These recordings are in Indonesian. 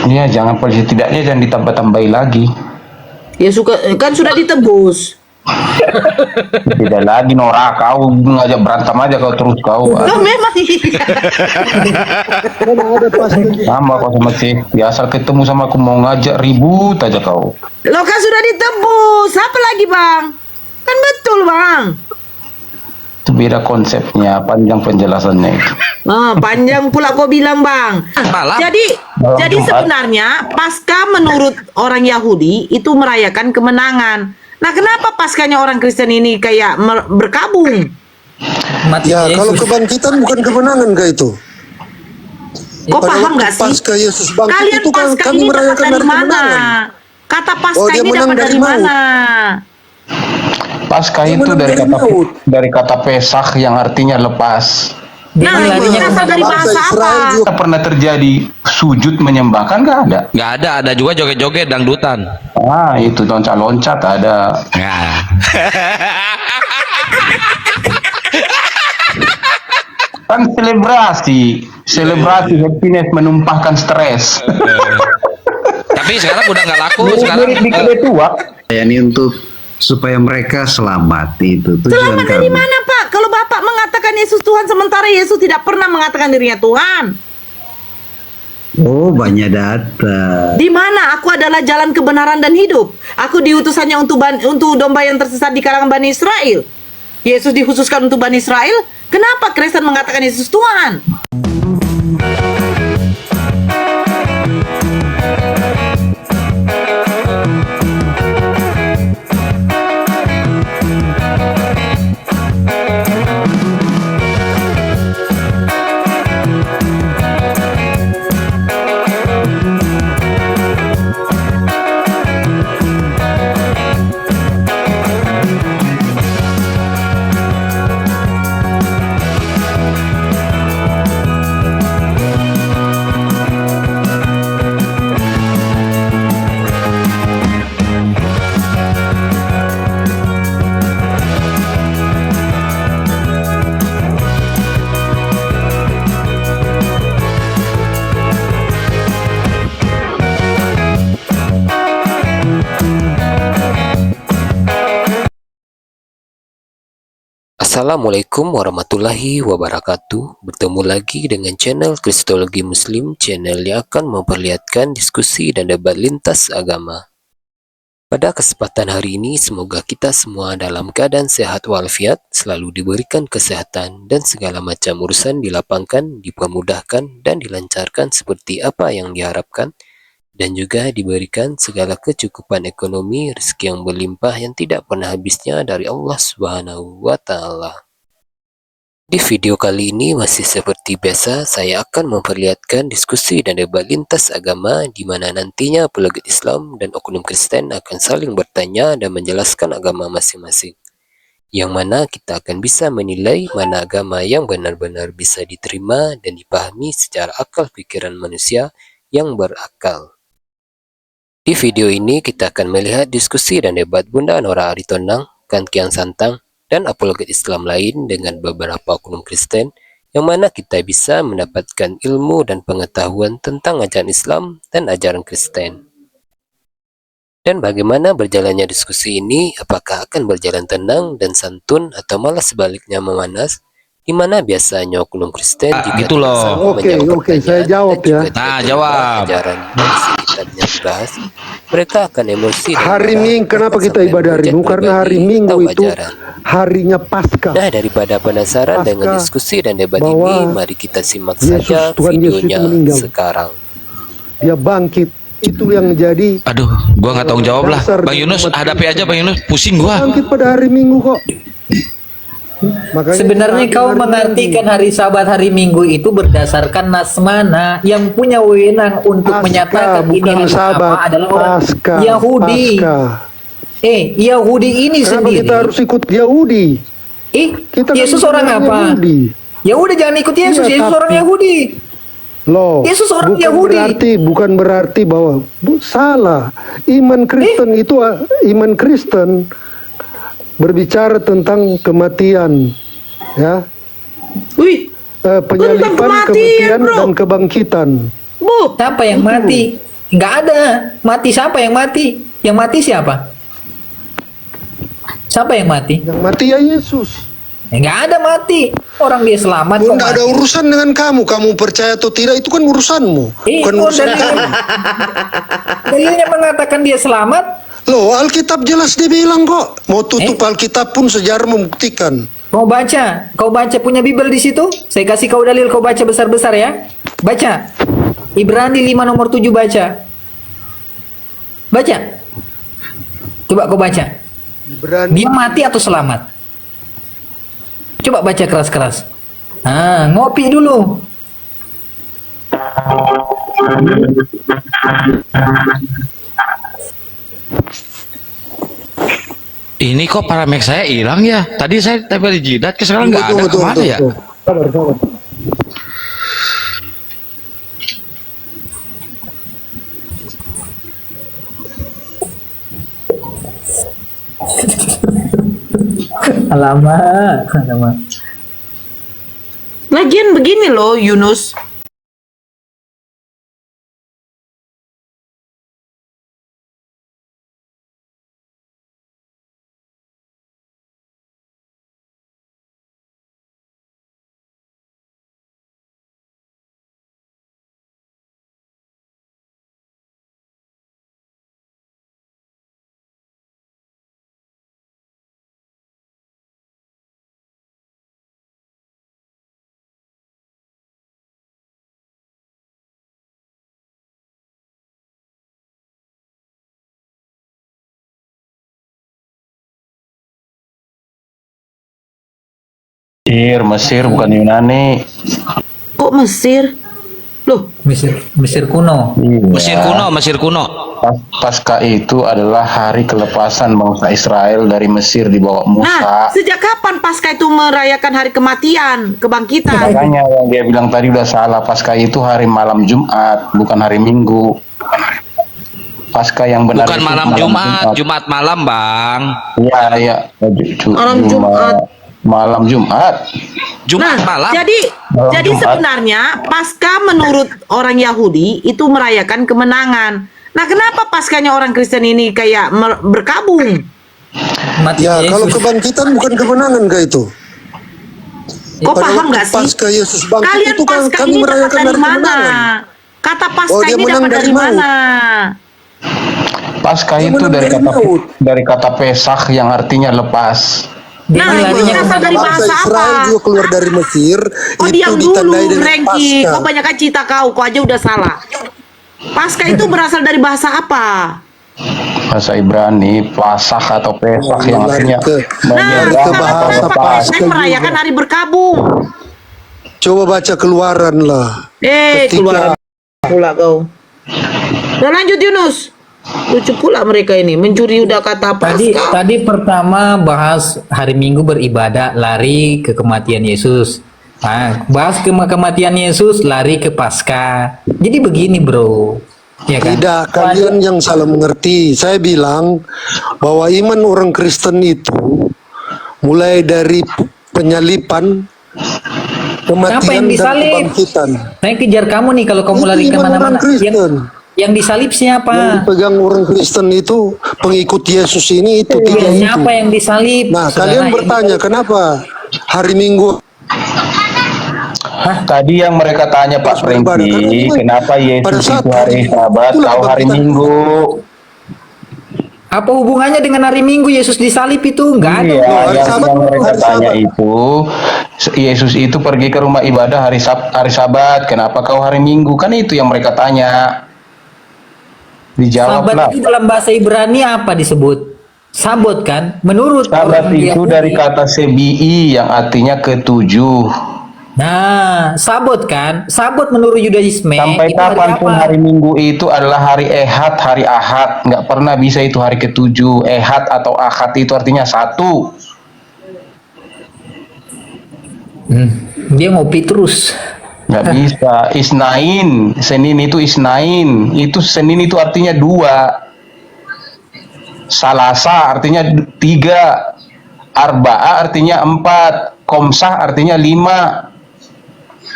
Iya, jangan polisi tidaknya jangan ditambah-tambahi lagi. Ya suka kan sudah ditebus. Tidak lagi Nora, kau ngajak berantem aja kau terus kau. Loh memang iya. Mana ada pasti. Sama kau sama si. Biasa ketemu sama aku mau ngajak ribut aja kau. Loh kan sudah ditebus. Apa lagi bang? Kan betul bang. Itu beda konsepnya, panjang penjelasannya itu. Panjang pula kau bilang bang. Malam. Jadi Malam jadi Jumat. sebenarnya Paskah menurut orang Yahudi itu merayakan kemenangan. Nah kenapa Paskahnya orang Kristen ini kayak berkabung? Mati Ya, kalau Yesus. kebangkitan bukan kemenangan kah itu? Kau Pada paham waktu nggak sih? Pasca Yesus bangkit Kalian itu kan Paskah kami ini dapat merayakan dari hari mana? kemenangan. Kata Oh, Paskah dia ini menang dapat dari dari maut. mana? Paskah Dia itu menang dari kata Pesach yang artinya lepas. Dia Nah, larinya ini berasal kemana? dari bahasa Bangsa Israel apa? juga. Kita pernah terjadi sujud menyembah kan nggak ada. Nggak ada juga joget-joget dangdutan. Ah, itu loncat-loncat ada. Nah. Kan selebrasi happiness menumpahkan stres. Tapi sekarang udah nggak laku. Sekarang Mirip di kedai tua. Ya, ini untuk supaya mereka selamat, itu tujuan Selamat dari kami. mana Pak? Kalau Bapak mengatakan Yesus Tuhan sementara Yesus tidak pernah mengatakan dirinya Tuhan. Oh, banyak data. Di mana aku adalah jalan kebenaran dan hidup. Aku diutus hanya untuk domba yang tersesat di kalangan Bani Israel. Yesus dikhususkan untuk Bani Israel. Kenapa Kristen mengatakan Yesus Tuhan? Assalamualaikum warahmatullahi wabarakatuh. Bertemu lagi dengan channel Kristologi Muslim, channel yang akan memperlihatkan diskusi dan debat lintas agama. Pada kesempatan hari ini, semoga kita semua dalam keadaan sehat walafiat, selalu diberikan kesehatan dan segala macam urusan dilapangkan, dipermudahkan dan dilancarkan seperti apa yang diharapkan, dan juga diberikan segala kecukupan ekonomi, rezeki yang berlimpah yang tidak pernah habisnya dari Allah Subhanahu wa Ta'ala. Di video kali ini masih seperti biasa, saya akan memperlihatkan diskusi dan debat lintas agama di mana nantinya apologet Islam dan oknum Kristen akan saling bertanya dan menjelaskan agama masing-masing. Yang mana kita akan bisa menilai mana agama yang benar-benar bisa diterima dan dipahami secara akal pikiran manusia yang berakal. Di video ini kita akan melihat diskusi dan debat Bunda Nora Aritonang, Kan Kiang Santang, dan apologet Islam lain dengan beberapa oknum Kristen, yang mana kita bisa mendapatkan ilmu dan pengetahuan tentang ajaran Islam dan ajaran Kristen. Dan bagaimana berjalannya diskusi ini, apakah akan berjalan tenang dan santun atau malah sebaliknya memanas, di mana biasanya oknum Kristen jika itu tidak loh. sanggup Oke, menjawab oke, saya pertanyaan jawab dan juga ya. tidak Nah, terima jawab. ajaran dan isi kitabnya dibahas, mereka akan emosi dan Hari marah, Minggu, kenapa bahkan kita sampai ibadah hari menghujat Minggu? Karena hari pribadi Minggu atau itu ajaran. harinya Paskah. Nah, daripada penasaran Pasca dengan diskusi dan debat bahwa ini, mari kita simak Yesus, saja Tuhan Yesus itu videonya meninggal. sekarang. Dia bangkit. Itu yang menjadi Aduh, gua nggak tanggung jawab lah. Dasar Bang Yunus, umat hadapi aja Bang Yunus. Pusing gua. bangkit pada hari Minggu kok. Makanya Sebenarnya kita kau hari mengartikan Minggu. hari Sabat, hari Minggu itu berdasarkan nas mana yang punya wewenang untuk Pasca, menyatakan ini bukan hari Sabat. apa adalah orang Pasca, Yahudi. Pasca. Yahudi ini Kenapa sendiri. kita harus ikut Yahudi? Kita kan Yesus orang bukan apa? Yahudi. Ya udah jangan ikut Yesus. Iya, Yesus tapi- orang Yahudi. Loh, Yesus orang Yahudi. bukan berarti bahwa salah. Iman Kristen itu iman Kristen berbicara tentang kematian, ya, Wih, penyalipan, kematian, kematian bro. dan kebangkitan. Bu, Siapa yang mati? Nggak ada. Mati siapa yang mati? Yang mati siapa? Siapa yang mati? Yang mati ya Yesus. Nggak ada mati. Orang dia selamat kok Tidak ada mati. urusan dengan kamu. Kamu percaya atau tidak itu kan urusanmu. Bukan Oh, urusan kami. dalilnya mengatakan dia selamat. Loh, Alkitab jelas dibilang kok. Mau tutup Alkitab pun sejarah membuktikan. Kau baca punya Bible di situ. Saya kasih kau dalil, kau baca besar-besar ya. Baca. Ibrani 5 nomor 7 baca. Baca. Coba kau baca. Berani. Dia mati atau selamat? Coba baca keras-keras. Ngopi dulu. Ini kok paramek saya hilang ya? Tadi saya tempel di jidat, ke sekarang nggak ada. Kemana ya? Sabar, sabar. Alamak. Lagian begini loh Yunus, Mesir bukan Yunani. kok Mesir? Loh, Mesir kuno. Iya. Mesir kuno. Paskah itu adalah hari kelepasan bangsa Israel dari Mesir di bawah nah Musa. sejak kapan Paskah itu merayakan hari kematian, kebangkitan? Makanya yang dia bilang tadi udah salah. Paskah itu hari malam Jumat, bukan hari Minggu. Paskah yang benar Bukan itu malam Jumat, Jumat malam, Bang. Iya, iya. Malam Jumat. Malam Jumat. Jumat Nah, malam. jadi Jumat. sebenarnya Paskah menurut orang Yahudi itu merayakan kemenangan. Nah, kenapa Paskahnya orang Kristen ini kayak berkabung? Mati Ya, kalau Yesus. kebangkitan bukan kemenangan kah itu? Kok Pada paham waktu nggak sih? Paskah Yesus bangkit Kalian itu kan Paskah kami ini dapat merayakan dari hari mana? kemenangan. Kata Oh, Paskah dia ini menang dapat dari dari maut. mana? Paskah Dia itu menang dari dari kata maut. Pesach yang artinya lepas. Dia Nah, larinya itu berasal kemana? dari Bangsa bahasa Israel apa? juga keluar dari Mesir Oh, itu diam dulu, ditandai dengan Rengki. Paskah. Kau banyak cita kau aja udah salah. Paskah itu berasal dari bahasa apa? Bahasa Ibrani, Pasach atau Pesach yang lari artinya ke- Nah, Lari ke menyeberang bahasa atau kenapa lepas. Paskah merayakan hari berkabung? Coba baca Keluaran lah. Keluar pula kau. Dan lanjut Yunus. Lucu pula mereka ini mencuri udah kata Paskah. Tadi pertama bahas hari Minggu beribadah, lari ke kematian Yesus. Nah, bahas kematian Yesus, lari ke Paskah. Jadi begini, bro. Ya kan? Tidak, kalian yang salah mengerti. Saya bilang bahwa iman orang Kristen itu mulai dari penyalipan, Siapa yang kematian dan disalib? kebangkitan. Saya kejar kamu nih kalau kamu Itu lari iman kemana-mana. orang Kristen. Yang disalib Yang siapa? dipegang orang Kristen itu pengikut Yesus ini itu tiga itu. Siapa yang disalib? Nah, Saudara, kalian yang bertanya kenapa hari Minggu Tadi yang mereka tanya Pak Franky, kenapa Yesus itu hari Sabat, kau hari Minggu? Apa hubungannya dengan hari Minggu Yesus disalib itu? Enggak ada. Iya, hari yang Sabat, mereka hari tanya Sabat. itu, Yesus itu pergi ke rumah ibadah hari Sabat, kenapa kau hari Minggu? Kan itu yang mereka tanya. Sabat Dijawablah. itu dalam bahasa Ibrani apa disebut? Sabot kan? Menurut Sabat orang itu Yahudi. dari kata sebi'i yang artinya ketujuh. Nah, sabot kan? Sabot menurut Yudaisme Sampai itu hari kapanpun apa? hari Minggu itu adalah hari Ehad, hari Ahad. Nggak pernah bisa itu hari ketujuh. Ehad atau Ahad itu artinya satu. Dia ngopi terus. Nggak bisa. Isnain. Senin itu Isnain. Itu Senin itu artinya dua. Salasa artinya tiga. Arba'a artinya empat. Komsah artinya lima.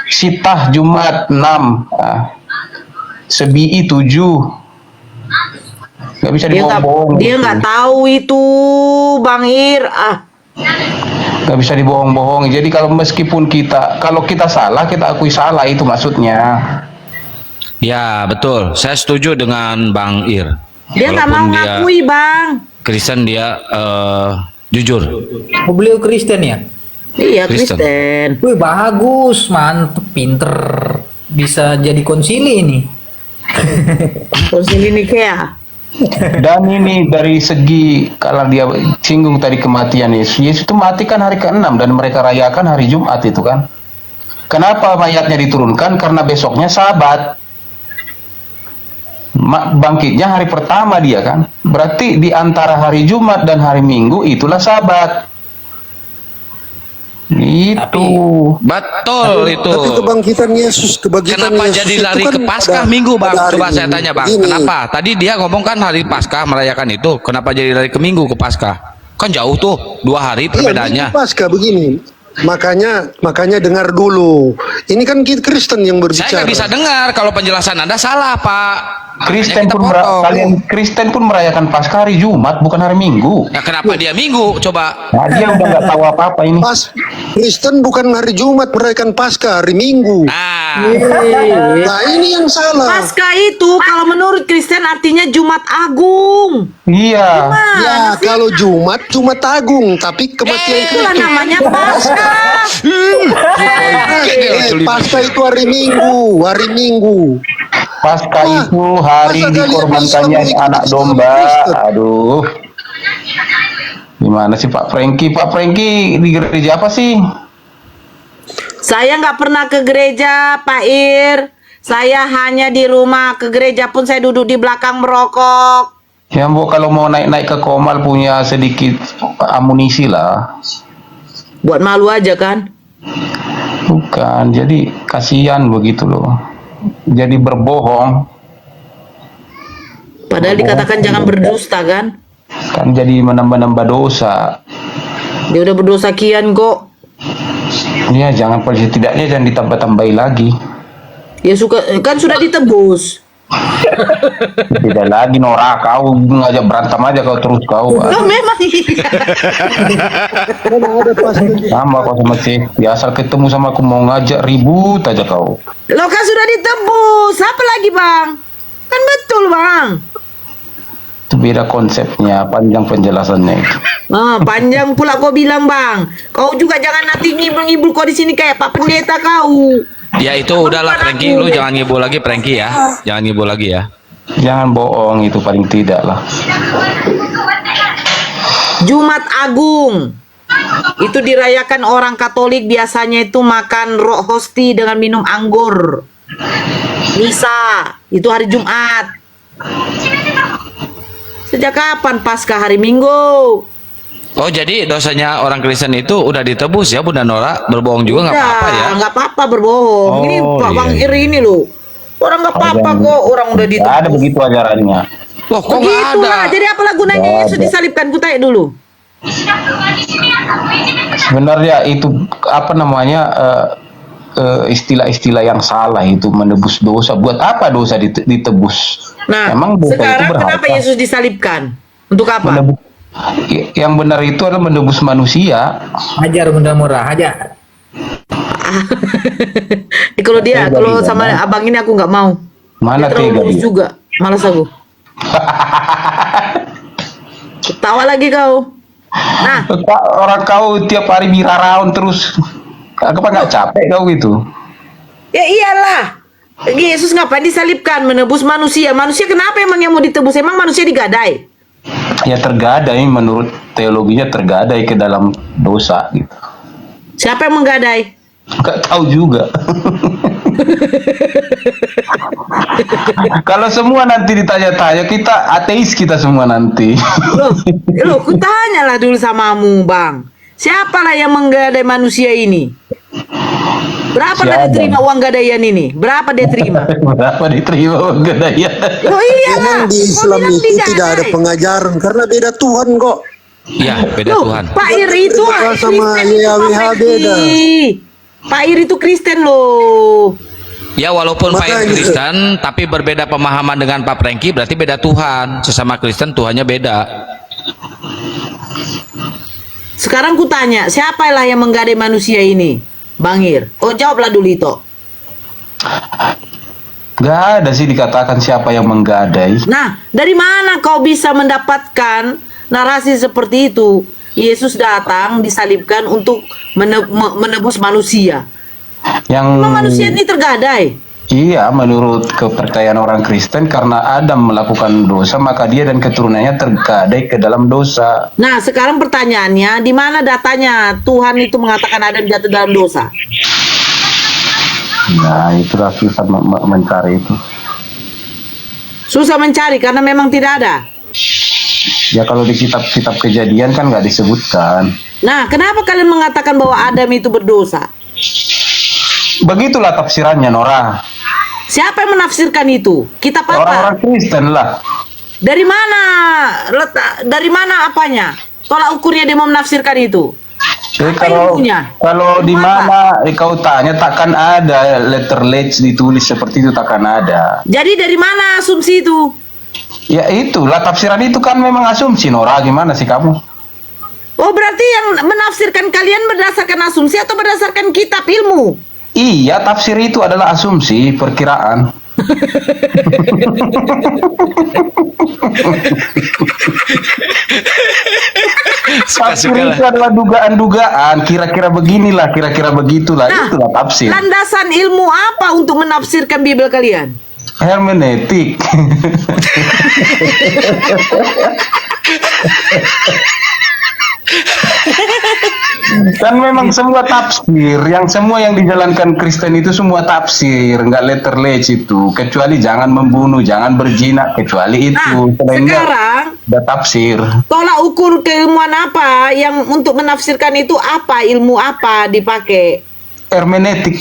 Sitah Jumat 6. Nah, Sebi'i 7. bisa Dia dibohong-bohong. nggak tahu itu, Bang Ir. Nggak bisa dibohong-bohong. Jadi kalau meskipun kalau kita salah, kita akui salah, itu maksudnya. Ya betul, saya setuju dengan Bang Ir. Dia nggak mau Walaupun dia ngakui, Bang. Kristen, dia jujur. Oh, beliau Kristen ya? Iya, Kristen. Kristen. Wih, bagus, mantep, pinter. Bisa jadi konsili ini. Konsili Nikea. Dan ini dari segi, kalau dia singgung tadi kematian Yesus, Yesus itu mati kan hari ke-6 dan mereka rayakan hari Jumat itu kan. Kenapa mayatnya diturunkan? Karena besoknya Sabat. Bangkitnya hari pertama dia kan. Berarti di antara hari Jumat dan hari Minggu itulah Sabat. Itu. Betul itu. Tapi kebangkitan Yesus, Kenapa Yesus jadi itu lari kan ke Paskah pada- Minggu, Bang? pada hari Coba saya Minggu. tanya, Bang. Begini, Kenapa? Tadi dia ngomong kan hari Paskah merayakan itu. Kenapa jadi lari ke Minggu ke Paskah? Kan jauh tuh, 2 hari Iya, perbedaannya. Minggu Paskah begini. Makanya dengar dulu. Ini kan kita Kristen yang Saya berbicara. nggak bisa dengar kalau penjelasan Anda salah, Pak. Kristen Makanya kita pun potong. kalian Kristen pun merayakan Paskah hari Jumat, bukan hari Minggu. Nah, kenapa dia Minggu? Coba. Nah, dia udah nggak tahu apa-apa ini. Kristen bukan hari Jumat merayakan Paskah, hari Minggu. Nah, Nah, ini yang salah. Paskah itu kalau menurut Kristen artinya Jumat Agung. Iya. Ya, kalau Jumat Agung, tapi kematian Itulah Kristus. namanya Paskah. Paskah itu hari Minggu. Paskah Wah, itu hari masa kalian dikorbankannya bisa anak mengikuti domba. Kristen? Aduh. Gimana sih Pak Franky? Pak Franky di gereja apa sih? Saya nggak pernah ke gereja, Pak Ir. Saya hanya di rumah. Ke gereja pun saya duduk di belakang merokok. Ya Bu, kalau mau naik-naik ke Komal punya sedikit amunisi lah. Buat malu aja kan? Bukan, jadi kasihan begitu loh. Jadi berbohong, Padahal dikatakan jangan berdusta kan? kan jadi menambah-nambah dosa. Dia udah berdosa kian kok. Ya jangan setidaknya jangan ditambah-tambahi lagi. Ya kan sudah ditebus. Tidak lagi Nora, kau ngajak berantem aja kau terus kau. Loh memang iya. Sama kau sama sih. Biasa ketemu sama aku mau ngajak ribut aja kau. Loh kan sudah ditebus. Apa lagi bang? Kan betul bang. Itu beda konsepnya, panjang penjelasannya itu. Panjang pula kau bilang bang. Kau juga jangan nanti ngibul-ngibul kau di sini kayak Pak Pendeta kau. ya itu udahlah Franky, lu jangan ngibul lagi Franky ya. Jangan ngibul lagi ya. Jangan bohong, itu paling tidak lah. Jumat Agung. Itu dirayakan orang Katolik, biasanya itu makan hosti dengan minum anggur. Misa, itu hari Jumat. Sejak kapan Paskah hari Minggu? Oh jadi dosanya orang Kristen itu udah ditebus ya Bunda Nora, berbohong juga nggak apa-apa ya? Nggak apa-apa berbohong. Ini Oh, Pak iya, Bang iya. Iri ini loh. Orang nggak apa-apa kok, orang udah Tidak ada ditebus. begitu ajarannya. Loh kok nggak Begitu ada? lah. Jadi apalah gunanya Nggak Yesus ada. disalibkan? Ku tanya dulu. Sebenarnya itu apa namanya istilah-istilah yang salah itu, menebus dosa. Buat apa dosa ditebus? Nah, Emang dosa itu sekarang berharga? kenapa Yesus disalibkan? Untuk apa? Yang benar itu adalah menebus manusia. Hajar Bunda Murah, hajar. Kalau dia, Tega kalau dia, sama Bang. abang ini aku nggak mau. Mana Dia terlalu tega lurus dia? juga, malas aku. Ketawa lagi kau. Nah, Orang kau tiap hari biraraun terus. Apa nggak capek kau gitu? ya iyalah. Yesus ngapain disalibkan? Menebus manusia. Manusia kenapa emang yang mau ditebus? Emang manusia digadai? Ya tergadai, menurut teologinya tergadai ke dalam dosa gitu. Siapa yang menggadai? Nggak tahu juga. Kalau semua nanti ditanya-tanya, kita ateis kita semua nanti. Loh, ku tanyalah dulu samamu, Bang. Siapalah yang menggadai manusia ini? Berapa dia Siapa? diterima uang gadaian ini? Berapa dia terima? Berapa diterima gadaian? Oh iyalah. Memang di Islam Kau bilang itu tidak ada digadai. pengajaran karena beda Tuhan kok. Iya beda Loh, Tuhan. Pak Ir itu Berdoa sama Kristen itu, YHWH Pak beda. Mekki. Pak Ir itu Kristen loh. Ya walaupun Pak Makanya. Kristen tapi berbeda pemahaman dengan Pak Prengki, berarti beda Tuhan. Sesama Kristen Tuhannya beda. Sekarang ku tanya, siapalah yang menggadai manusia ini? Bang Ir. Oh, jawablah dulu itu. Nggak ada sih dikatakan siapa yang menggadai. Nah, dari mana kau bisa mendapatkan narasi seperti itu? Yesus datang disalibkan untuk menebus manusia. Yang Memang manusia ini tergadai. iya, menurut kepercayaan orang Kristen, karena Adam melakukan dosa, maka dia dan keturunannya tergadai ke dalam dosa. Nah, sekarang pertanyaannya, di mana datanya Tuhan itu mengatakan Adam jatuh dalam dosa? Nah, itulah susah mencari itu. Susah mencari karena memang tidak ada. Ya kalau di kitab-kitab Kejadian kan nggak disebutkan. Nah, kenapa kalian mengatakan bahwa Adam itu berdosa? Begitulah tafsirannya, Nora. Siapa yang menafsirkan itu? Kitab apa? Orang-orang Kristen lah. Dari mana dari mana apanya? Tolak ukurnya dia mau menafsirkan itu. Jadi Apa ilmunya? kalau di Ilmu mana kau tanya, takkan ada letter H ditulis seperti itu, takkan ada. Jadi dari mana asumsi itu? Ya itulah tafsiran itu kan memang asumsi, Nora. Gimana sih kamu? Oh, berarti yang menafsirkan kalian berdasarkan asumsi atau berdasarkan kitab ilmu? Iya, tafsir itu adalah asumsi, perkiraan. Tafsir Suka-suka itu lah. adalah dugaan-dugaan, kira-kira beginilah, kira-kira begitulah, Nah, itulah tafsir. landasan ilmu apa untuk menafsirkan Bible kalian? Hermeneutik. Kan memang semua tafsir, semua yang dijalankan Kristen itu semua tafsir, nggak letter H itu, kecuali jangan membunuh, jangan berzina, kecuali itu. Nah, Selainnya sekarang ada tafsir. tolak ukur keilmuan apa yang untuk menafsirkan itu, apa ilmu apa dipakai? Hermeneutik.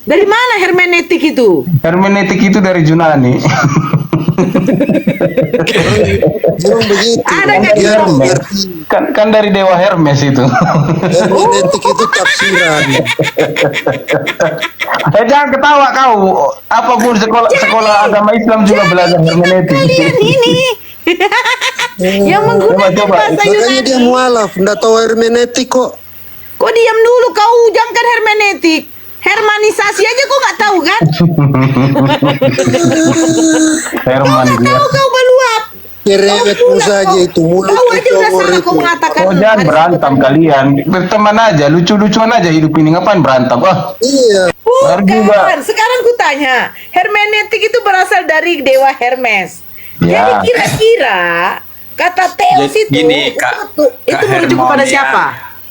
Dari mana hermeneutik itu? Hermeneutik itu dari Yunani. Memang begitu. Ada kan Dia gitu? mengerti. kan dari dewa Hermes itu. Hermeneutik itu tafsiran. Jangan ketawa kau. Apapun sekolah agama Islam juga belajar hermeneutik. Kalian ini yang menggunakan Coba. bahasa Makanya dia Yunani. mualaf, nggak tahu hermeneutik kok. Kok diam dulu, kau ujangkan hermeneutik. Hermanisasi aja kau nggak tahu kan? Herman dia. Kau meluap. Cerewetmu saja itu, Kau mulutmu aja udah congor salah itu. kau mengatakan. Oh jangan berantem kalian. Berteman aja, lucu-lucuan aja hidup ini, ngapain berantem? Wah, Iya. Benar juga. Bukan, sekarang ku tanya, hermeneutik itu berasal dari dewa Hermes. Ya. Jadi kira-kira kata Theos Jadi itu gini, Kak merujuk kepada Hermonia. siapa?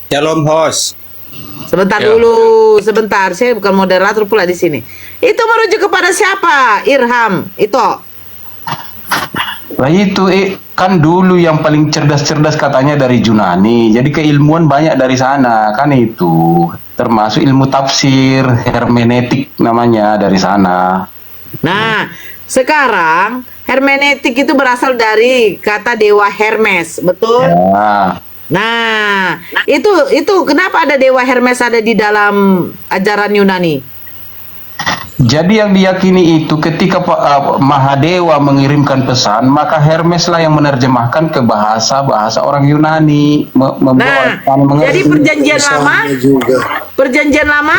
Shalom host. Sebentar Ya. dulu, sebentar. Saya bukan moderator pula di sini. Itu merujuk kepada siapa? Irham, itu. Lah itu kan dulu yang paling cerdas-cerdas katanya dari Yunani. Jadi keilmuan banyak dari sana kan itu. Termasuk ilmu tafsir, hermeneutik namanya dari sana. Nah, sekarang hermeneutik itu berasal dari kata dewa Hermes, betul? Ya. Nah, itu kenapa ada dewa Hermes ada di dalam ajaran Yunani? Jadi yang diyakini itu ketika Mahadewa mengirimkan pesan, maka Hermes lah yang menerjemahkan ke bahasa orang Yunani, membawa Nah, mengerti. jadi perjanjian lama, Sama juga. perjanjian lama,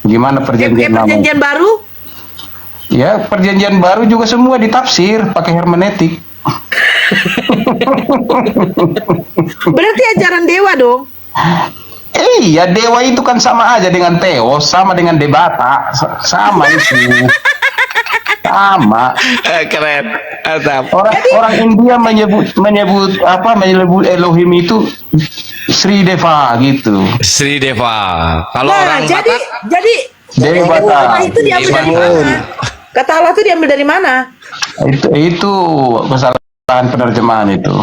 Gimana perjanjian lama? perjanjian baru. Ya, perjanjian baru juga semua ditafsir pakai hermeneutik. Berarti ajaran dewa dong. Iya, dewa itu kan sama aja dengan Theos, sama dengan Debata, sama itu. Sama. Keren. Mantap. Orang India menyebut Elohim itu Sri Deva gitu. Sri Deva. Kalau Nah, orang jadi Dewa Allah itu diambil dari mana? Kata Allah itu diambil dari mana? Itu kesalahan penerjemahan itu.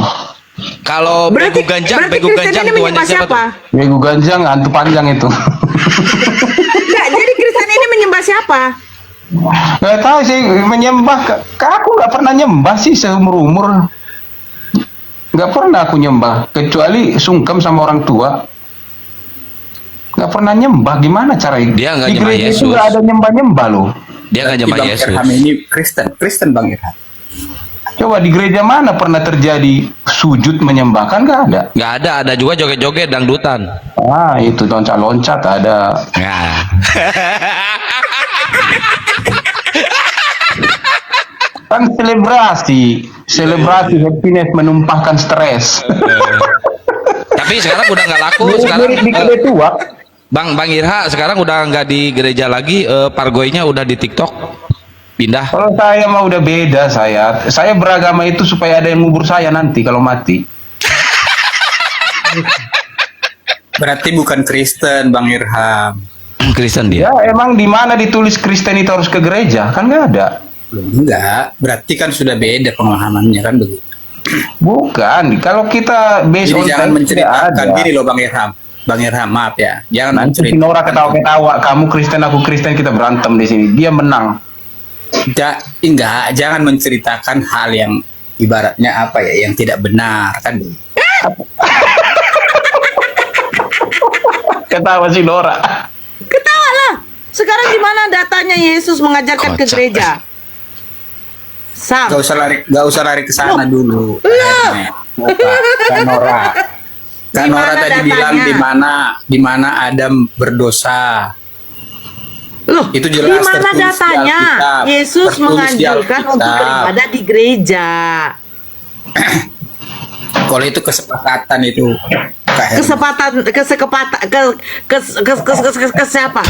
kalau begu ganjang Kristen ini tuannya menyembah siapa tuh? siapa? Begu ganjang, hantu panjang itu. Enggak, jadi Kristen ini menyembah siapa? Nggak tahu sih menyembah. Aku nggak pernah nyembah sih seumur umur. Nggak pernah aku nyembah, kecuali sungkem sama orang tua. Nggak pernah nyembah, gimana caranya? Dia nggak Di nyembah gereja itu Yesus. nggak ada nyembah-nyembah loh. Dia nggak nyembah Bang Yesus. Irham ini Kristen Bang Irham. Coba di gereja mana pernah terjadi sujud menyembah? Kan nggak ada. Nggak ada juga joget-joget dangdutan. Ah, itu loncat-loncat ada. Nah. Kan selebrasi happiness menumpahkan stres. Tapi sekarang udah nggak laku. Sekarang Mirip di gereja tua. Bang Irha sekarang udah nggak di gereja lagi. Pargoynya udah di TikTok. Pindah. Kalau saya mah udah beda saya. Saya beragama itu supaya ada yang ngubur saya nanti kalau mati. Berarti bukan Kristen Bang Irham. Kristen dia. Ya emang di mana ditulis Kristen itu harus ke gereja? Kan nggak ada. Enggak, berarti kan sudah beda pemahamannya kan begitu. Bukan. Kalau kita based Jadi on jangan fact, menceritakan tidak ada. gini loh Bang Irham. Bang Irham, maaf ya. Jangan Nanti si Nora ketawa-ketawa. Kamu Kristen, aku Kristen, kita berantem di sini. Dia menang. Enggak, jangan menceritakan hal yang ibaratnya apa ya, yang tidak benar kan. Ketawa si Nora. Ketawa lah. Sekarang di mana datanya Yesus mengajarkan ke Kocak. gereja? Sam. Gak usah lari ke sana dulu. Kan Nora. Kan Di Nora mana tadi bilang datanya? di mana Adam berdosa. Loh, Itu di jelas mana tertulis di datanya? Alkitab. Yesus Tertulis di menganjurkan Alkitab. untuk beribadah di gereja. Kalau itu kesepakatan itu Kak Herman. Ke siapa?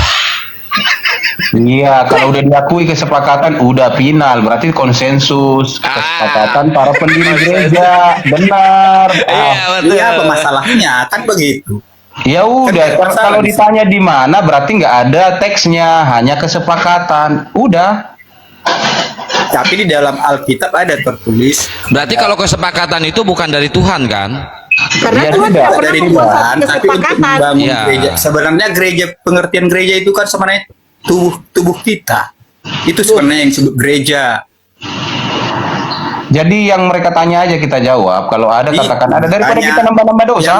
Iya, kalau udah diakui kesepakatan, udah final. Berarti konsensus, kesepakatan para pendiri gereja. Benar. betul. Iya, apa masalahnya? Kan begitu. Ya udah, Kan kalau masalah. ditanya di mana, berarti nggak ada teksnya, hanya kesepakatan. Udah. Tapi di dalam Alkitab ada tertulis Berarti kalau kesepakatan itu bukan dari Tuhan kan? Karena Ya, Tuhan tidak. tidak pernah dari membuat Tuhan, tapi untuk kesepakatan. membangun Iya. gereja. Sebenarnya gereja, pengertian gereja itu kan sebenarnya tubuh kita. Itu sebenarnya yang disebut gereja. Jadi yang mereka tanya aja kita jawab. Kalau ada katakan ada, daripada Tanya kita nambah-nambah dosa.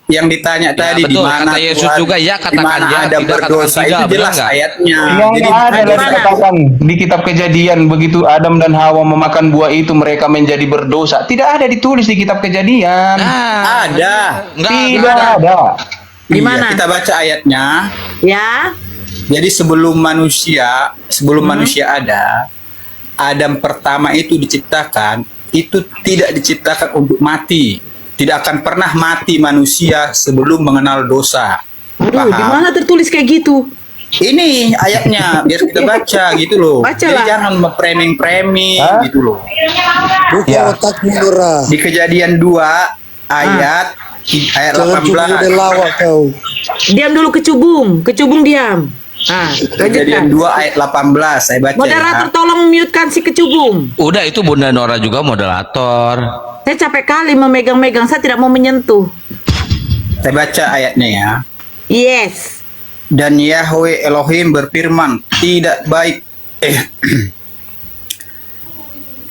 Yang ditanya tadi betul. di mana Kata Yesus Tuhan, juga, ya, di katakan mana ya, ada tidak, berdosa katakan itu tidak, jelas benar nggak? ayatnya. Yang Jadi ada di dari mana? katakan di kitab Kejadian, begitu Adam dan Hawa memakan buah itu mereka menjadi berdosa. Tidak ada ditulis di kitab Kejadian. ada. Tidak ada. Di Iya, mana? kita baca ayatnya. Ya. Jadi sebelum manusia ada, Adam pertama itu diciptakan, itu tidak diciptakan untuk mati. Tidak akan pernah mati manusia sebelum mengenal dosa. Aduh, di mana tertulis kayak gitu? Ini ayatnya biar kita baca gitu loh. Bacalah. Jadi jangan memframing-framing Hah? gitu loh. Buka Ya. otakmu Nora. Di Kejadian 2 ayat ayat Jangan cuma udah 18. lawak kau. Diam dulu kecubung diam. Ah, Kejadian lanjutkan. 2 ayat 18 saya baca Moderator ya. tolong mute-kan si kecubung. Udah, itu Bunda Nora juga moderator. Saya capek kali memegang-megang, saya tidak mau menyentuh. Saya baca ayatnya ya. Yes. Dan Yahweh Elohim berfirman, tidak baik.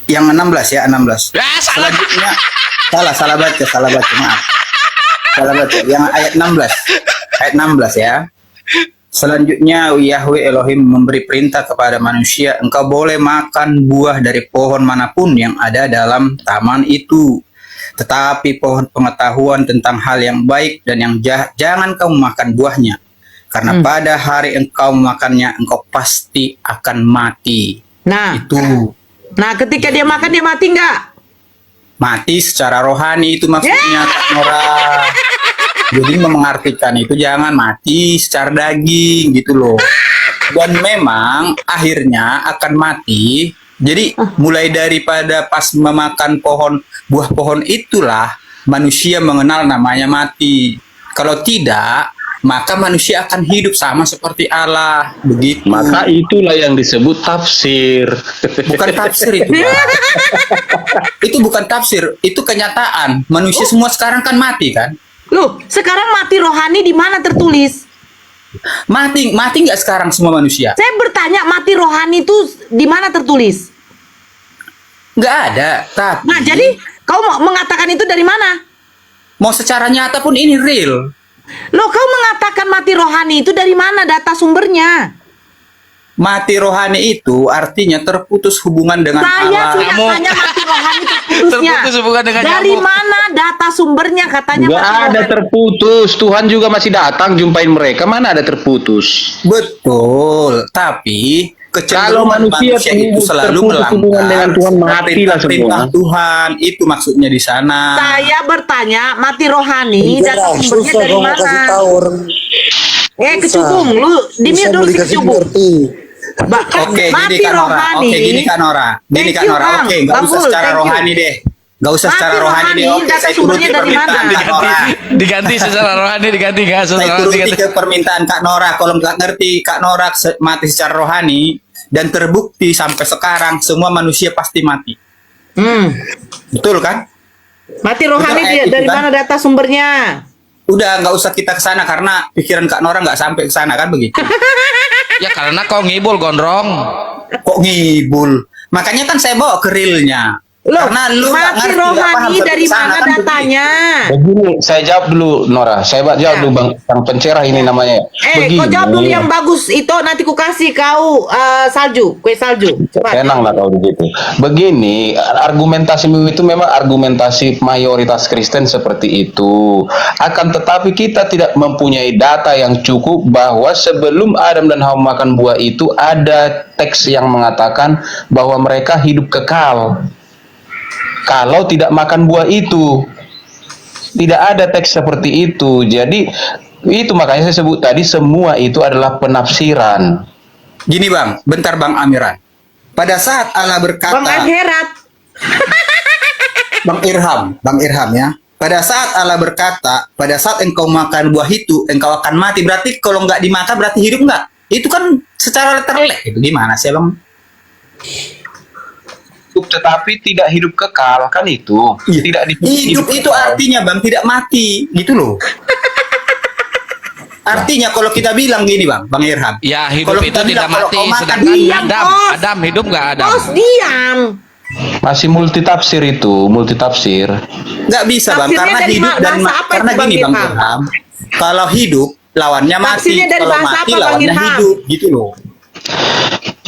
Yang 16 ya, 16. Salah. Selanjutnya, salah baca, maaf. Salah baca, yang ayat 16. Ayat 16 ya. Selanjutnya Yahweh Elohim memberi perintah kepada manusia, engkau boleh makan buah dari pohon manapun yang ada dalam taman itu. Tetapi pohon pengetahuan tentang hal yang baik dan yang jahat, jangan kamu makan buahnya. Karena pada hari engkau makannya, engkau pasti akan mati. Nah, Itu ketika dia makan dia mati nggak? mati secara rohani itu maksudnya, Nora. Jadi mengartikan itu jangan mati secara daging gitu loh. Dan memang akhirnya akan mati. Jadi mulai daripada pas memakan buah pohon itulah manusia mengenal namanya mati. Kalau tidak, maka manusia akan hidup sama seperti Allah. Begitu. Maka itulah yang disebut tafsir. Bukan tafsir itu. Pak. Itu bukan tafsir, itu kenyataan. Manusia semua sekarang kan mati kan? Loh, sekarang mati rohani di mana tertulis? Mati nggak sekarang semua manusia? Saya bertanya mati rohani itu di mana tertulis? Nggak ada. Tapi Nah, jadi kau mau mengatakan itu dari mana? mau secara nyata pun ini real. Loh, kau mengatakan mati rohani itu dari mana data sumbernya? Mati rohani itu artinya terputus hubungan dengan Saya Allah. sudah tanya mati rohani terputusnya. Terputus hubungan dengan Dari nyamuk. mana data sumbernya katanya Nggak mati ada rohani? terputus. Tuhan juga masih datang jumpain mereka. Mana ada terputus? Betul, tapi Kalau kecenderungan manusia itu selalu terputus hubungan dengan Tuhan, matilah perintah-perintah semua. Tuhan. Itu maksudnya di sana. Saya bertanya mati rohani data Enggak, sumbernya susah dari kalau mau kasih mana? tahu orang. Kecubung, lu di mute Susah dulu mau si dikasih kecubung. ngerti. Oke, Mati gini Kak Nora. rohani. Oke, gini Kak Nora. Gini Thank Kak you, Nora. Bang. Oke, nggak Bang usah Bul, secara thank you. rohani deh. Nggak usah Mati secara rohani deh. rohani, Oke, data saya sumbernya turuti dari permintaan mana? Kak Nora. Diganti secara rohani, diganti nggak Saya secara turuti diganti. ke permintaan Kak Nora. Kalau nggak ngerti Kak Nora mati secara rohani dan terbukti sampai sekarang semua manusia pasti mati. Betul kan? Mati rohani Betul, dari kan? mana data sumbernya? Udah nggak usah kita ke sana karena pikiran Kak Nora nggak sampai ke sana kan begitu. Ya karena kau ngibul gondrong. Kok ngibul? Makanya kan saya bawa ke realnya. Loh, Karena lu nggak mati ngerti, nggak paham rohani sampai dari ke sana, mana kan begitu. datanya? Begini, saya jawab dulu Nora. Saya jawab Ya. dulu Bang pencerah ini namanya. Kau jawab dulu yang bagus itu nanti ku kasih kau salju, kue salju. Cepat. Tenang lah kalau begitu. Begini, argumentasimu itu memang argumentasi mayoritas Kristen seperti itu. Akan tetapi kita tidak mempunyai data yang cukup bahwa sebelum Adam dan Hawa makan buah itu ada teks yang mengatakan bahwa mereka hidup kekal. Kalau tidak makan buah itu, tidak ada teks seperti itu. Jadi itu makanya saya sebut tadi semua itu adalah penafsiran. Gini Bang, bentar Bang Amiran. Pada saat Allah berkata, Bang Akhirat. Bang Irham ya. Pada saat Allah berkata, pada saat engkau makan buah itu, engkau akan mati. Berarti kalau nggak dimakan berarti hidup nggak? Itu kan secara literal itu gimana sih Bang? Tetapi tidak hidup kekal kan itu. Tidak Hidup itu kekal. artinya Bang tidak mati, gitu loh. Artinya kalau kita bilang gini Bang Irham. Ya hidup kalau itu kita tidak bilang, kalau mati. kau makan Sedangkan diam, Bos. Adam hidup nggak Adam? Bos diam. Masih multitafsir itu, multitafsir. nggak bisa Bang, Tafsirnya karena dari hidup dan bahasa apa karena itu, Bang gini Bang Irham? Irham. Kalau hidup lawannya mati, Tafsirnya dari kalau bahasa mati apa, Bang lawannya Irham? hidup, gitu loh.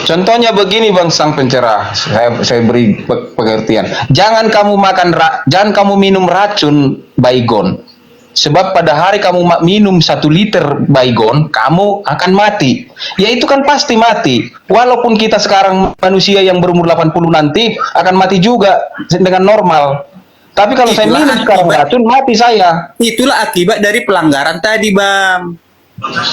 Contohnya begini Bang Sang Pencerah, saya beri pengertian. Jangan kamu minum racun baygon. Sebab pada hari kamu minum 1 liter baygon, kamu akan mati. Ya itu kan pasti mati. Walaupun kita sekarang manusia yang berumur 80 nanti akan mati juga dengan normal. Tapi kalau saya Itulah minum sekarang akibat. racun, mati saya. Itulah akibat dari pelanggaran tadi Bang.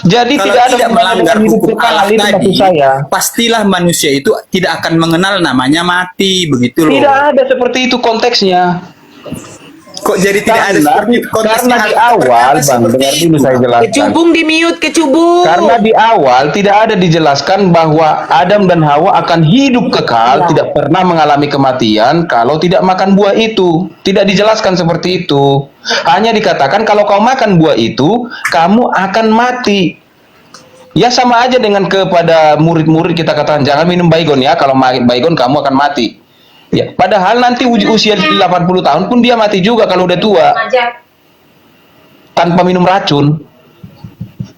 Jadi Kalau tidak ada tidak hubungan melanggar dengan hidup hukum kekal, Allah itu tadi, maksud saya. pastilah manusia itu tidak akan mengenal namanya mati, begitu loh. Tidak ada seperti itu konteksnya. Kok jadi tidak ada seperti itu konteksnya? Karena di awal, Apa Bang, seperti dengar itu, dulu saya Bang? jelaskan. Kecubung di mute, kecubung. Karena di awal tidak ada dijelaskan bahwa Adam dan Hawa akan hidup kekal, tidak pernah mengalami kematian kalau tidak makan buah itu. Tidak dijelaskan seperti itu. Hanya dikatakan kalau kau makan buah itu, kamu akan mati. Ya sama aja dengan kepada murid-murid kita katakan jangan minum baygon ya, kalau baygon kamu akan mati. Ya, padahal nanti usia 80 tahun pun dia mati juga kalau udah tua. Tanpa minum racun.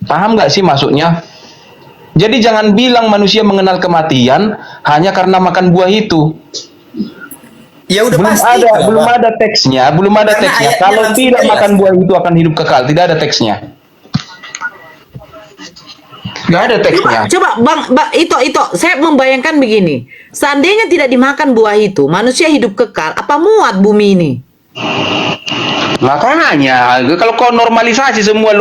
Paham nggak sih maksudnya? Jadi jangan bilang manusia mengenal kematian hanya karena makan buah itu. Ya udah pasti. Belum ada teksnya. Karena ayatnya Kalau langsung tidak jelas. makan buah itu akan hidup kekal, tidak ada teksnya. Nggak ada teksnya. Coba Bang, itu saya membayangkan begini. Seandainya tidak dimakan buah itu, manusia hidup kekal, apa muat bumi ini? Makanya kalau kau normalisasi semua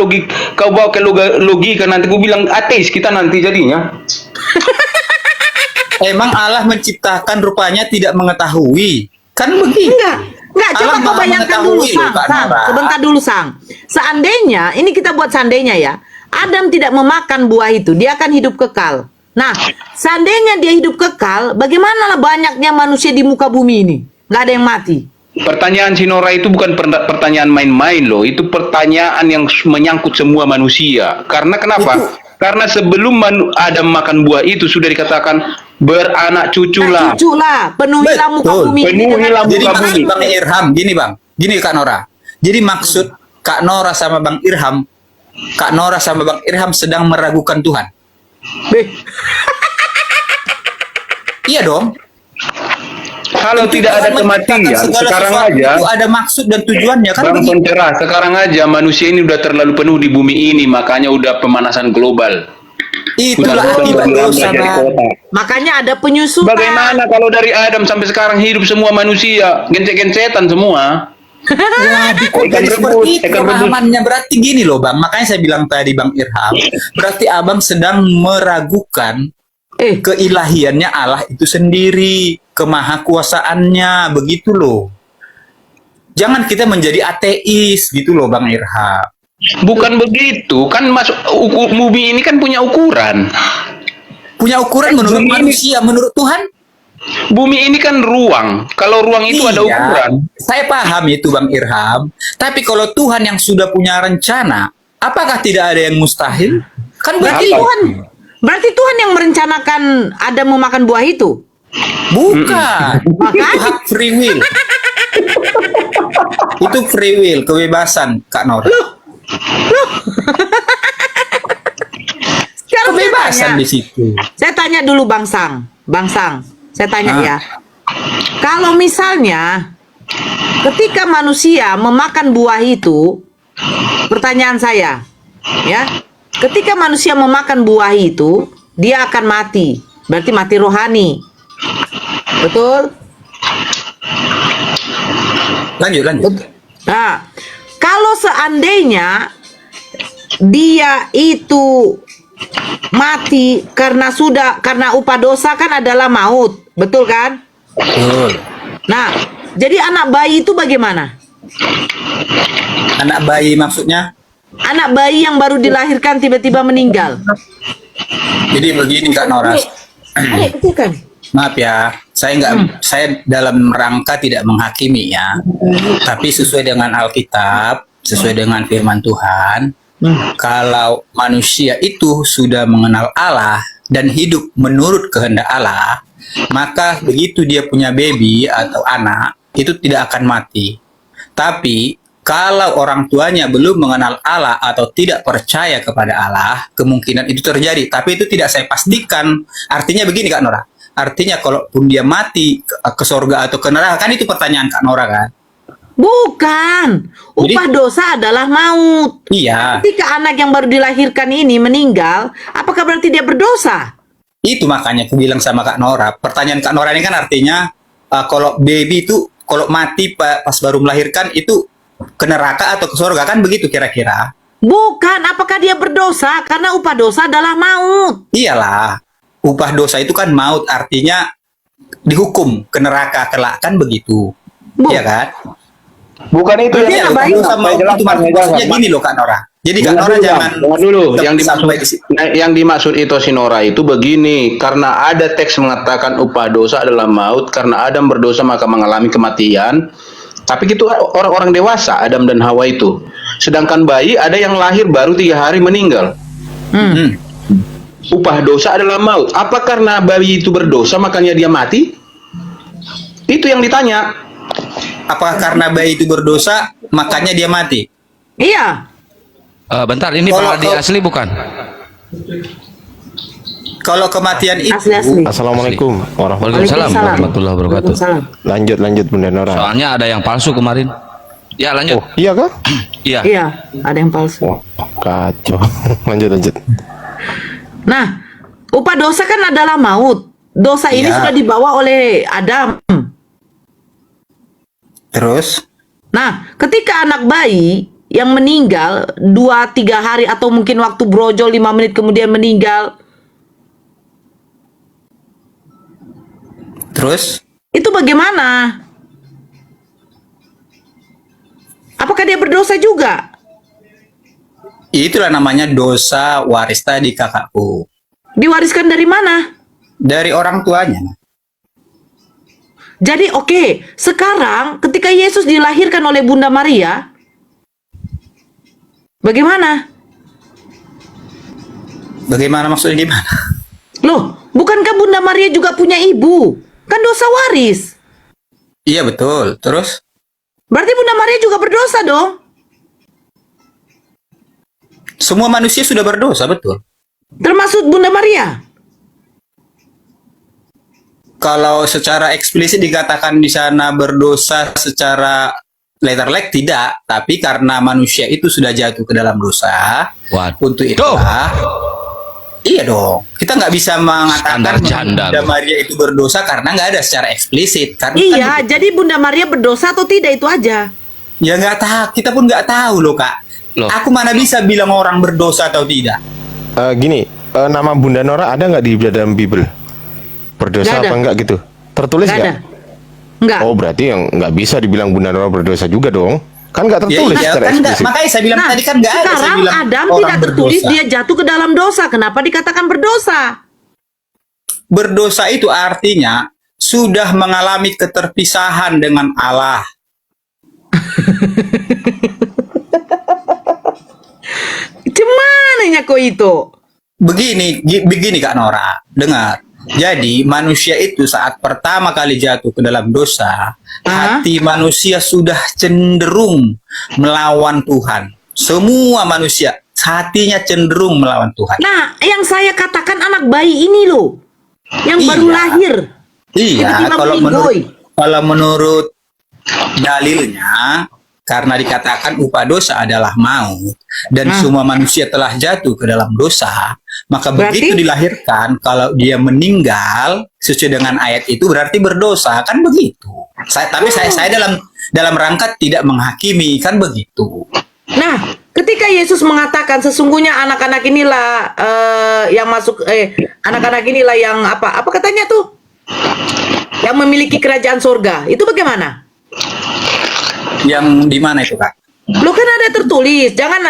kau bawa ke logika nanti gue bilang ateis kita nanti jadinya. Emang Allah menciptakan rupanya tidak mengetahui. Kan begitu. Enggak, coba Allah kau maha bayangkan mengetahui dulu, loh, Sang. Kak Nora. Sebentar dulu, Sang. Seandainya, ini kita buat seandainya ya, Adam tidak memakan buah itu, dia akan hidup kekal. Nah, seandainya dia hidup kekal, bagaimana lah banyaknya manusia di muka bumi ini? Nggak ada yang mati. Pertanyaan Sinora itu bukan pertanyaan main-main loh, itu pertanyaan yang menyangkut semua manusia. Karena kenapa? Karena sebelum Adam makan buah itu sudah dikatakan beranak cuculah. Cuculah, penuhilah muka Betul. bumi ini Penuhilah dengan Jadi muka maksud bumi. Bang Irham, gini Bang, gini Kak Nora. Jadi maksud Kak Nora sama Bang Irham Kak Nora sama Bang Irham sedang meragukan Tuhan. Beh, Iya dong. Kalau tidak ada Tuhan menciptakan kematian, segala sekarang sesuatu aja, itu ada maksud dan tujuannya kan Bang begitu. Pontera, sekarang aja manusia ini udah terlalu penuh di bumi ini, makanya udah pemanasan global. Itulah Hutan-hutan akibat bergerak dosa, menjadi Bang. kota. makanya ada penyusutan. Bagaimana kalau dari Adam sampai sekarang hidup semua manusia, gencet-gencetan semua? Waduh, kok Ikan jadi rebus, seperti itu ikan rebus. pemahamannya. Berarti gini loh Bang, makanya saya bilang tadi Bang Irham, berarti Abang sedang meragukan keilahiannya Allah itu sendiri, kemahakuasaannya, begitu loh. Jangan kita menjadi ateis gitu loh Bang Irham. Bukan begitu, kan masuk bumi ini kan punya ukuran. Punya ukuran menurut Bumi ini- manusia, menurut Tuhan. Bumi ini kan ruang. Kalau ruang itu ada Iya, ukuran. saya paham itu Bang Irham. Tapi kalau Tuhan yang sudah punya rencana, apakah tidak ada yang mustahil? Kan Berarti begitu. Tuhan yang merencanakan Adam memakan buah itu. Bukan. Itu Makanya. hak free will. Itu free will, kebebasan Kak Nora. Sekarang saya Kebebasan tanya, di situ. saya tanya dulu Bang Sang, saya tanya Hah? ya. Kalau misalnya ketika manusia memakan buah itu, pertanyaan saya, ya, ketika manusia memakan buah itu, dia akan mati, berarti mati rohani, betul? Lanjut. Nah, kalau seandainya dia itu mati karena upah dosa kan adalah maut, betul kan? Betul. Nah, jadi anak bayi itu bagaimana? Anak bayi maksudnya? Anak bayi yang baru dilahirkan tiba-tiba meninggal. Jadi begini Kak Nora. Ayo, kecilkan. Maaf ya, saya dalam rangka tidak menghakimi ya. Tapi sesuai dengan Alkitab, sesuai dengan firman Tuhan, kalau manusia itu sudah mengenal Allah dan hidup menurut kehendak Allah, maka begitu dia punya baby atau anak, itu tidak akan mati. Tapi kalau orang tuanya belum mengenal Allah atau tidak percaya kepada Allah, kemungkinan itu terjadi. Tapi itu tidak saya pastikan. Artinya begini Kak Nora. Artinya kalaupun dia mati ke surga atau ke neraka, kan itu pertanyaan Kak Nora kan? Bukan. Upah dosa adalah maut. Iya. Ketika anak yang baru dilahirkan ini meninggal, apakah berarti dia berdosa? Itu makanya aku bilang sama Kak Nora. Pertanyaan Kak Nora ini kan artinya kalau baby itu kalau mati pas baru melahirkan itu ke neraka atau ke surga, kan begitu kira-kira? Bukan, apakah dia berdosa? Karena upah dosa adalah maut. Iyalah. Upah dosa itu kan maut, artinya dihukum ke neraka kelak, kan begitu. Iya kan? Bukan itu Dia yang nggak baik. Dosa maut itu maksudnya gini loh Kak Nora. Jadi Kak Nora jangan Dengar dulu. sampai di situ. Yang dimaksud itu Sinora itu begini, karena ada teks mengatakan upah dosa adalah maut, karena Adam berdosa maka mengalami kematian. Tapi itu orang-orang dewasa, Adam dan Hawa itu. Sedangkan bayi ada yang lahir baru 3 hari meninggal. Upah dosa adalah maut. Apa karena bayi itu berdosa makanya dia mati? Itu yang ditanya. Apakah karena bayi itu berdosa makanya dia mati? Iya. Bentar, ini Kalau- Pak Adi asli bukan? Kalau kematian itu Asli. Assalamualaikum warahmatullahi Waalaikumsalam Waalaikumsalam. warahmatullahi wabarakatuh. Waalaikumsalam. Lanjut Bunda Nora. Soalnya ada yang palsu kemarin. Ya lanjut. Oh iya kah? Iya. Iya, ada yang palsu. Wah kacau. lanjut. Nah, upah dosa kan adalah maut. Dosa ini Iya. sudah dibawa oleh Adam. terus Nah, ketika anak bayi yang meninggal 2-3 hari atau mungkin waktu brojol 5 menit kemudian meninggal, itu bagaimana? Apakah dia berdosa juga? itulah namanya dosa waris tadi kakakku. Diwariskan dari mana? Dari orang tuanya. Jadi oke, sekarang ketika Yesus dilahirkan oleh Bunda Maria, bagaimana? Bagaimana maksudnya gimana? Loh, bukankah Bunda Maria juga punya ibu? Kan dosa waris. Iya betul. Terus? Berarti Bunda Maria juga berdosa dong? Semua manusia sudah berdosa, betul. Termasuk Bunda Maria. Kalau secara eksplisit dikatakan di sana berdosa secara letter-like tidak, tapi karena manusia itu sudah jatuh ke dalam dosa, untuk itulah, iya dong, kita nggak bisa mengatakan Bunda Maria itu berdosa karena nggak ada secara eksplisit. Karena iya, jadi Bunda Maria berdosa atau tidak itu aja. Ya nggak tahu, kita pun nggak tahu loh Kak. Aku mana bisa bilang orang berdosa atau tidak. Gini, nama Bunda Nora ada nggak di dalam Bible? Berdosa apa enggak gitu? Tertulis nggak? Enggak. Oh, berarti yang nggak bisa dibilang Bunda Nora berdosa juga dong? Kan nggak tertulis secara kan eksplisit. makanya saya bilang tadi kan nggak ada. Saya bilang Adam orang tidak tertulis berdosa. dia jatuh ke dalam dosa. Kenapa dikatakan berdosa? Berdosa itu artinya sudah mengalami keterpisahan dengan Allah. Cumananya kok itu? Begini Kak Nora, dengar. Jadi manusia itu saat pertama kali jatuh ke dalam dosa, hati manusia sudah cenderung melawan Tuhan. Semua manusia hatinya cenderung melawan Tuhan. Nah, yang saya katakan anak bayi ini loh, yang baru lahir. Iya, kalau menurut dalilnya, karena dikatakan upah dosa adalah maut, dan semua manusia telah jatuh ke dalam dosa, maka begitu dilahirkan, kalau dia meninggal sesuai dengan ayat itu berarti berdosa, kan begitu. Tapi saya dalam rangka tidak menghakimi, kan begitu. Nah, ketika Yesus mengatakan sesungguhnya anak-anak inilah yang masuk, anak-anak inilah yang apa katanya tuh, yang memiliki kerajaan surga, itu bagaimana? Yang di mana itu Kak? Lo kan ada tertulis, jangan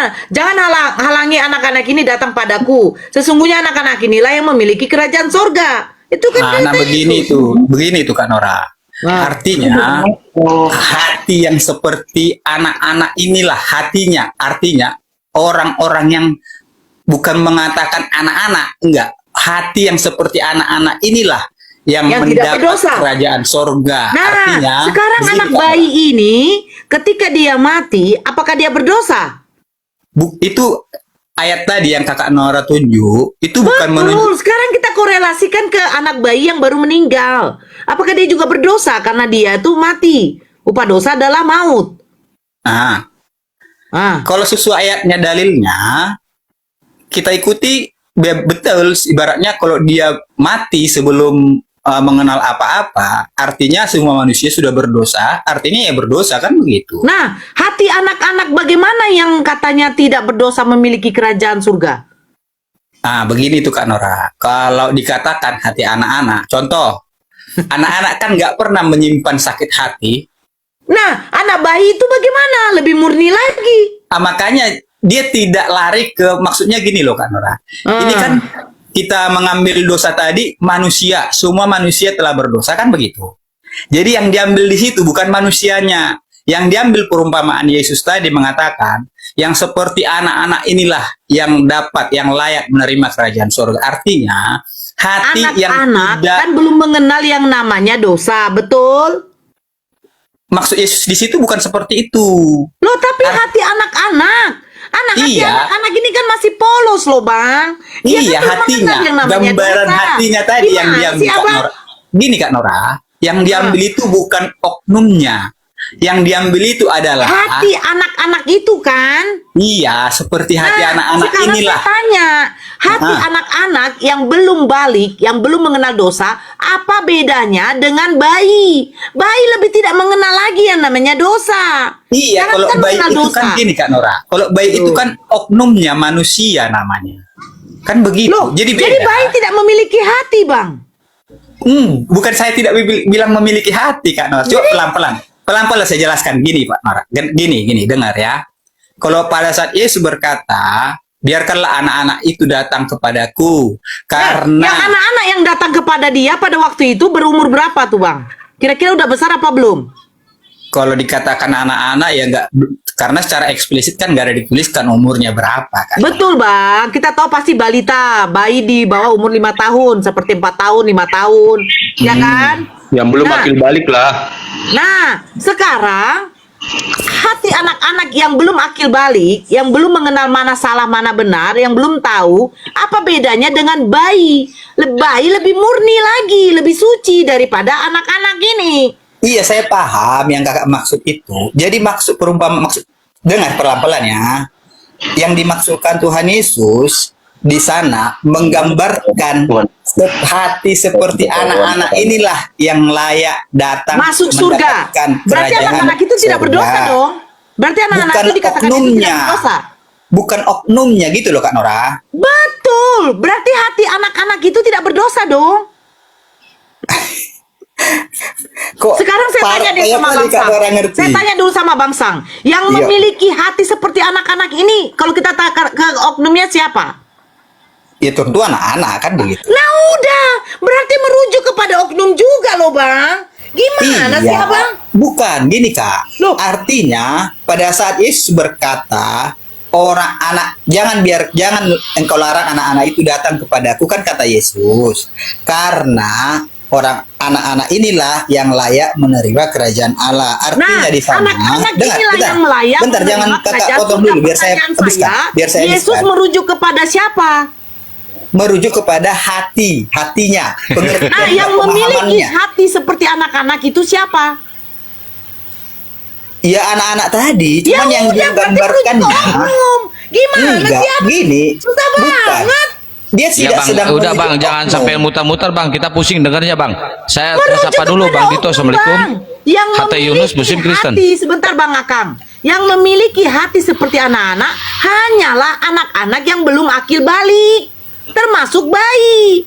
halangi anak-anak ini datang padaku. Sesungguhnya anak-anak inilah yang memiliki kerajaan surga. Itu kan begini itu Kak Nora. Artinya hati yang seperti anak-anak inilah hatinya. Artinya orang-orang yang bukan mengatakan anak-anak, enggak. Hati yang seperti anak-anak inilah yang mendapat kerajaan sorga. Nah, artinya sekarang anak bayi ini ketika dia mati, apakah dia berdosa? Itu ayat tadi yang Kakak Nora tunjuk, itu bukan menunjuk. Sekarang kita korelasikan ke anak bayi yang baru meninggal. Apakah dia juga berdosa karena dia itu mati? Upah dosa adalah maut. Kalau sesuai ayatnya dalilnya, kita ikuti betul. Ibaratnya kalau dia mati sebelum mengenal apa-apa, artinya semua manusia sudah berdosa, artinya ya berdosa, kan begitu. Nah, hati anak-anak bagaimana yang katanya tidak berdosa memiliki kerajaan surga? Begini tuh Kak Nora, kalau dikatakan hati anak-anak, contoh, anak-anak kan nggak pernah menyimpan sakit hati. Nah, anak bayi itu bagaimana? Lebih murni lagi. Makanya dia tidak lari ke, maksudnya gini loh Kak Nora, ini kan kita mengambil dosa tadi, manusia, semua manusia telah berdosa, kan begitu. Jadi yang diambil di situ bukan manusianya. Yang diambil perumpamaan Yesus tadi mengatakan, yang seperti anak-anak inilah yang dapat, yang layak menerima kerajaan surga. Artinya, hati yang tidak... kan belum mengenal yang namanya dosa, betul? Maksud Yesus di situ bukan seperti itu. Loh, tapi hati anak-anak. Anak-anak ini kan masih polos loh Bang. Iya, hatinya, gambaran hatinya tadi yang diambil Kak Nora. Gini Kak Nora, yang diambil itu bukan oknumnya. Yang diambil itu adalah hati anak-anak itu kan. Iya, seperti hati anak-anak inilah. Saya tanya, hati anak-anak yang belum balik, yang belum mengenal dosa, apa bedanya dengan bayi? Bayi lebih tidak mengenal lagi yang namanya dosa. Iya, kalau kan bayi itu kan gini Kak Nora. Kalau bayi itu kan oknumnya manusia namanya. Kan begitu. Loh, jadi beda. Jadi bayi tidak memiliki hati, Bang. Bukan saya tidak bilang memiliki hati Kak Nora. Coba pelan-pelan. Pelan-pelan saya jelaskan gini Pak Nora. Gini, dengar ya. Kalau pada saat Yesus berkata, biarkanlah anak-anak itu datang kepadaku. Karena yang anak-anak yang datang kepada dia pada waktu itu berumur berapa tuh Bang? Kira-kira udah besar apa belum? Kalau dikatakan anak-anak ya enggak, karena secara eksplisit kan nggak ada dituliskan umurnya berapa kan. Betul Bang, kita tahu pasti balita, bayi di bawah umur 5 tahun, seperti 4 tahun, 5 tahun, ya kan? Yang belum akil balik lah. Nah, sekarang hati anak-anak yang belum akil balik, yang belum mengenal mana salah mana benar, yang belum tahu apa bedanya dengan bayi. Bayi lebih murni lagi, lebih suci daripada anak-anak ini. Iya, saya paham yang kakak maksud itu. Jadi maksud dengar pelan-pelan ya. Yang dimaksudkan Tuhan Yesus di sana menggambarkan hati seperti anak-anak inilah yang layak datang Masuk surga. mendapatkan Berarti kerajaan anak-anak itu tidak surga. berdosa dong. Berarti anak-anak Bukan itu dikatakan itu oknumnya. tidak berdosa. Bukan oknumnya gitu loh Kak Nora. Betul. Berarti hati anak-anak itu tidak berdosa dong. Kok Sekarang saya tanya deh sama Bang Sang. Saya tanya dulu sama Bang Sang. Yang Iya. memiliki hati seperti anak-anak ini, kalau kita ke oknumnya siapa? Ya tentu anak-anak kan begitu. Nah udah, berarti merujuk kepada oknum juga loh Bang. Gimana sih Abang? Bukan gini Kak. Loh. Artinya pada saat Yesus berkata orang anak jangan engkau larang anak-anak itu datang kepadaku, kan kata Yesus. Karena orang anak-anak inilah yang layak menerima kerajaan Allah. Artinya Nah, di sana. anak-anak inilah yang layak Bentar, jangan menerima kakak kerajaan potong surga. dulu biar saya Pertanyaan habiskan. Biar saya Yesus habiskan. merujuk kepada siapa? Merujuk kepada hatinya. Pengertian Nah, yang memiliki pemahamannya. hati seperti anak-anak itu siapa? Ya anak-anak tadi, Ya cuman yang udah, berarti merujuk ke digambarkannya. oknum. Gimana Enggak, sih Abang? gini. Susah Bukan. banget. Dia Ya tidak bang, sedang udah merujuk bang, jangan oknum. sampai muter-muter bang, kita pusing dengarnya bang. Saya Merujuk sapa dulu kepada bang Dito, oknum, assalamualaikum. Bang. Yang Hatta Yunus, memiliki Muslim Kristen. hati, sebentar Bang Akang. Yang memiliki hati seperti anak-anak hanyalah anak-anak yang belum akil balik, termasuk bayi.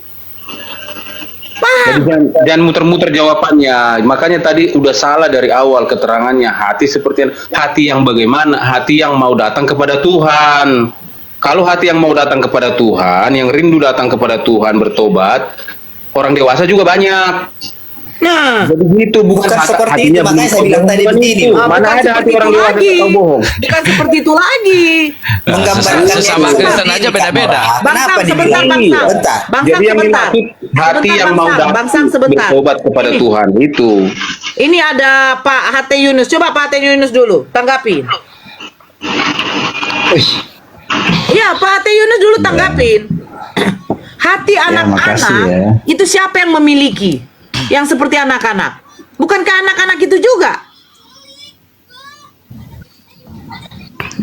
Paham? Jadi jangan muter-muter jawabannya. Makanya tadi udah salah dari awal keterangannya. Hati seperti hati yang bagaimana? Hati yang mau datang kepada Tuhan. Kalau hati yang mau datang kepada Tuhan, yang rindu datang kepada Tuhan bertobat, orang dewasa juga banyak. Nah, Jadi gitu, Bukan seperti itu, makanya saya bilang tadi begini. Ah, Mana bukan ada hati seperti orang itu dewasa lagi. yang bohong? Bukan seperti itu lagi. Menggambarkan Sesama itu Kristen seperti aja ini, beda-beda. Kak Nora. Bang Kenapa Sam, sebentar dibilang? Bang Sam. Bentar. Bang Sam, Jadi yang sebentar. dimaksud hati Sebentar, yang Bang mau Sam. datang Bang Sam, sebentar. bertobat kepada Ini. Tuhan itu. Ini ada Pak Hatta Yunus. Coba Pak Hatta Yunus dulu, tanggapin. Ya, Pak Hatta Yunus dulu tanggapin. Hati anak-anak makasih ya. itu siapa yang memiliki? Yang seperti anak-anak. Bukankah anak-anak itu juga?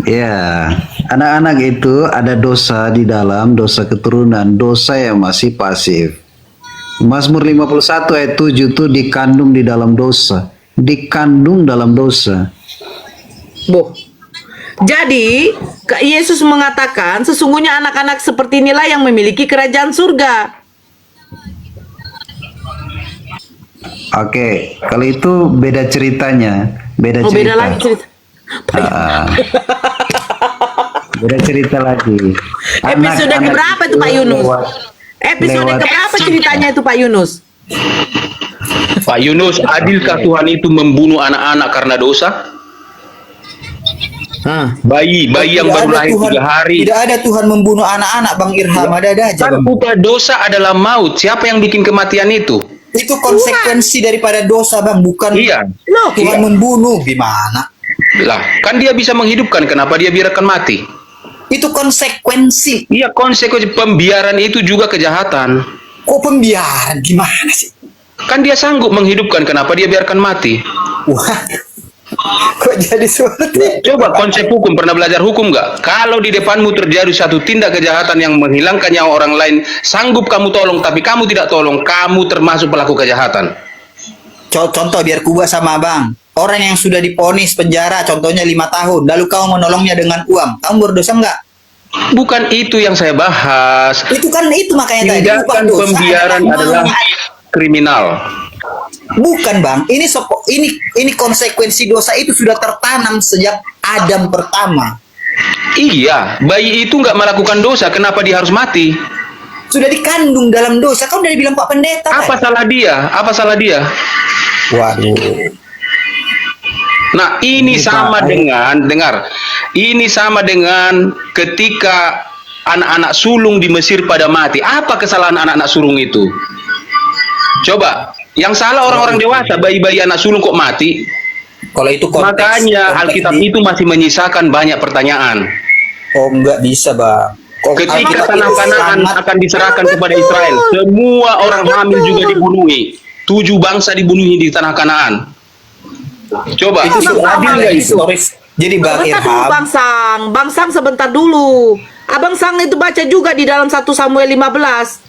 Ya, anak-anak itu ada dosa di dalam, dosa keturunan, dosa yang masih pasif. Mazmur 51 ayat 7 itu dikandung di dalam dosa, dikandung dalam dosa. Boh. Jadi, Yesus mengatakan sesungguhnya anak-anak seperti inilah yang memiliki kerajaan surga. Oke, kalau itu beda ceritanya, beda Oh, cerita. beda lagi cerita. Ah. Beda cerita lagi. Episode Anak-anak keberapa itu Pak Yunus? Episode lewat- keberapa ceritanya itu Pak Yunus? Pak Yunus, adilkah Tuhan itu membunuh anak-anak karena dosa? Bayi yang Tidak baru ada lahir Tuhan- 3 hari. Tidak ada Tuhan membunuh anak-anak, Bang Irham. Ada aja. Kan Bang. upah dosa adalah maut. Siapa yang bikin kematian itu? Itu konsekuensi daripada dosa, Bang. Bukan Iya. Loh, Tuhan membunuh. Gimana? Lah, kan dia bisa menghidupkan. Kenapa dia biarkan mati? Itu konsekuensi. Iya, konsekuensi pembiaran itu juga kejahatan. Kok pembiaran? Gimana sih? Kan dia sanggup menghidupkan. Kenapa dia biarkan mati? Wah. Kok jadi seperti Coba konsep hukum, pernah belajar hukum nggak? Kalau di depanmu terjadi satu tindak kejahatan yang menghilangkan nyawa orang lain, sanggup kamu tolong, tapi kamu tidak tolong, kamu termasuk pelaku kejahatan. Contoh biar kubuat sama Bang. Orang yang sudah diponis penjara, contohnya 5 tahun, lalu kamu menolongnya dengan uang, kamu berdosa nggak? Bukan itu yang saya bahas. Itu kan itu makanya tadi. Upah Tindakan dosa pembiaran adalah kriminal. Bukan Bang, ini konsekuensi dosa itu sudah tertanam sejak Adam pertama. Iya, bayi itu nggak melakukan dosa, kenapa dia harus mati? Sudah dikandung dalam dosa. Kan udah dibilang Pak Pendeta. Apa kan? salah dia? Apa salah dia? Waduh. Nah, ini sama dengan, dengar, ini sama dengan ketika anak-anak sulung di Mesir pada mati. Apa kesalahan anak-anak sulung itu? Coba, yang salah orang-orang dewasa, bayi-bayi anak sulung kok mati? Kalau itu Makanya Alkitab itu masih menyisakan banyak pertanyaan. Oh, nggak bisa, Bang. Ketika Alkitab tanah itu Kanaan sangat- akan diserahkan kepada Israel, semua orang hamil juga dibunuhi. 7 bangsa dibunuhi di tanah Kanaan. Coba, itu itu sudah adil ada nggak itu? historis. Jadi Bang Sebentar dulu Irham, Bang Sang. Bang Sang sebentar dulu. Abang Sang itu baca juga di dalam 1 Samuel 15.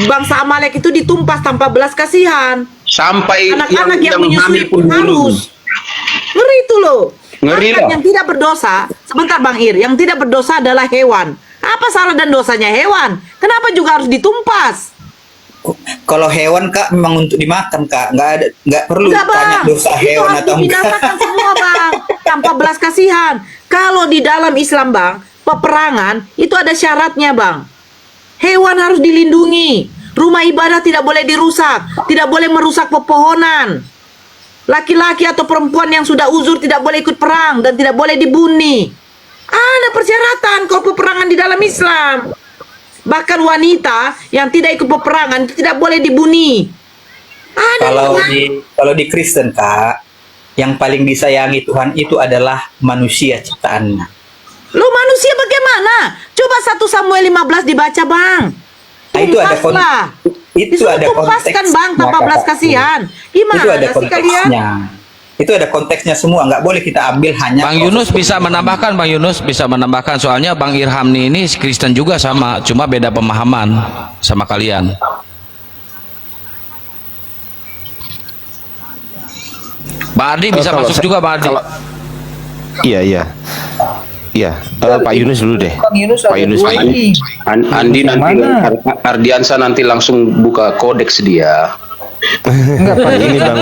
Bangsa Amalek itu ditumpas tanpa belas kasihan. Sampai Anak-anak yang hamil menyusui pun pun dibunuh. harus. Ngeri itu loh. Ngeri Bahkan loh. yang tidak berdosa, sebentar Bang Ir, yang tidak berdosa adalah hewan. Apa salah dan dosanya hewan? Kenapa juga harus ditumpas? kalau hewan Kak memang untuk dimakan Kak, nggak perlu Enggak tanya Bang, dosa itu hewan harus atau enggak. dibinasakan semua Bang, tanpa belas kasihan. Kalau di dalam Islam Bang, peperangan itu ada syaratnya Bang. Hewan harus dilindungi. Rumah ibadah tidak boleh dirusak, tidak boleh merusak pepohonan. Laki-laki atau perempuan yang sudah uzur tidak boleh ikut perang dan tidak boleh dibunuh. Ada persyaratan kalau peperangan di dalam Islam. Bahkan wanita yang tidak ikut peperangan itu tidak boleh dibunuh. Ada Bang. Kalau di Kristen Kak, yang paling disayangi Tuhan itu adalah manusia ciptaannya. Lo manusia bagaimana? Coba 1 Samuel 15 dibaca Bang. Nah, itu ada Tumpaslah. itu Disuruh ada tumpaskan konteksnya, Bang tanpa belas Kakak. kasihan. Gimana Itu ada sih kalian? konteksnya. Itu ada konteksnya semua, nggak boleh kita ambil hanya Bang Yunus bisa menambahkan, Bang Yunus bisa menambahkan, soalnya Bang Irham ini Kristen juga sama, cuma beda pemahaman sama kalian. Bang Ardi bisa Kalau masuk saya- juga, Bang Ardi. Iya, iya. Iya, Pak Yunus dulu deh. Bang Yunus Pak ada Yunus. dua ini. Andi Yang nanti, mana? Ardiansa nanti langsung buka kodeks dia. Enggak Pak, Ini Bang.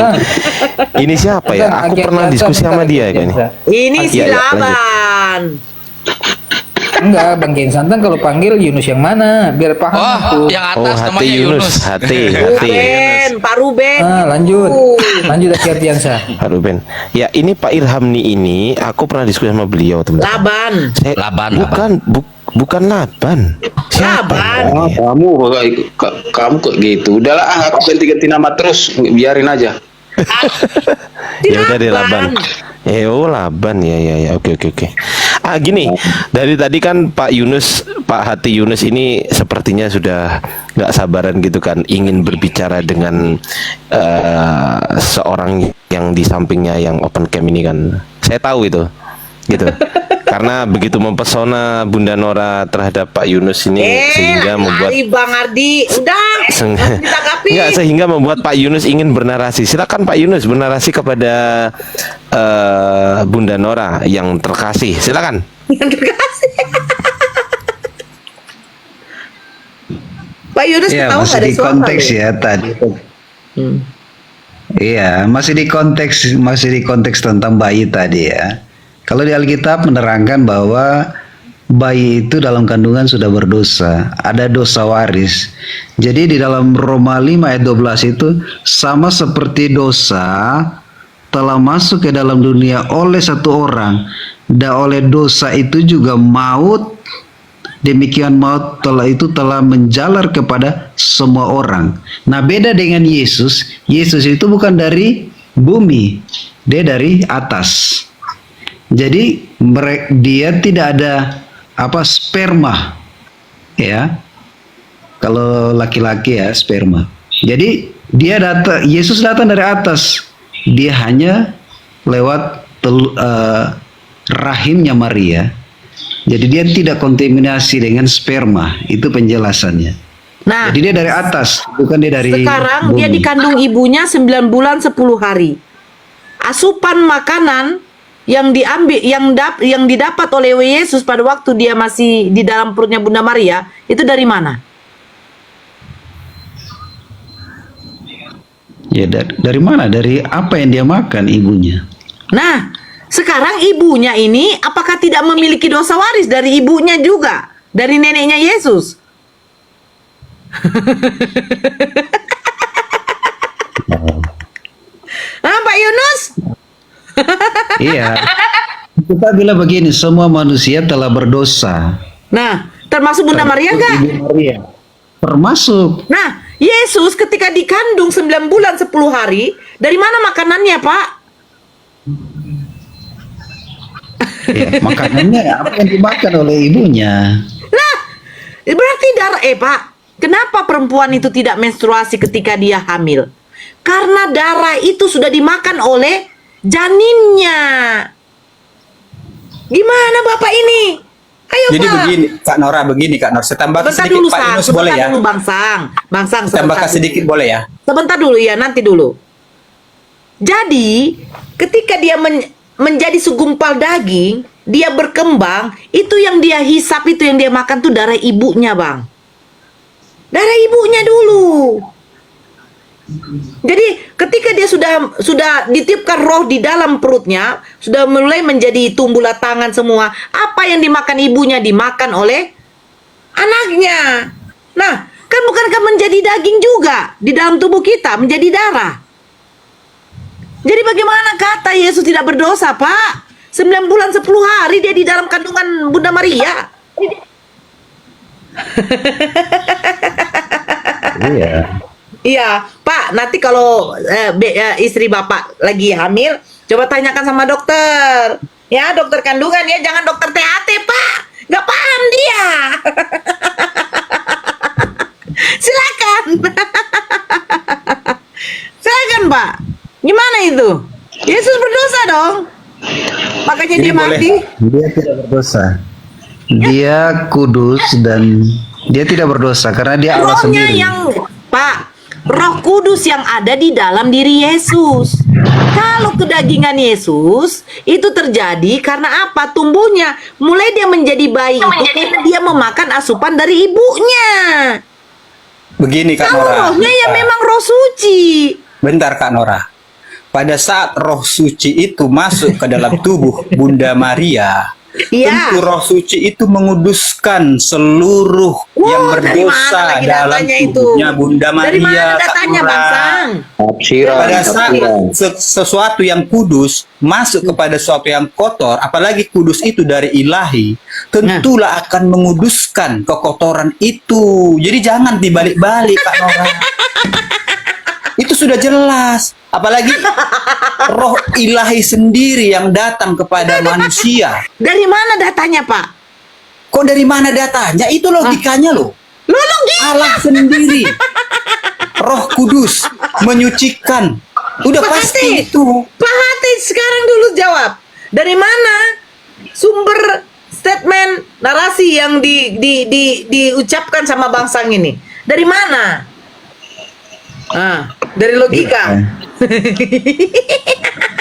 Ini siapa ya? Bukan, Aku Agen pernah Jansa, diskusi bentar, sama Agen dia kayaknya. Jansa. Ini Iya, iya, silaban. Enggak, Bang Gen Santan kalau panggil Yunus yang mana? Biar paham Oh, aku. yang Oh, atas hati namanya Yunus, Yunus. hati. Ruben, Pak Ruben. Lanjut. Lanjut Aki Ardiansa. Pak Ruben. Ya, ini Pak Irham nih ini, aku pernah diskusi sama beliau, teman. Laban. Laban, Bukan Laban. Siapa? Laban. Oh, kamu kok gitu. Udahlah, aku ganti-ganti nama terus, biarin aja. Ya udah deh Laban. Laban ya. Oke. Gini, dari tadi kan Pak Hati Yunus ini sepertinya sudah nggak sabaran gitu kan, ingin berbicara dengan seorang yang di sampingnya yang open cam ini kan. Saya tahu itu, gitu. Karena begitu mempesona Bunda Nora terhadap Pak Yunus ini sehingga membuat Bang Ardi, udah. Ditanggapi. Enggak, sehingga membuat Pak Yunus ingin bernarasi. Silakan Pak Yunus bernarasi kepada Bunda Nora yang terkasih. Silakan. Yang terkasih. Pak Yunus Ya, ketawa masih nggak ada di suara konteks loh. ya tadi. Iya, masih di konteks tentang bayi tadi ya. Kalau di Alkitab menerangkan bahwa bayi itu dalam kandungan sudah berdosa, ada dosa waris. Jadi di dalam Roma 5 ayat 12 itu sama seperti dosa telah masuk ke dalam dunia oleh satu orang, dan oleh dosa itu juga maut. Demikian maut telah menjalar kepada semua orang. Nah, beda dengan Yesus. Yesus itu bukan dari bumi, dia dari atas. Jadi dia tidak ada sperma, ya. Kalau laki-laki ya sperma. Jadi Yesus datang dari atas. Dia hanya lewat rahimnya Maria. Jadi dia tidak kontaminasi dengan sperma. Itu penjelasannya. Nah, Jadi dia dari atas, bukan dia dari sekarang bumi. dia dikandung ibunya 9 bulan 10 hari. Asupan makanan yang didapat oleh Yesus pada waktu dia masih di dalam perutnya Bunda Maria itu dari mana? Ya dari mana? Dari apa yang dia makan ibunya? Nah, sekarang ibunya ini apakah tidak memiliki dosa waris dari ibunya juga? Dari neneknya Yesus? Pak Yunus? Iya. Kita bilang begini, semua manusia telah berdosa. Nah, termasuk Bunda Maria enggak? Ibu Maria. Termasuk. Nah, Yesus ketika dikandung 9 bulan 10 hari, dari mana makanannya, Pak? Ya, makanannya apa yang dimakan oleh ibunya? Nah, berarti darah, Pak, kenapa perempuan itu tidak menstruasi ketika dia hamil? Karena darah itu sudah dimakan oleh janinnya. Gimana Bapak ini? Ayo Jadi Pak. begini, Kak Nora, Saya tambahkan Sebentar sedikit, dulu, Pak Sang. Yunus, boleh Sebentar ya? dulu, Bang Sang. Bang Sang, Tambahkan sebentar sedikit dulu. boleh ya? Sebentar dulu ya, nanti dulu. Jadi, ketika dia menjadi segumpal daging, dia berkembang, itu yang dia hisap, itu yang dia makan tuh darah ibunya, Bang. Darah ibunya dulu. Jadi, ketika dia sudah ditiupkan roh di dalam perutnya, sudah mulai menjadi tumbuhlah tangan semua, apa yang dimakan ibunya dimakan oleh anaknya. Nah, kan bukankah menjadi daging juga di dalam tubuh kita, menjadi darah? Jadi bagaimana kata Yesus tidak berdosa, Pak? 9 bulan 10 hari dia di dalam kandungan Bunda Maria. Iya. Iya, Pak, nanti kalau istri Bapak lagi hamil, coba tanyakan sama dokter. Ya, dokter kandungan ya, jangan dokter THT, Pak. Nggak paham dia. Silakan. Silakan, Pak. Gimana itu? Yesus berdosa dong. Makanya Jadi dia boleh. mati. Dia tidak berdosa. Dia kudus dan dia tidak berdosa karena dia Allah Rohnya sendiri. yang, Pak, Roh Kudus yang ada di dalam diri Yesus. Kalau kedagingan Yesus itu terjadi karena apa? Tumbuhnya mulai dia menjadi bayi itu karena dia memakan asupan dari ibunya. Begini Kak Kalau Nora. rohnya ya memang roh suci. Bentar Kak Nora. Pada saat roh suci itu masuk ke dalam tubuh Bunda Maria, Iya. tentu roh suci itu menguduskan seluruh yang Dari mana berdosa lagi dalam datanya itu? tubuhnya Bunda Dari mana Maria, Kak datanya, Nora. Bang Sang? Pada saat sesuatu yang kudus masuk kepada sesuatu yang kotor, apalagi kudus itu dari ilahi, tentulah akan menguduskan kekotoran itu. Jadi jangan dibalik-balik, Kak Nora. Itu sudah jelas. Apalagi roh ilahi sendiri yang datang kepada manusia. Dari mana datanya, Pak? Kok dari mana datanya? Itu logikanya loh. Lo logika. Allah sendiri. Roh Kudus menyucikan. Udah Pak pasti Hati, itu. Pak Hati sekarang dulu jawab. Dari mana sumber statement narasi yang diucapkan sama Bang Sang ini? Dari mana? Dari logika.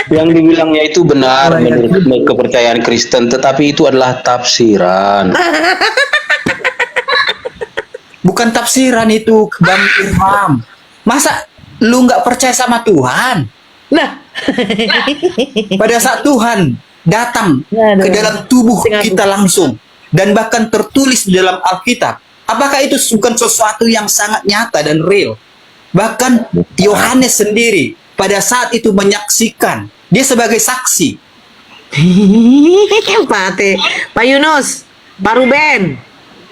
Yang dibilangnya itu benar menurut kepercayaan Kristen, tetapi itu adalah tafsiran. Bukan tafsiran itu, Bang Irham. Masa lu nggak percaya sama Tuhan? Nah, Pada saat Tuhan datang ke dalam tubuh kita langsung dan bahkan tertulis di dalam Alkitab, apakah itu bukan sesuatu yang sangat nyata dan real? Bahkan Yohanes sendiri pada saat itu menyaksikan, dia sebagai saksi. Pak Hati, Pak Yunus, Pak Ruben,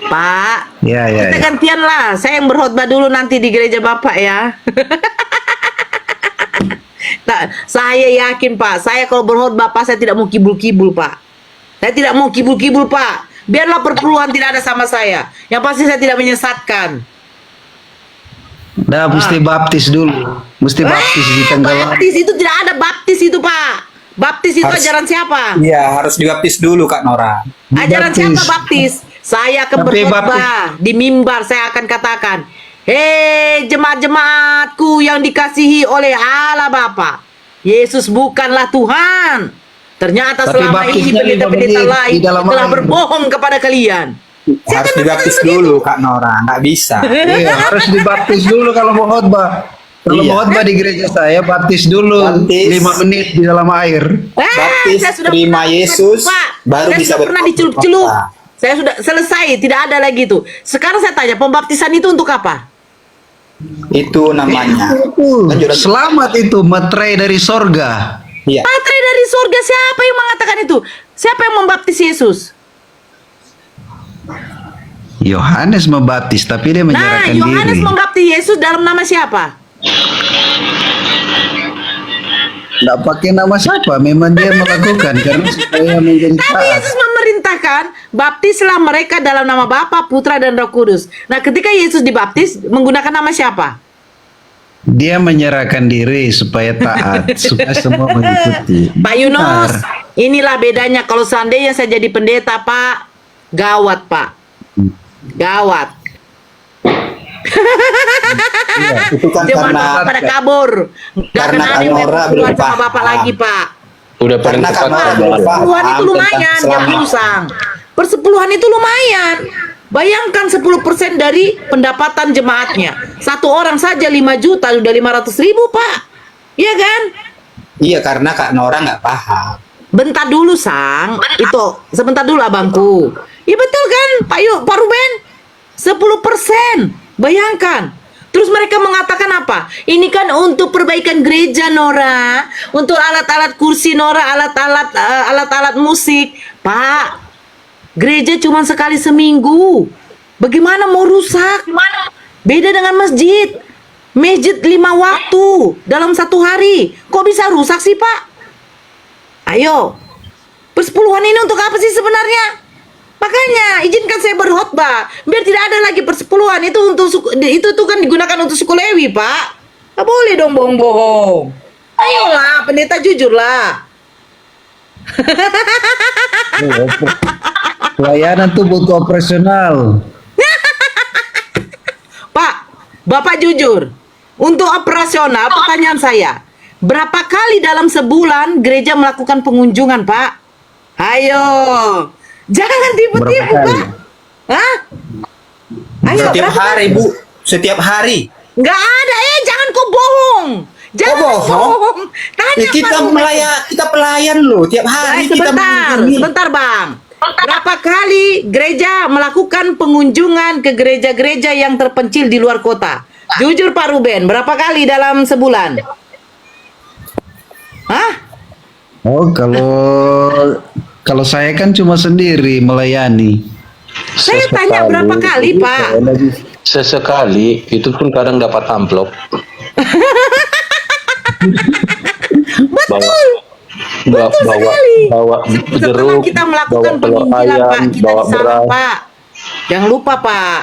Pak. Ya, ya, Kita ya. gantian lah. Saya yang berkhotbah dulu nanti di gereja Bapak ya. Nah, saya yakin Pak, saya kalau berkhotbah Pak, saya tidak mau kibul-kibul Pak. Saya tidak mau kibul-kibul Pak. Biarlah perpuluhan tidak ada sama saya. Yang pasti saya tidak menyesatkan. Nah, mesti baptis dulu. Mesti baptis di Tenggelam. Baptis itu tidak ada baptis itu Pak. Baptis itu ajaran siapa? Iya, harus dibaptis dulu Kak Nora. Ajaran Dibaptis. siapa baptis? Saya akan Tapi berkhotbah di mimbar, saya akan katakan, hei jemaat-jemaatku yang dikasihi oleh Allah Bapa, Yesus bukanlah Tuhan. Ternyata Tapi selama ini baptisnya 5 pendeta-pendeta menit lain di dalam telah air. berbohong kepada kalian. Harus dibaptis dulu Kak Nora, nggak bisa. Iya, harus dibaptis dulu kalau mau khotbah. Kalau Iya. mau khotbah di gereja saya, baptis dulu Baptis. 5 menit di dalam air. Baptis, saya sudah terima pernah, Yesus, Pak. baru Saya bisa sudah pernah berkhotbah. dicelup-celup. Saya sudah selesai, tidak ada lagi itu. Sekarang saya tanya, pembaptisan itu untuk apa? Itu namanya. Lanjut, lanjut. Selamat itu materai dari sorga. Iya. Baterai dari surga, siapa yang mengatakan itu? Siapa yang membaptis Yesus? Yohanes membaptis, tapi dia Nah, menyerahkan Yohanes diri. membaptis Yesus dalam nama siapa? nggak pakai nama siapa, memang dia melakukan karena supaya menjadi Tapi taat. Yesus memerintahkan, baptislah mereka dalam nama Bapa, Putra, dan Roh Kudus. Nah, ketika Yesus dibaptis, menggunakan nama siapa? Dia menyerahkan diri supaya taat, supaya semua mengikuti. Pak Yunus, Benar. inilah bedanya kalau seandainya saya jadi pendeta, Pak. Gawat, Pak. Gawat. Itu kan Jemaat pada kabur. Gak karena kenal yang Nora berkeluar belum sama Bapak paham. lagi, Pak. Udah paling Karena tepat kan orang Pak. belum Persepuluhan paham itu lumayan, tentang jangan selama- usang. Persepuluhan itu lumayan. Bayangkan 10% dari pendapatan jemaatnya. Satu orang saja 5 juta, udah 500.000, Pak. Iya kan? Iya, karena Kak Nora nggak paham. Bentar dulu, Sang. Itu, sebentar dulu, abangku. Iya betul kan, Pak Ruben? 10%. Bayangkan. Terus mereka mengatakan apa? Ini kan untuk perbaikan gereja, Nora. Untuk alat-alat kursi, Nora. Alat-alat musik. Pak, gereja cuma sekali seminggu. Bagaimana mau rusak? Beda dengan masjid. Masjid 5 waktu dalam 1 hari. Kok bisa rusak sih, Pak? Ayo. Persepuluhan ini untuk apa sih sebenarnya? Makanya izinkan saya berkhotbah biar tidak ada lagi persepuluhan. Itu untuk itu tuh kan digunakan untuk suku Lewi, Pak. Nggak boleh dong bohong-bohong. Ayolah, pendeta jujurlah. Pelayanan tuh butuh operasional. Pak, Bapak jujur. Untuk operasional, pertanyaan saya, berapa kali dalam sebulan gereja melakukan pengunjungan, Pak? Ayo, jangan tipu-tipu, Berapa kali? Pak. Hah? Ayo, Setiap berapa hari, kali? Bu. Setiap hari. Nggak ada, jangan kau bohong. Jangan bohong? Tanya Kita Pak. kita pelayan loh. Tiap hari kita Sebentar, mengunjungi. sebentar, Bang. Berapa kali gereja melakukan pengunjungan ke gereja-gereja yang terpencil di luar kota? Jujur Pak Ruben, berapa kali dalam sebulan? Hah? Oh, kalau saya kan cuma sendiri melayani. Saya tanya berapa kali, Pak? Sesekali, itu pun kadang dapat amplop. Betul. Bawa, Betul bawa, sekali. bawa Setelah jeruk, kita melakukan bawa telur penginjilan, ayam, Pak, kita bawa di sana, beras. Pak. Jangan lupa, Pak.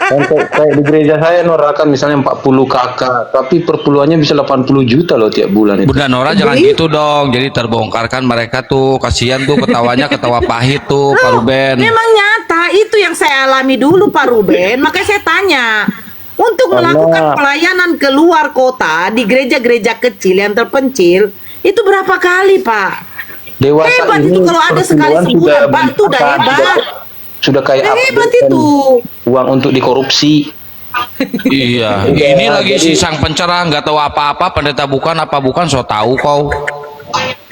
Kan kayak di gereja saya norakan misalnya 40 kakak, tapi perpuluhannya bisa 80 juta loh tiap bulan itu. Bunda Nora jangan gitu dong. Jadi terbongkarkan mereka tuh, kasihan tuh ketawanya ketawa pahit tuh Pak Ruben. Memang nyata itu yang saya alami dulu Pak Ruben. Makanya saya tanya, untuk melakukan pelayanan ke luar kota di gereja-gereja kecil yang terpencil itu berapa kali, Pak? Dewasa Hebat ini itu kalau ada sekali pertumbuhan sebulan, Pak, itu udah apa, hebat. Sudah kayak Udah apa? hebat kan, itu. uang untuk dikorupsi. Iya, ini lagi si sang pencerah nggak tahu apa-apa, pendeta bukan apa bukan, so tahu kau.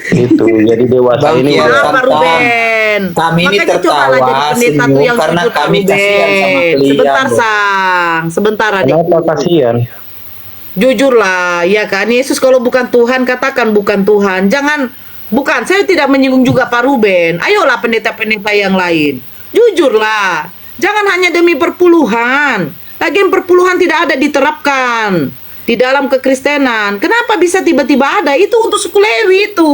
Itu jadi dewasa Bang ini Kiai, udah Pak Tantang. Ruben. Kami ini Makanya cobalah tertawa, jadi pendeta tuh senyum, yang karena jujur, Pak kami kasihan sama Ruben. beliau. Sebentar, Sang. Sebentar, adik. kenapa kasihan? Jujurlah, ya kan? Yesus kalau bukan Tuhan, katakan bukan Tuhan. Jangan, bukan. Saya tidak menyinggung juga Pak Ruben. Ayolah pendeta-pendeta yang lain. Jujurlah. Jangan hanya demi perpuluhan. Lagian perpuluhan tidak ada diterapkan di dalam kekristenan. Kenapa bisa tiba-tiba ada? Itu untuk suku Lewi itu.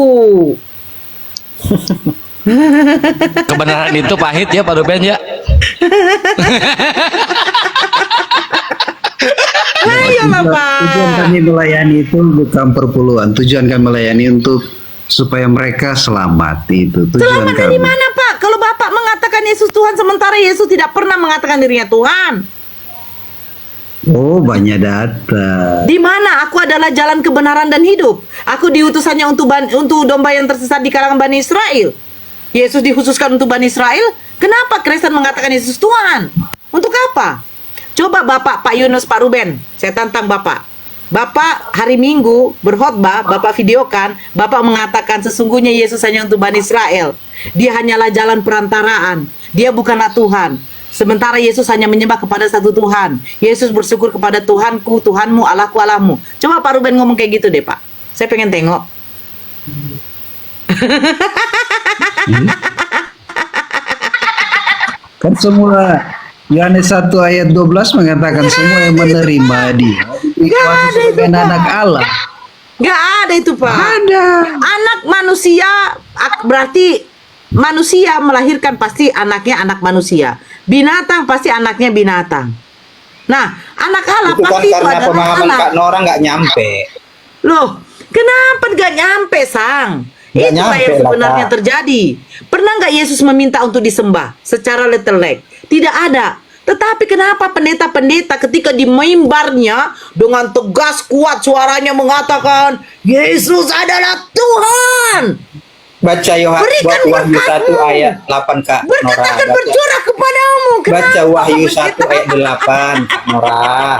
Kebenaran itu pahit ya Pak Ruben ya. Ayolah, Tujuan Pak. kami melayani itu bukan perpuluhan. Tujuan kami melayani untuk supaya mereka selamat, itu tujuan Selamat dari kami. mana, Pak? Kalau Bapak mengatakan Yesus Tuhan, sementara Yesus tidak pernah mengatakan dirinya Tuhan. Oh, banyak data. Di mana aku adalah jalan kebenaran dan hidup. Aku diutus hanya untuk domba yang tersesat di kalangan Bani Israel. Yesus dikhususkan untuk Bani Israel. Kenapa Kristen mengatakan Yesus Tuhan? Untuk apa? Coba Bapak, Pak Yunus, Pak Ruben, saya tantang Bapak. Bapak hari Minggu berkhotbah, Bapak videokan, Bapak mengatakan sesungguhnya Yesus hanya untuk Bani Israel. Dia hanyalah jalan perantaraan. Dia bukanlah Tuhan. Sementara Yesus hanya menyembah kepada satu Tuhan. Yesus bersyukur kepada Tuhanku, Tuhanmu, Allahku, Allahmu. Coba Pak Ruben ngomong kayak gitu deh, Pak. Saya pengen tengok. Kan semua Yohanes 1 ayat 12 mengatakan semua yang menerima dia dikuasai sebagai anak Allah. Gak ada itu, Pak. Ada. Anak manusia berarti manusia melahirkan pasti anaknya anak manusia. Binatang pasti anaknya binatang. Nah, anak Allah Itu kan pasti itu karena adalah pemahaman anak. Kak Nora nggak nyampe. Loh, kenapa gak nyampe, Sang? Nggak Itulah nyampe yang lah, sebenarnya Kak. terjadi. Pernah nggak Yesus meminta untuk disembah secara letter-like? Tidak ada. Tetapi kenapa pendeta-pendeta ketika di mimbarnya dengan tegas kuat suaranya mengatakan Yesus adalah Tuhan. Baca Berikan Wahyu 1 berkatmu. ayat 8 Kak Berkat Nora. akan Baca, bercurah kepadamu. baca Kenapa Wahyu pendeta? 1 ayat 8 Kak Nora.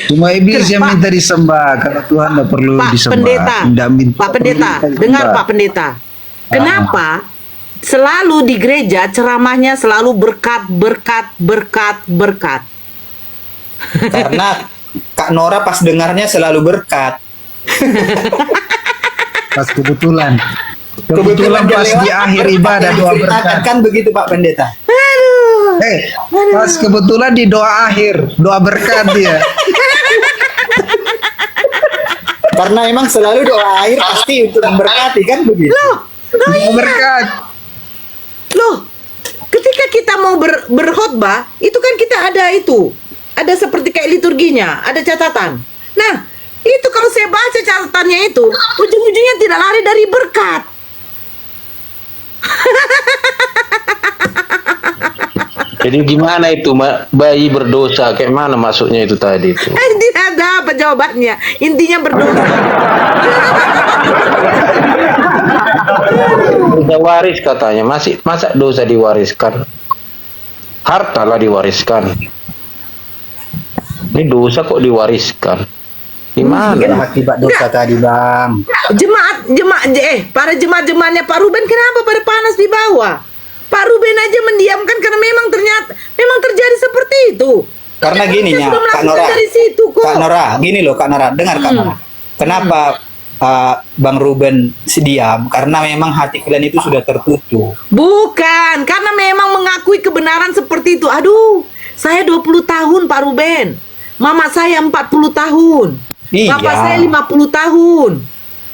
Cuma iblis yang minta disembah, kalau Tuhan tidak perlu Pak disembah. Pendeta, Tidak minta Pak Pendeta, disembah. dengar Pak Pendeta. Kenapa selalu di gereja ceramahnya selalu berkat, berkat, berkat, berkat? Karena Kak Nora pas dengarnya selalu berkat. Pas kebetulan pas dia di lewat, akhir berkat ibadah yang doa diceritakan, berkat. kan begitu Pak Pendeta. Pas kebetulan di doa akhir, doa berkat dia. Karena emang selalu doa akhir pasti untuk memberkati, kan begitu. Doa berkat. Loh, ketika kita mau berkhotbah, itu kan kita ada seperti kayak liturginya, ada catatan. Nah, itu kalau saya baca catatannya itu, ujung-ujungnya tidak lari dari berkat. Jadi gimana itu bayi berdosa? Kayak mana masuknya itu tadi itu? Tidak ada apa jawabannya. Intinya berdosa. Udah waris katanya, masa dosa diwariskan? Harta lah diwariskan. Ini dosa kok diwariskan? Gimana? Akibat dosa tadi, Bang. Para jemaat-jemaatnya Pak Ruben kenapa pada panas di bawah? Pak Ruben aja mendiamkan karena memang terjadi seperti itu. Karena Dan gini saya ya, sudah Kak melakukan Nora. dari situ kok. Kak Nora, gini loh Kak Nora, dengar Kak Nora. Kenapa Bang Ruben diam? Karena memang hati kalian itu sudah tertutup. Bukan, karena memang mengakui kebenaran seperti itu. Aduh, saya 20 tahun Pak Ruben. Mama saya 40 tahun. Iya. Bapak saya 50 tahun.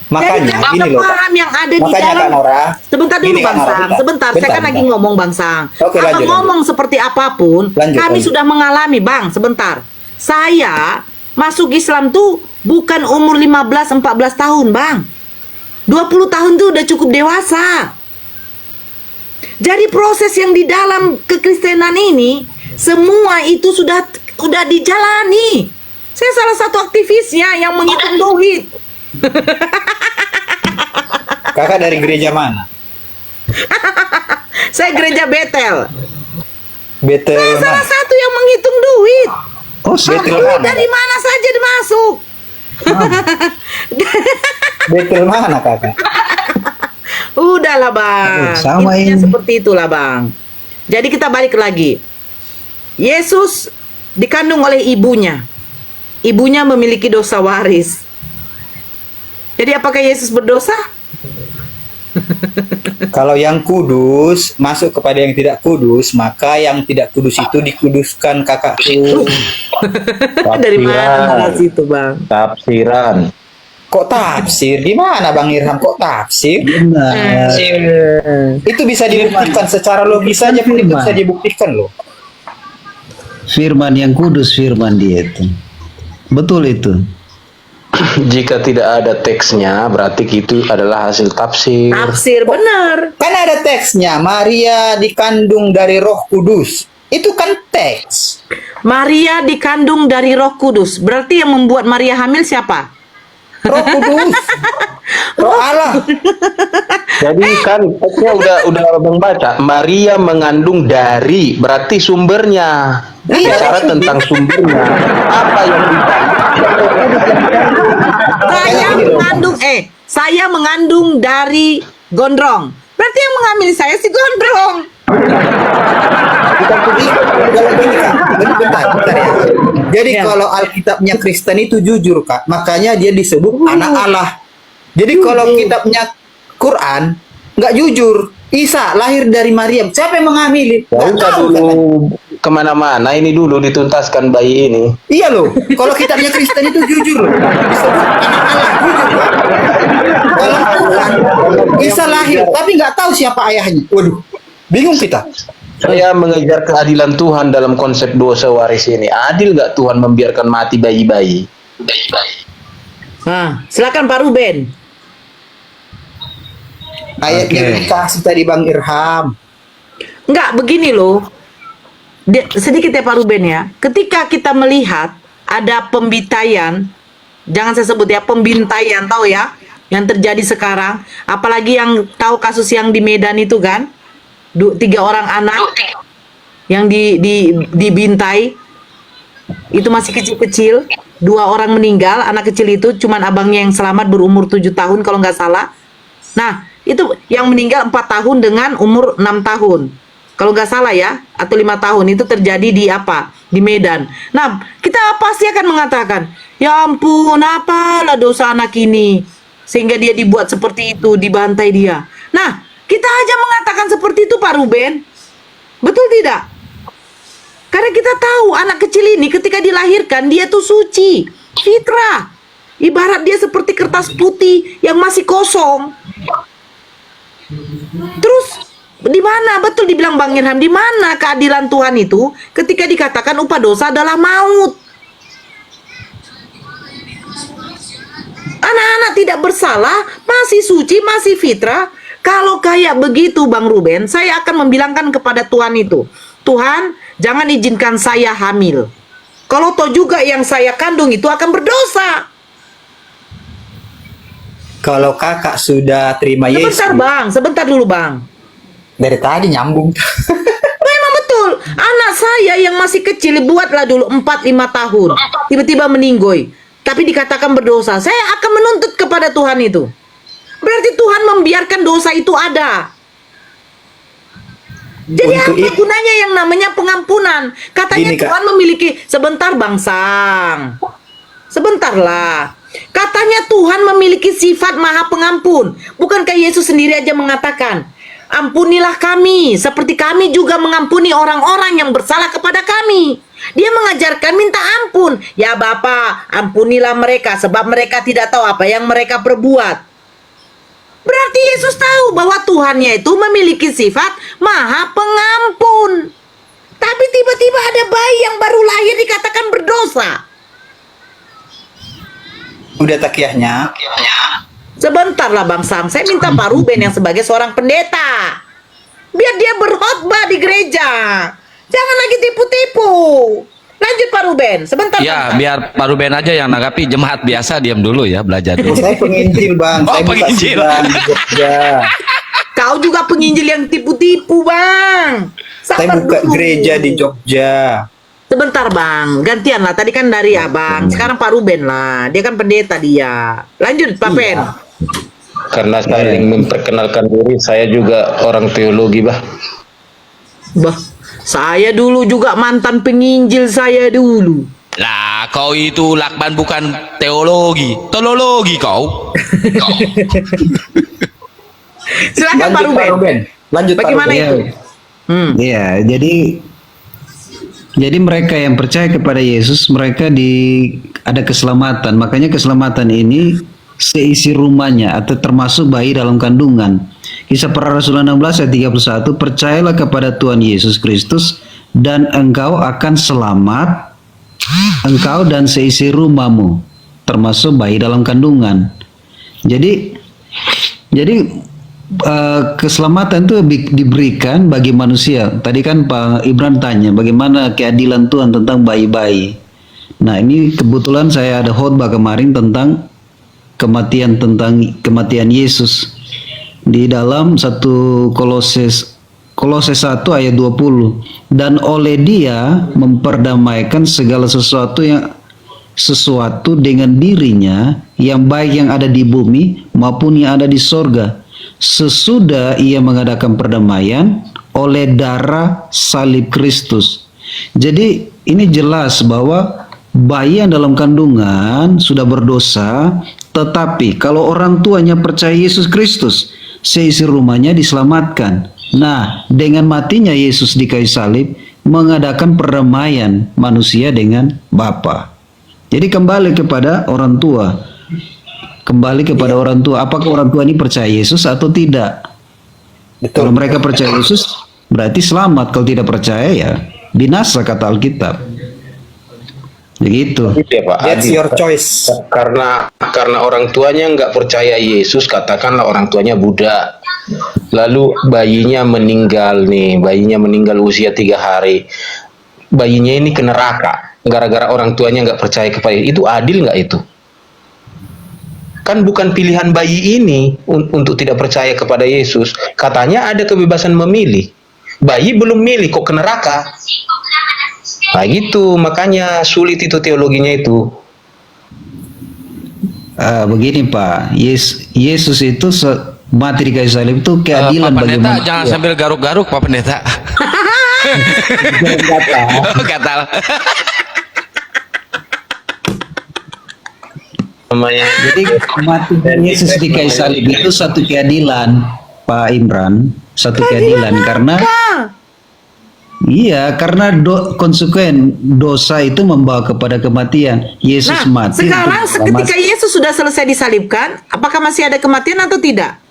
Makanya Jadi gini loh. Kak. paham yang ada di Makanya, dalam. Kak Nora, Sebentar dulu gini, Kak Bang Nora, Sang, bentar. sebentar. Saya Bentar, kan lagi bentar. ngomong Bang Sang. Oke, Apa lanjut, ngomong seperti apapun, Lanjut, kami lanjut. sudah mengalami Bang, sebentar. Saya masuk Islam tuh bukan umur 15-14 tahun Bang. 20 tahun tuh udah cukup dewasa. Jadi proses yang di dalam kekristenan ini semua itu sudah dijalani. Saya salah satu aktivisnya yang menghitung duit. Kakak dari gereja mana? Saya gereja Betel. Betel Saya salah mana? satu yang menghitung duit. Oh, Betel Duit mana? dari mana saja dimasuk. Betel mana kakak? Udahlah Bang. Sama Intinya ini. seperti itulah Bang. Jadi kita balik lagi. Yesus dikandung oleh ibunya. Ibunya memiliki dosa waris. Jadi apakah Yesus berdosa? Kalau yang kudus masuk kepada yang tidak kudus, maka yang tidak kudus itu dikuduskan kakakku. Dari mana narasi itu Bang? Tafsiran. Kok tafsir? Gimana Bang Irham? Kok tafsir? Benar. Itu bisa dibuktikan secara logis saja, pun itu bisa dibuktikan loh. Firman yang kudus, firman dia itu. Betul itu. Jika tidak ada teksnya, berarti itu adalah hasil tafsir. Tafsir benar. Kan ada teksnya, Maria dikandung dari Roh Kudus. Itu kan teks. Maria dikandung dari Roh Kudus. Berarti yang membuat Maria hamil siapa? Roh Kudus. Roh Allah. Jadi kan teksnya udah membaca. Maria mengandung dari, berarti sumbernya. Bicara tentang sumbernya. Apa yang Saya mengandung dari gondrong. Berarti yang mengambil saya si gondrong. Bukan begitu. Kalau gini Kak, bentar ya. Jadi Ya. kalau Alkitabnya Kristen itu jujur Kak, makanya dia disebut anak Allah. Jadi kalau kitabnya Quran nggak jujur, Isa lahir dari Maryam. Siapa yang menghamili? Nggak Nggak usah tahu, dulu katanya. kemana-mana, ini dulu dituntaskan bayi ini. Iya loh, kalau kitabnya Kristen itu jujur loh. Disebut anak Allah, jujur. Dalam Quran, Isa lahir, tapi nggak tahu siapa ayahnya. Waduh, bingung kita. Saya mengejar keadilan Tuhan dalam konsep dosa waris ini. Adil nggak Tuhan membiarkan mati bayi-bayi? Nah, silakan Pak Ruben. Ayatnya dikasih tadi Bang Irham. Enggak, begini loh. Sedikit ya Pak Ruben ya. Ketika kita melihat ada pembintaian, jangan saya sebut ya pembintaian, tahu ya, yang terjadi sekarang, apalagi yang tahu kasus yang di Medan itu kan, 3 orang anak yang dibintai, itu masih kecil-kecil, 2 orang meninggal, anak kecil itu cuman abangnya yang selamat berumur 7 tahun kalau nggak salah. Nah, itu yang meninggal 4 tahun dengan umur 6 tahun. Kalau nggak salah ya, atau 5 tahun, itu terjadi di apa? Di Medan. Nah, kita pasti akan mengatakan, ya ampun, apalah dosa anak ini, sehingga dia dibuat seperti itu, dibantai dia. Nah, kita aja mengatakan seperti itu Pak Ruben. Betul tidak? Karena kita tahu anak kecil ini ketika dilahirkan, dia tuh suci, fitrah. Ibarat dia seperti kertas putih yang masih kosong. Terus di mana, betul dibilang Bang Irham, di mana keadilan Tuhan itu ketika dikatakan upah dosa adalah maut? Anak-anak tidak bersalah, masih suci, masih fitrah. Kalau kayak begitu Bang Ruben, saya akan membilangkan kepada Tuhan itu, Tuhan, jangan izinkan saya hamil. Kalau toh juga yang saya kandung itu akan berdosa. Kalau kakak sudah terima Yesus. Sebentar Bang, sebentar dulu Bang. Dari tadi nyambung. Memang betul, anak saya yang masih kecil, buatlah dulu 4-5 tahun, tiba-tiba meninggoy, tapi dikatakan berdosa. Saya akan menuntut kepada Tuhan itu. Berarti Tuhan membiarkan dosa itu ada. Jadi Untuk apa gunanya yang namanya pengampunan? Katanya Gini, Kak. Tuhan memiliki, sebentar Bang Sang, sebentarlah. Katanya Tuhan memiliki sifat maha pengampun. Bukankah Yesus sendiri aja mengatakan, ampunilah kami, seperti kami juga mengampuni orang-orang yang bersalah kepada kami. Dia mengajarkan minta ampun. Ya Bapa, ampunilah mereka, sebab mereka tidak tahu apa yang mereka perbuat. Berarti Yesus tahu bahwa Tuhannya itu memiliki sifat maha pengampun. Tapi tiba-tiba ada bayi yang baru lahir dikatakan berdosa. Udah takiyahnya. Sebentarlah Bang Sam, saya minta Pak Ruben yang sebagai seorang pendeta, biar dia berkhotbah di gereja. Jangan lagi tipu-tipu. Lanjut Pak Ruben, sebentar. Ya, Bang Sam. biar Pak Ruben aja yang nanggapi. Jemaat biasa diam dulu ya, belajar dulu. Saya penginjil Bang. Oh, Saya buka penginjil. sidang di Jogja. Kau juga penginjil yang tipu-tipu Bang. Saya Sabar buka dulu. gereja di Jogja. Sebentar Bang, gantian lah. Tadi kan dari Abang, sekarang Pak Ruben lah. Dia kan pendeta dia. Lanjut Pak Pen. Karena saling memperkenalkan diri, saya juga orang teologi, bah. Bah, saya dulu juga mantan penginjil saya dulu. Lah, kau itu lakban bukan teologi, teologi kau. Silakan Pak Ruben. Lanjut Bagaimana Pak Ruben. itu? Iya, jadi mereka yang percaya kepada Yesus, mereka ada keselamatan. Makanya keselamatan ini seisi rumahnya atau termasuk bayi dalam kandungan. Kisah Para Rasul 16 ayat 31, percayalah kepada Tuhan Yesus Kristus dan engkau akan selamat, engkau dan seisi rumahmu, termasuk bayi dalam kandungan. Jadi keselamatan itu diberikan bagi manusia. Tadi kan Pak Ibran tanya bagaimana keadilan Tuhan tentang bayi-bayi. Nah, ini kebetulan saya ada khotbah kemarin tentang kematian Yesus di dalam 1 Kolose 1 ayat 20. Dan oleh Dia memperdamaikan segala sesuatu dengan dirinya, yang baik yang ada di bumi maupun yang ada di sorga, sesudah Ia mengadakan perdamaian oleh darah salib Kristus. Jadi ini jelas bahwa bayi yang dalam kandungan sudah berdosa, tetapi kalau orang tuanya percaya Yesus Kristus, seisi rumahnya diselamatkan. Nah, dengan matinya Yesus di kayu salib mengadakan perdamaian manusia dengan Bapa. Jadi kembali kepada orang tua. Kembali kepada orang tua. Apakah orang tua ini percaya Yesus atau tidak? Kalau mereka percaya Yesus, berarti selamat. Kalau tidak percaya, ya binasa, kata Alkitab. Begitu. Itu ya Pak. That's Adil. your choice. Karena orang tuanya nggak percaya Yesus, katakanlah orang tuanya Buddha. Lalu bayinya meninggal usia 3 hari. Bayinya ini ke neraka gara-gara orang tuanya nggak percaya kepada itu. Adil nggak itu? Kan bukan pilihan bayi ini untuk tidak percaya kepada Yesus. Katanya ada kebebasan memilih. Bayi belum milih kok ke neraka. Nah gitu, makanya sulit itu teologinya itu. Begini Pak, Yesus itu mati di kayu salib itu keadilan Pak bagi Pendeta, manusia. jangan sambil garuk-garuk Pak Pendeta. Gatal. Namanya Jadi mati Yesus di kayu salib itu satu keadilan, Pak Imran, satu keadilan karena iya, karena konsekuen dosa itu membawa kepada kematian. Yesus Nah, mati. sekarang untuk ketika Yesus sudah selesai disalibkan, apakah masih ada kematian atau tidak?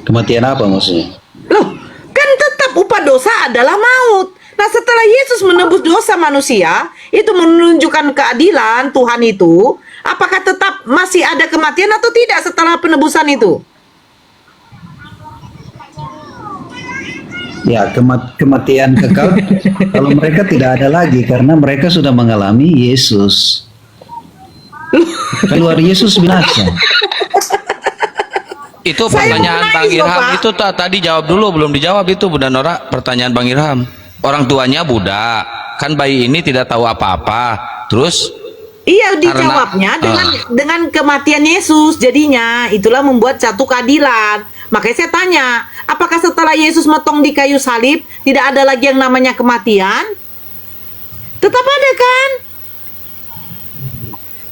Kematian apa maksudnya? Loh, kan tetap upah dosa adalah maut. Nah, setelah Yesus menebus dosa manusia, itu menunjukkan keadilan Tuhan itu, apakah tetap masih ada kematian atau tidak setelah penebusan itu? Ya, kematian kekal kalau mereka tidak ada lagi karena mereka sudah mengalami Yesus. Keluar Yesus binasa. Itu Saya pertanyaan mau Bang nangis, Irham Bapak. itu tadi jawab dulu, belum dijawab itu Bunda Nora, pertanyaan Bang Irham. Orang tuanya Buddha, kan bayi ini tidak tahu apa-apa. Terus Iya, Karena- dijawabnya dengan kematian Yesus. Jadinya itulah membuat satu keadilan. Makanya saya tanya, apakah setelah Yesus motong di kayu salib tidak ada lagi yang namanya kematian? Tetap ada kan?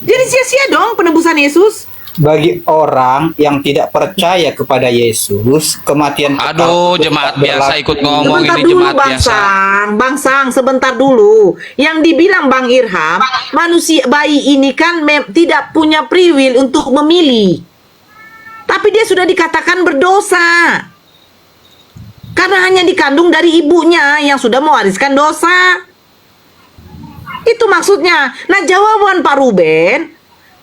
Jadi sia-sia dong penebusan Yesus. Bagi orang yang tidak percaya kepada Yesus, kematian aduh, kekal jemaat tetap biasa berlaku. ikut ngomong Sebentar ini dulu jemaat Bang biasa. Sang, Bang Sang, sebentar dulu. Yang dibilang Bang Irham, manusia bayi ini kan tidak punya free will untuk memilih. Tapi dia sudah dikatakan berdosa. Karena hanya dikandung dari ibunya yang sudah mewariskan dosa. Itu maksudnya. Nah, jawaban Pak Ruben,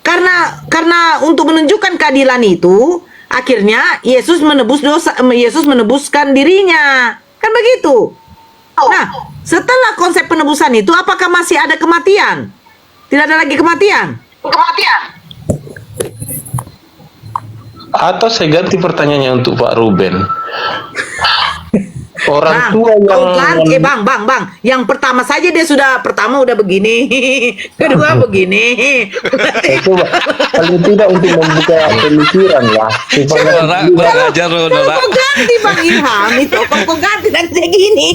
karena untuk menunjukkan keadilan itu, akhirnya Yesus menebus dosa, Yesus menebuskan dirinya. Kan begitu. Nah, setelah konsep penebusan itu, apakah masih ada kematian? Tidak ada lagi kematian? Atau saya ganti pertanyaannya untuk Pak Ruben. Orang Bang, tua yang Bang, yang pertama saja dia sudah udah begini, kedua begini. coba paling tidak untuk membuka pemikiran lah supaya Nora, kurang ajar lu, Nora. Kok ganti Bang Ilham itu? Kok ganti dan kayak gini?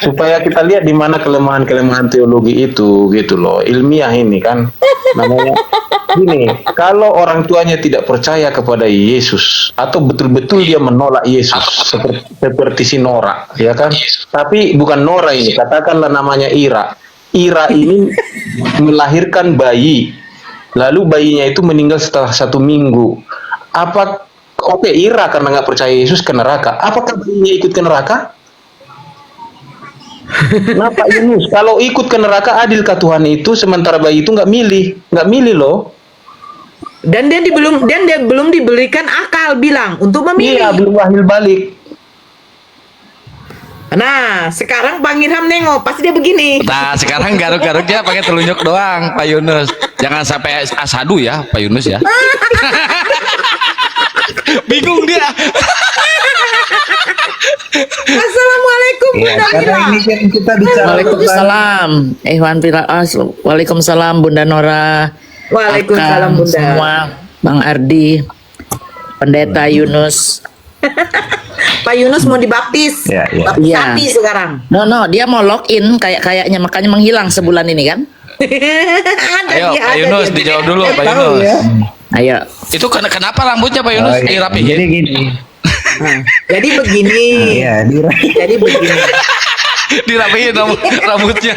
supaya kita lihat di mana kelemahan teologi itu gitu loh, ilmiah ini kan namanya. Gini, kalau orang tuanya tidak percaya kepada Yesus atau betul-betul dia menolak Yesus seperti si Nora, ya kan? Tapi bukan Nora ini, katakanlah namanya Ira. Ira ini melahirkan bayi, lalu bayinya itu meninggal setelah 1 minggu. Oke, Ira karena nggak percaya Yesus ke neraka. Apakah bayinya ikut ke neraka? Nah Pak Yunus, kalau ikut ke neraka adilkah Tuhan itu sementara bayi itu nggak milih loh? Dan dia belum diberikan akal bilang untuk memilih. Iya, belum lahir balik. Nah, sekarang Bang Ilham nengok, pasti dia begini. Nah, sekarang garuk-garuknya pakai telunjuk doang, Pak Yunus. Jangan sampai asadu ya, Pak Yunus ya. Bingung dia. Assalamualaikum Bunda Karena Mira. ini kan kita bicara Waalaikumsalam. Waalaikumsalam Bunda Nora. Waalaikumsalam Akang Bunda. semua, Bang Ardi, Pendeta Yunus. Pak Yunus mau dibaptis. Ya, ya. Baptis Iya. hati sekarang. No, dia mau login kayaknya makanya menghilang sebulan ini kan? Ayo Pak Yunus dijawab dulu Pak Tahu Yunus. ya. Ayo. Itu kenapa rambutnya Pak Yunus Jadi dirapihin? gini. Jadi begini. Iya, Jadi begini. Dirapihin rambutnya.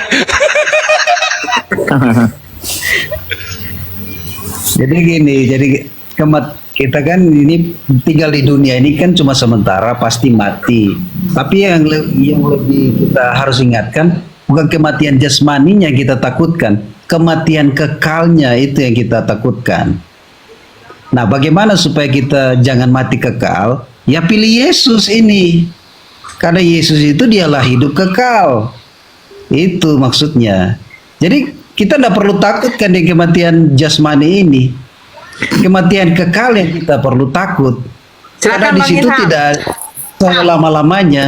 Jadi gini, kita kan ini tinggal di dunia ini kan cuma sementara, pasti mati. Tapi yang lebih kita harus ingatkan bukan kematian jasmaninya kita takutkan, kematian kekalnya itu yang kita takutkan. Nah, bagaimana supaya kita jangan mati kekal? Ya pilih Yesus ini. Karena Yesus itu dialah hidup kekal. Itu maksudnya. Jadi kita tidak perlu takutkan di kematian jasmani ini. Kematian kekal yang kita perlu takut. Karena Silakan di Bang situ Ilham. tidak selama-lamanya.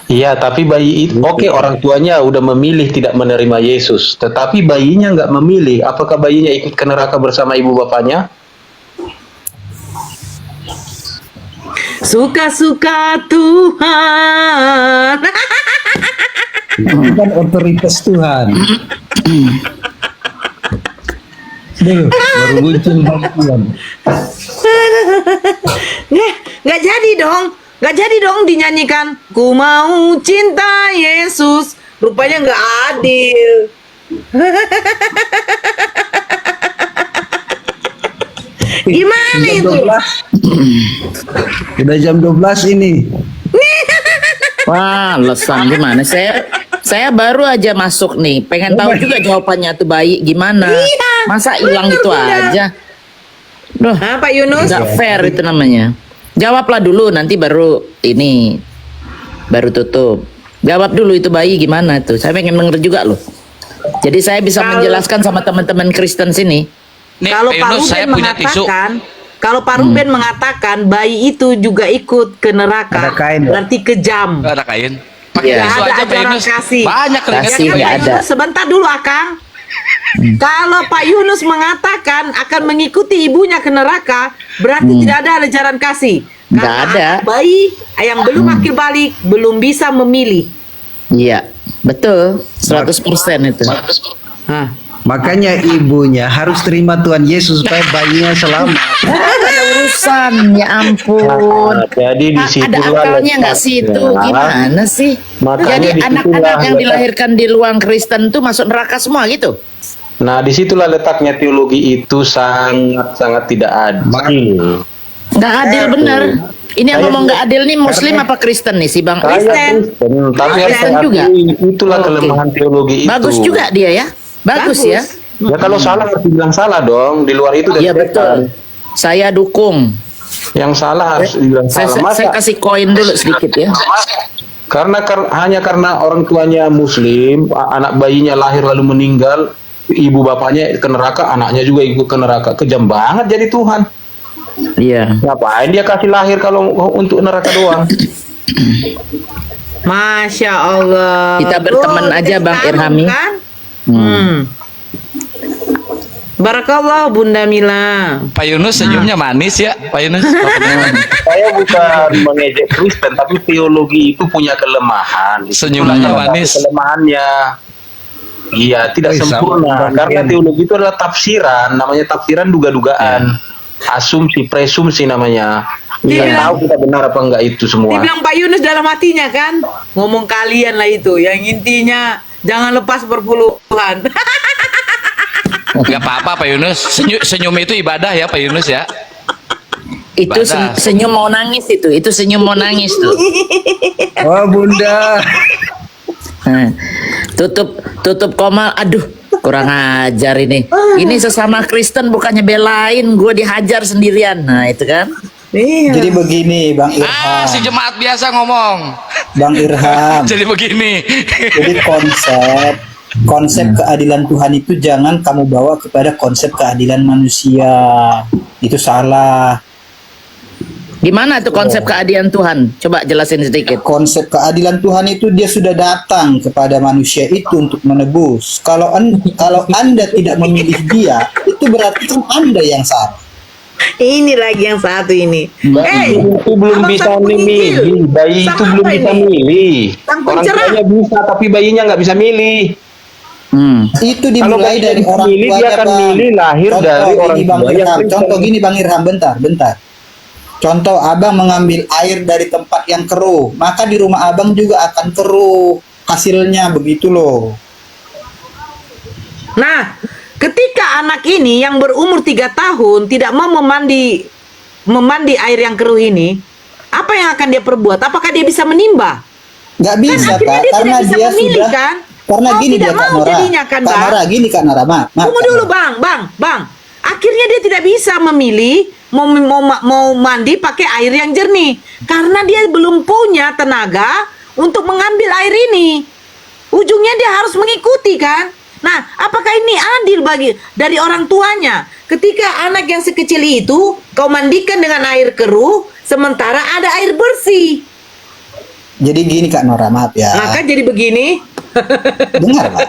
Iya, tapi bayi itu, oke, orang tuanya udah memilih tidak menerima Yesus, tetapi bayinya nggak memilih. Apakah bayinya ikut ke neraka bersama ibu bapaknya? Suka-suka Tuhan. Itu kan otoritas Tuhan. Baru muncul bantuan. Nggak jadi dong. Nggak jadi dong dinyanyikan. Ku mau cinta Yesus. Rupanya nggak adil. Gimana Jam itu? 12. Udah jam 12 ini. Wah, lesan gimana? Saya baru aja masuk nih. Pengen tahu juga jawabannya tuh bayi gimana. Masa hilang gitu aja? Duh, Hah, Pak Yunus? nggak fair itu namanya. Jawablah dulu, nanti baru ini baru tutup. Jawab dulu itu bayi gimana tuh. Saya pengen denger juga loh. Jadi saya bisa menjelaskan sama teman-teman Kristen sini. Nih, Kalau Pak Pak Yunus saya Ruben punya tisu. mengatakan, kalau Pak Ruben mengatakan bayi itu juga ikut ke neraka, Ada kain, ya? berarti kejam. Ada kain. Pakai Iya. tisu Ada aja Pak ajaran Yunus. kasih. Banyak keringat. Kasih Ya kan, nggak Pak ada. Yunus? Sebentar dulu Akang. Kalau Pak Yunus mengatakan akan mengikuti ibunya ke neraka, berarti tidak ada ajaran kasih. Nggak Karena ada. anak bayi yang belum akil balik belum bisa memilih. Iya, betul. 100% itu. Hah. Makanya ibunya harus terima Tuhan Yesus supaya bayinya selamat. Ada urusan, ya ampun. Nah, jadi di Ada situlah akalnya nggak sih itu? Gimana sih? Makanya Jadi disitulah anak-anak yang letak- dilahirkan di luar Kristen tuh masuk neraka semua gitu? Nah, disitulah letaknya teologi itu sangat-sangat tidak adil. Nggak adil bener. Ini yang ngomong nggak adil nih Muslim apa Kristen nih si Bang? Kristen. Tapi harus Kristen juga. diakui, itulah Oke. kelemahan teologi itu. Bagus juga dia ya. Bagus ya. Ya kalau salah harus dibilang salah dong. Di luar itu Iya dari betul. Saya dukung. Yang salah harus dibilang Saya, salah. saya kasih koin dulu sedikit ya. Hanya karena orang tuanya Muslim, anak bayinya lahir lalu meninggal, ibu bapaknya ke neraka, anaknya juga ikut ke neraka. Kejam banget jadi Tuhan. Iya. Ngapain dia kasih lahir kalau untuk neraka doang? Masya Allah. Kita berteman Oh, aja, Bang Islam, Irhami. Kan? Barakallah Bunda Mila. Pak Yunus senyumnya manis ya, Pak Yunus. Saya bukan mengejek Kristen, tapi teologi itu punya kelemahan. Senyumannya manis. Kelemahannya. Iya, tidak Wih, sempurna. sama Karena Bang teologi itu adalah tafsiran. Namanya tafsiran duga-dugaan. Asumsi, presumsi namanya. Kita Iya. tahu kita benar apa enggak itu semua. Dibilang Pak Yunus dalam hatinya kan, ngomong kalian lah itu. Yang intinya jangan lepas perpuluhan. Gak apa-apa Pak Yunus. Senyum itu ibadah ya Pak Yunus ya. Itu Ibadah. senyum mau nangis itu. Itu senyum mau nangis tuh. Oh Bunda. Tutup koma. Aduh, kurang ajar ini. Ini sesama Kristen bukannya belain, gue dihajar sendirian. Nah itu kan. Iya. Jadi begini Bang Ah, si Irham. jemaat biasa ngomong. Bang Irham. Jadi begini. Jadi konsep keadilan Tuhan itu jangan kamu bawa kepada konsep keadilan manusia. Itu salah. Gimana tuh konsep keadilan Tuhan? Coba jelasin sedikit. Konsep keadilan Tuhan itu dia sudah datang kepada manusia itu untuk menebus. Kalau Anda tidak memilih dia, itu berarti kan Anda yang salah. Ini lagi yang satu ini. Bayi itu belum abang bisa sang penginjil. memilih. Bayi Sang itu belum apa bisa ini? milih. Sang Orang pencerah. tuanya bisa, tapi bayinya nggak bisa milih. Itu Kalau dimulai Bang dari orang milih, dia tuanya, akan Bang. milih lahir Contoh dari orang gini, Bang tua yang Irham. Kristen. Contoh gini Bang Irham, bentar. Contoh abang mengambil air dari tempat yang keruh, maka di rumah abang juga akan keruh. Hasilnya begitu loh. Nah, ketika anak ini yang berumur 3 tahun tidak mau memandi air yang keruh ini, apa yang akan dia perbuat? Apakah dia bisa menimba? Nggak bisa, akhirnya Kak, dia karena tidak bisa dia memilih, sudah kan? karena Mau gini tidak dia Kak mau Nora. jadinya kan, Kak Bang? Nora, gini Kak Nora, maaf. Tunggu Kak dulu, Nora. Bang. Akhirnya dia tidak bisa memilih mau mandi pakai air yang jernih karena dia belum punya tenaga untuk mengambil air ini. Ujungnya dia harus mengikuti, kan? Nah, apakah ini adil dari orang tuanya? Ketika anak yang sekecil itu kau mandikan dengan air keruh, sementara ada air bersih. Jadi gini Kak Nora, maaf ya. Maka jadi begini. Dengar Pak,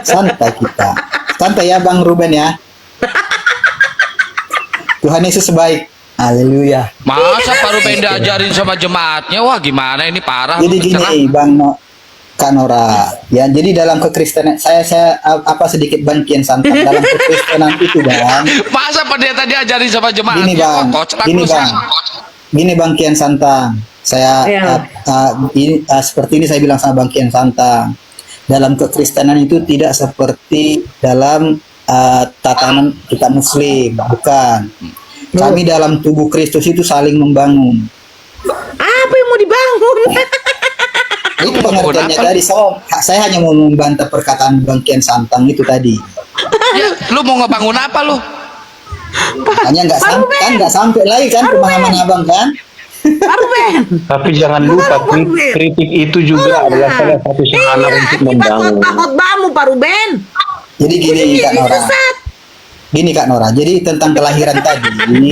santai kita. Santai ya Bang Ruben ya. Tuhan Yesus baik. Haleluya. Masa Pak Ruben diajarin sama jemaatnya? Wah gimana ini, parah. Jadi lu cerah. gini Bang Kak Nora, ya jadi dalam kekristenan saya sedikit bangkian santan dalam kekristenan itu Bang. Masa pendeta diajarin sama jemaatnya? Gini Bang, Wah, kocak gini lu, Bang, Sang. gini Bang Kian Santang. Saya Ya. seperti ini saya bilang sama Bang Kian Santang. Dalam kekristenan itu tidak seperti dalam tatanan kita Muslim, bukan. Kami dalam tubuh Kristus itu saling membangun. Apa yang mau dibangun? Itu pengertiannya Kenapa? tadi. Saya hanya mau membantah perkataan Bang Kian Santang itu tadi. Ya, lu mau ngebangun apa lu? Hanya nggak sampai lagi kan pemahaman abang kan? Pak Ruben. Tapi jangan lupa kritik itu juga adalah salah satu sarana untuk membangun. Khotbahmu Pak Ruben. Jadi gini Kak Nora. Sesat. Gini Kak Nora. Jadi tentang kelahiran tadi,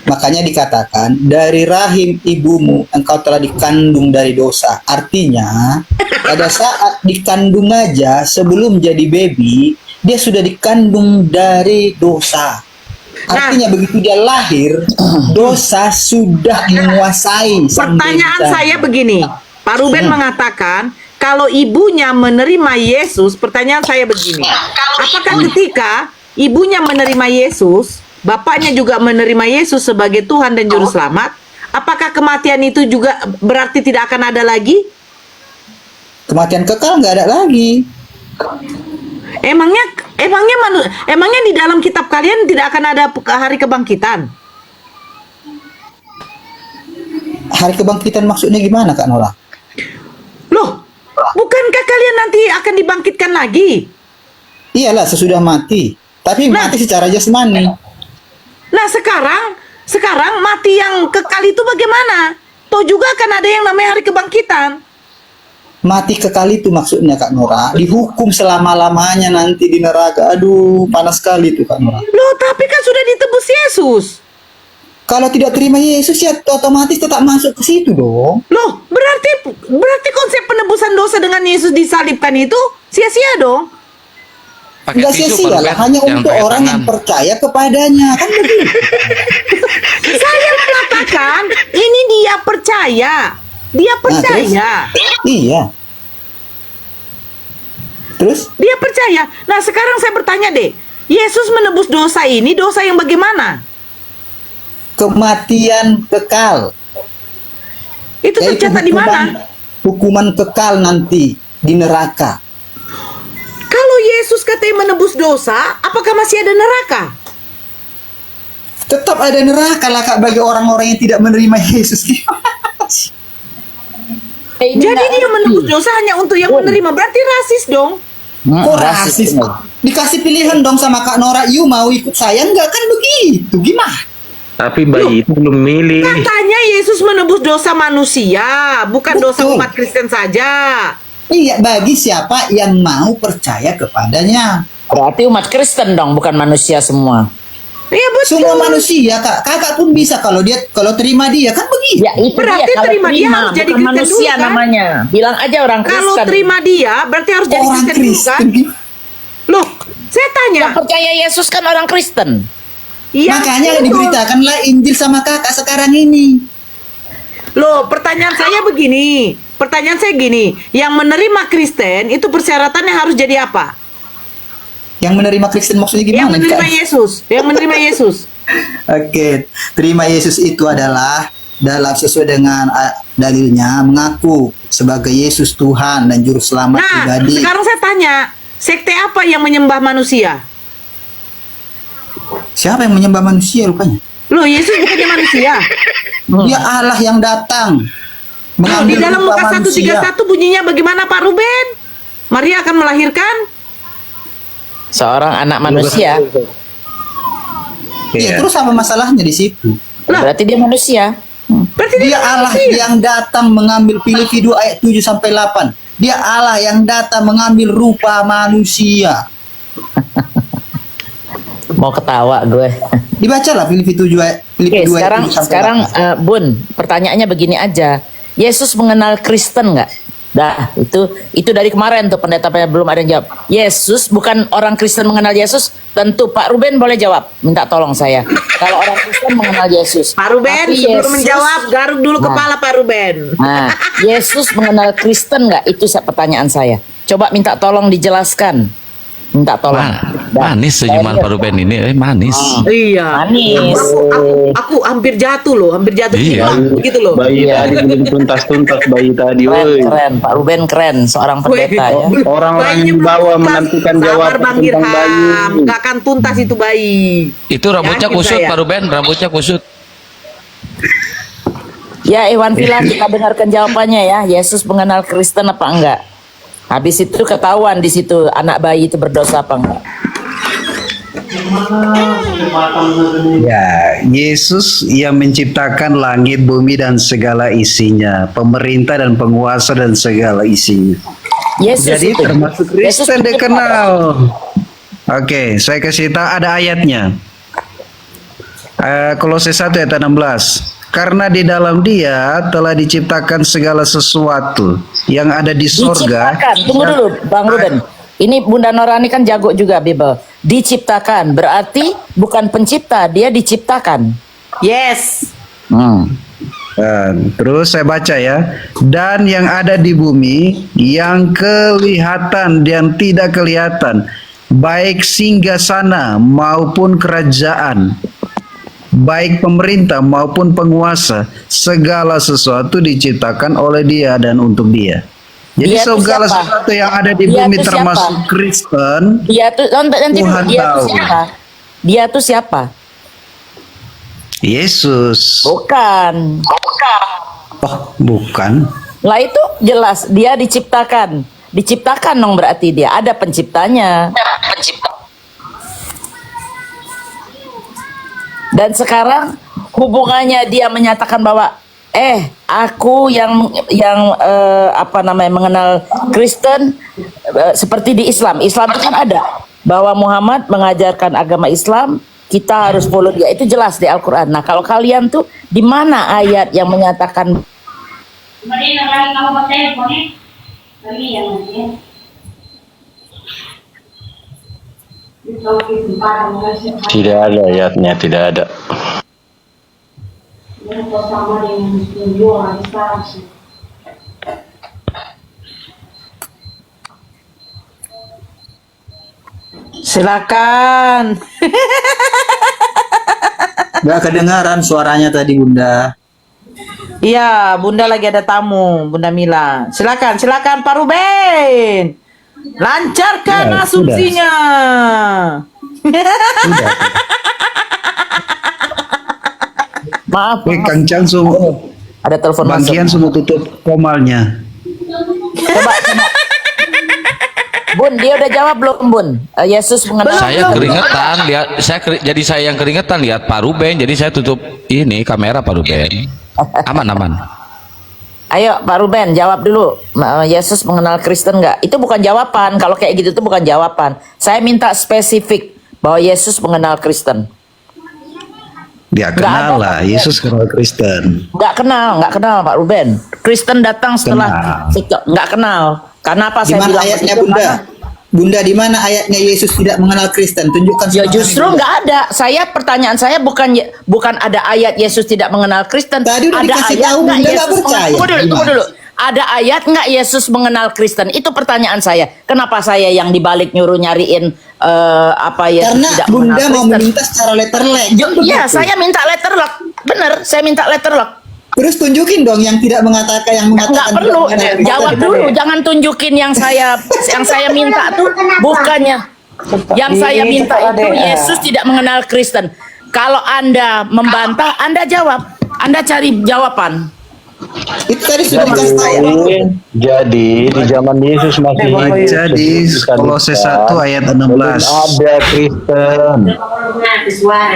makanya dikatakan dari rahim ibumu engkau telah dikandung dari dosa. Artinya pada saat dikandung aja sebelum jadi baby dia sudah dikandung dari dosa. Artinya begitu dia lahir, dosa sudah menguasai sang Pertanyaan baby. saya begini, Pak Ruben mengatakan kalau ibunya menerima Yesus, pertanyaan saya begini, apakah ketika ibunya menerima Yesus, bapaknya juga menerima Yesus sebagai Tuhan dan Juru Selamat, apakah kematian itu juga berarti tidak akan ada lagi? Kematian kekal nggak ada lagi. Emangnya di dalam kitab kalian tidak akan ada hari kebangkitan? Hari kebangkitan maksudnya gimana Kak Nora? Loh, bukankah kalian nanti akan dibangkitkan lagi? Iyalah sesudah mati. Tapi mati secara jasmani. Nah sekarang mati yang kekal itu bagaimana? Toh juga akan ada yang namanya hari kebangkitan. Mati kekal itu maksudnya Kak Nora, dihukum selama-lamanya nanti di neraka. Aduh, panas sekali itu Kak Nora. Loh, tapi kan sudah ditebus Yesus. Kalau tidak terima Yesus ya otomatis tetap masuk ke situ dong. Loh, berarti konsep penebusan dosa dengan Yesus disalibkan itu sia-sia dong. Pakai Enggak tisu, sia-sia Pak lah, Ruben. hanya Jangan untuk pakai orang tangan. yang percaya kepadanya. Kan begitu. Saya mengatakan ini dia percaya. Dia percaya. Iya. Terus? Dia percaya. Nah, sekarang saya bertanya deh. Yesus menebus dosa ini, dosa yang bagaimana? Kematian kekal. Itu Yaitu tercatat di mana? Hukuman kekal nanti di neraka. Kalau Yesus katanya menebus dosa, apakah masih ada neraka? Tetap ada neraka lah Kak bagi orang-orang yang tidak menerima Yesus. Jadi dia menebus dosa hanya untuk yang menerima. Berarti rasis dong. Kok rasis? Dikasih pilihan dong sama Kak Nora, you mau ikut saya enggak kan begitu? Gimana? Tapi bayi itu belum milih. Katanya Yesus menebus dosa manusia, bukan dosa Betul. umat Kristen saja. Iya, bagi siapa yang mau percaya kepadanya. Berarti umat Kristen dong, bukan manusia semua. Iya betul. Semua manusia Kak, kakak pun bisa kalau terima dia kan begitu. Ya itu Berarti dia, kalau terima dia harus jadi bukan Kristen manusia dulu, kan? namanya. Bilang aja orang Kalau Kristen. terima dia, berarti harus jadi Orang Kristen dulu kan? Kristen. Loh, saya tanya. Yang percaya Yesus kan orang Kristen. Iya, Makanya betul. diberitakanlah Injil sama kakak sekarang ini. Loh, pertanyaan saya begini. Pertanyaan saya gini, yang menerima Kristen itu persyaratannya harus jadi apa? Yang menerima Kristen maksudnya Yang gimana? menerima Yesus, yang menerima Yesus. Oke, terima Yesus itu adalah dalam sesuai dengan dalilnya mengaku sebagai Yesus Tuhan dan Juru Selamat Nah, pribadi. sekarang saya tanya, sekte apa yang menyembah manusia? Siapa yang menyembah manusia rupanya? Loh, Yesus bukannya manusia. Dia Allah yang datang Loh, di mengambil dalam rupa Lukas manusia. 1:31 bunyinya bagaimana Pak Ruben? Maria akan melahirkan? Seorang anak manusia. Iya, terus apa masalahnya di situ? Berarti dia manusia. Berarti Dia Allah yang datang mengambil Filipi 2 ayat 7 sampai 8. Dia Allah yang datang mengambil rupa manusia. Mau ketawa gue. Dibacalah Filipi 7 ayat Filipi Oke, 2 ayat 7 sampai sekarang 8. Bun, pertanyaannya begini aja. Yesus mengenal Kristen nggak? Dah, itu dari kemarin tuh pendeta belum ada yang jawab. Yesus bukan orang Kristen mengenal Yesus, tentu Pak Ruben boleh jawab. Minta tolong saya. Kalau orang Kristen mengenal Yesus. Pak Ruben Tapi sebelum Yesus- menjawab garuk dulu Nah. kepala Pak Ruben. Nah, Yesus mengenal Kristen nggak? Itu pertanyaan saya. Coba minta tolong dijelaskan. Minta tolong. Dah. Manis senyuman Pak Ruben ini, manis. Iya. Manis. Aku hampir jatuh loh, hampir jatuh Iya. cinta begitu loh. Bayi Iya. tadi belum tuntas-tuntas bayi tadi, Keren, woi. keren. Pak Ruben keren, seorang pendeta ya. Orang-orang yang Bayinya belum dibawa tuntas. menentukan Sabar jawaban Bang tentang bayi. Irham, gak akan tuntas itu bayi. Itu rambutnya Yakin kusut saya. Pak Ruben, rambutnya kusut. Ya, Iwan Villa, kita dengarkan jawabannya ya. Yesus mengenal Kristen apa enggak? Habis itu ketahuan di situ anak bayi itu berdosa apa enggak? Ya, Yesus yang menciptakan langit, bumi dan segala isinya, pemerintah dan penguasa dan segala isinya. Yesus Jadi itu. termasuk Yesus Kristen itu dikenal. Oke, saya kasih tahu ada ayatnya. Kolose 1 ayat 16. Karena di dalam Dia telah diciptakan segala sesuatu yang ada di sorga. Diciptakan. Tunggu dulu, Bang Ruben. Ini Bunda Norani kan jago juga Bible. Diciptakan berarti bukan pencipta, dia diciptakan. Yes. Dan terus saya baca ya. Dan yang ada di bumi, yang kelihatan dan tidak kelihatan, baik singgasana maupun kerajaan, baik pemerintah maupun penguasa, segala sesuatu diciptakan oleh Dia dan untuk Dia. Jadi Dia tuh segala siapa? sesuatu yang ada di Dia bumi tuh termasuk siapa? Kristen, Dia tuh nanti Tuhan dia tuh tahu. siapa? Dia tuh siapa? Yesus. Bukan. Oh, bukan. Lah itu jelas dia diciptakan. Diciptakan dong berarti dia ada penciptanya. Dan sekarang hubungannya dia menyatakan bahwa aku yang mengenal Kristen seperti di Islam. Islam itu kan ada bahwa Muhammad mengajarkan agama Islam, kita harus follow dia. Itu jelas di Al-Qur'an. Nah, kalau kalian tuh di mana ayat yang menyatakan Tidak ada ayatnya, tidak ada. Silakan. Gak kedengaran suaranya tadi Bunda. Iya, Bunda lagi ada tamu, Bunda Mila. Silakan, silakan Pak Ruben. Lancarkan Ya, asumsinya. maaf, Kang Chan semua, ada telepon Bang masuk. Kian semua tutup komalnya. Coba. Bun, dia udah jawab belum, Bun? Yesus mengenal. Saya keringetan lihat, jadi saya yang keringetan lihat Pak Ruben, jadi saya tutup ini kamera Pak Ruben. Aman. Ayo Pak Ruben jawab dulu. Yesus mengenal Kristen nggak? Itu bukan jawaban. Kalau kayak gitu tuh bukan jawaban. Saya minta spesifik bahwa Yesus mengenal Kristen. Dia kenal lah, Yesus kenal Kristen. Nggak kenal Pak Ruben. Kristen datang setelah nggak kenal. Karena apa Di saya mana bilang ayatnya begitu? Bunda? Karena- Bunda, di mana ayatnya Yesus tidak mengenal Kristen? Tunjukkan Ya sama justru kami, Bunda. nggak ada. Pertanyaan saya bukan ada ayat Yesus tidak mengenal Kristen. Tadi udah Ada dikasih ayat tahu, nggak Bunda nggak Yesus percaya. Tunggu dulu. Ada ayat nggak Yesus mengenal Kristen? Itu pertanyaan saya. Kenapa saya yang dibalik nyuruh nyariin apa ya, Karena tidak Bunda mengenal mau Kristen. meminta secara letterlek. Iya, saya minta letterlock. Bener, saya minta letterlock. Terus tunjukin dong yang tidak mengatakan, yang Nggak mengatakan perlu, tidak mengenal jawab Kristen. dulu, jangan tunjukin yang saya minta tuh bukannya. Yang saya minta itu Yesus tidak mengenal Kristen. Kalau Anda membantah, Anda jawab. Anda cari jawaban. Itu tadi sudah dikasih tahu. Jadi di zaman Yesus masih Baca di Kolose 1 ayat 16. ada Kristen.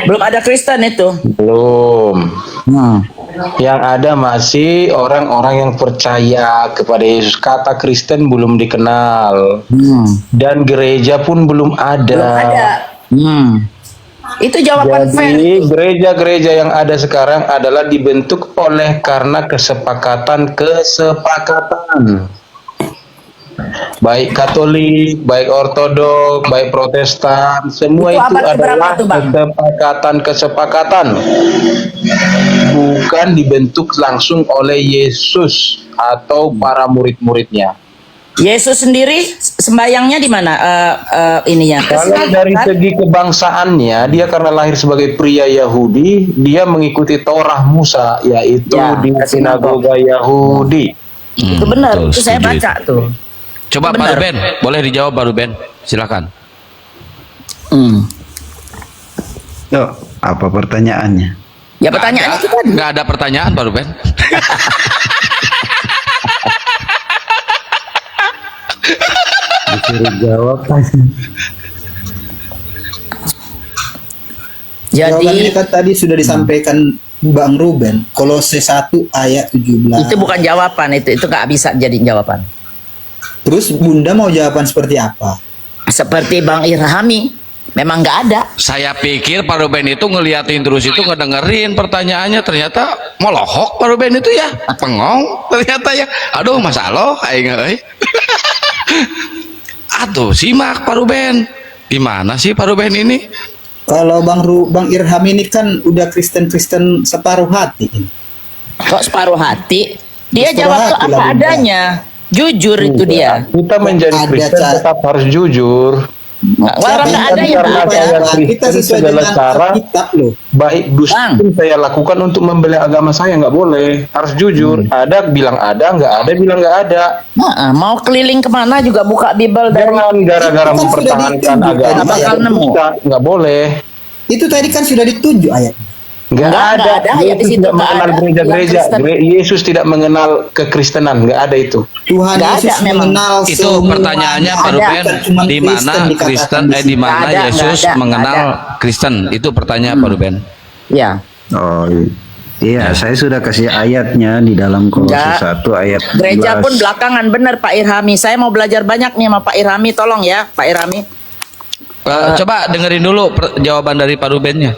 Belum ada Kristen itu. Belum. Hmm. Yang ada masih orang-orang yang percaya kepada Yesus. Kata Kristen belum dikenal. Dan gereja pun belum ada. Belum ada. Itu jawaban fair. Jadi gereja-gereja yang ada sekarang adalah dibentuk oleh karena kesepakatan. Baik Katolik, baik Ortodok, baik Protestan, semua Itu itu abad keberapa adalah tuh, Bang? kesepakatan. Bukan dibentuk langsung oleh Yesus atau para murid-muridnya. Yesus sendiri sembayangnya di mana? Ininya. Kalau dari segi kebangsaannya, dia karena lahir sebagai pria Yahudi, dia mengikuti Torah Musa, yaitu Ya, di ke sinagoga Yahudi. Itu benar, betul, itu saya setuju baca tuh. Coba Pak Benar. Ruben, boleh dijawab Pak Ruben? Silakan. Yuk, apa pertanyaannya? Ya pertanyaannya itu tadi. Nggak ada pertanyaan Pak Ruben. Disuruh jawab. Jawabannya Jadi kan tadi sudah disampaikan Bang Ruben, Kolose 1 ayat 17. itu bukan jawaban, itu nggak bisa jadi jawaban. Terus Bunda mau jawaban seperti apa? Seperti Bang Irhami, memang nggak ada. Saya pikir Pak Ruben itu ngeliatin terus itu ngedengerin pertanyaannya, ternyata molohok Pak Ruben itu ya, pengong ternyata ya. Aduh masalah, aing euy. Aduh simak Pak Ruben, gimana sih Pak Ruben ini? Kalau Bang Irham ini kan udah Kristen separuh hati. Kok separuh hati? Dia Separuh jawab tuh hati apa lah, Bunda. adanya. Jujur itu dia. Kita menjadi Ada Kristen cara. tetap harus jujur. Orang nggak ada yang Karena nggak ada. saya Kita Kristen sesuai segala dengan cara, Alkitab loh. baik dusta Bang. pun saya lakukan untuk membela agama saya, nggak boleh. Harus jujur. Ada bilang ada, nggak ada bilang nggak ada. Nah, mau keliling kemana juga buka Bible dari Jangan gara-gara Itu kan mempertahankan sudah ditunjuk agama tadi, bakal yang nemu. dusta, nggak boleh. Itu tadi kan sudah dituju ayat. Nggak Nggak ada. ada, ya, di Yesus situ tidak nggak mengenal ada. gereja-gereja. Yang Kristen. Yesus tidak mengenal kekristenan, nggak ada itu. Tuhan Nggak Yesus ada memang. mengenal Itu semua. pertanyaannya Pak Ada, Ruben, bukan cuma di mana dikatakan Kristen di sini. di mana Nggak ada, Yesus nggak ada, mengenal nggak Kristen? Itu pertanyaan Pak Ruben. Ya. Oh iya, saya sudah kasih ayatnya di dalam Kolose Enggak. 1 ayat 16. Gereja pun belakangan, benar Pak Irhami. Saya mau belajar banyak nih sama Pak Irhami, tolong ya Pak Irhami. Coba dengerin dulu jawaban dari Pak Rubennya.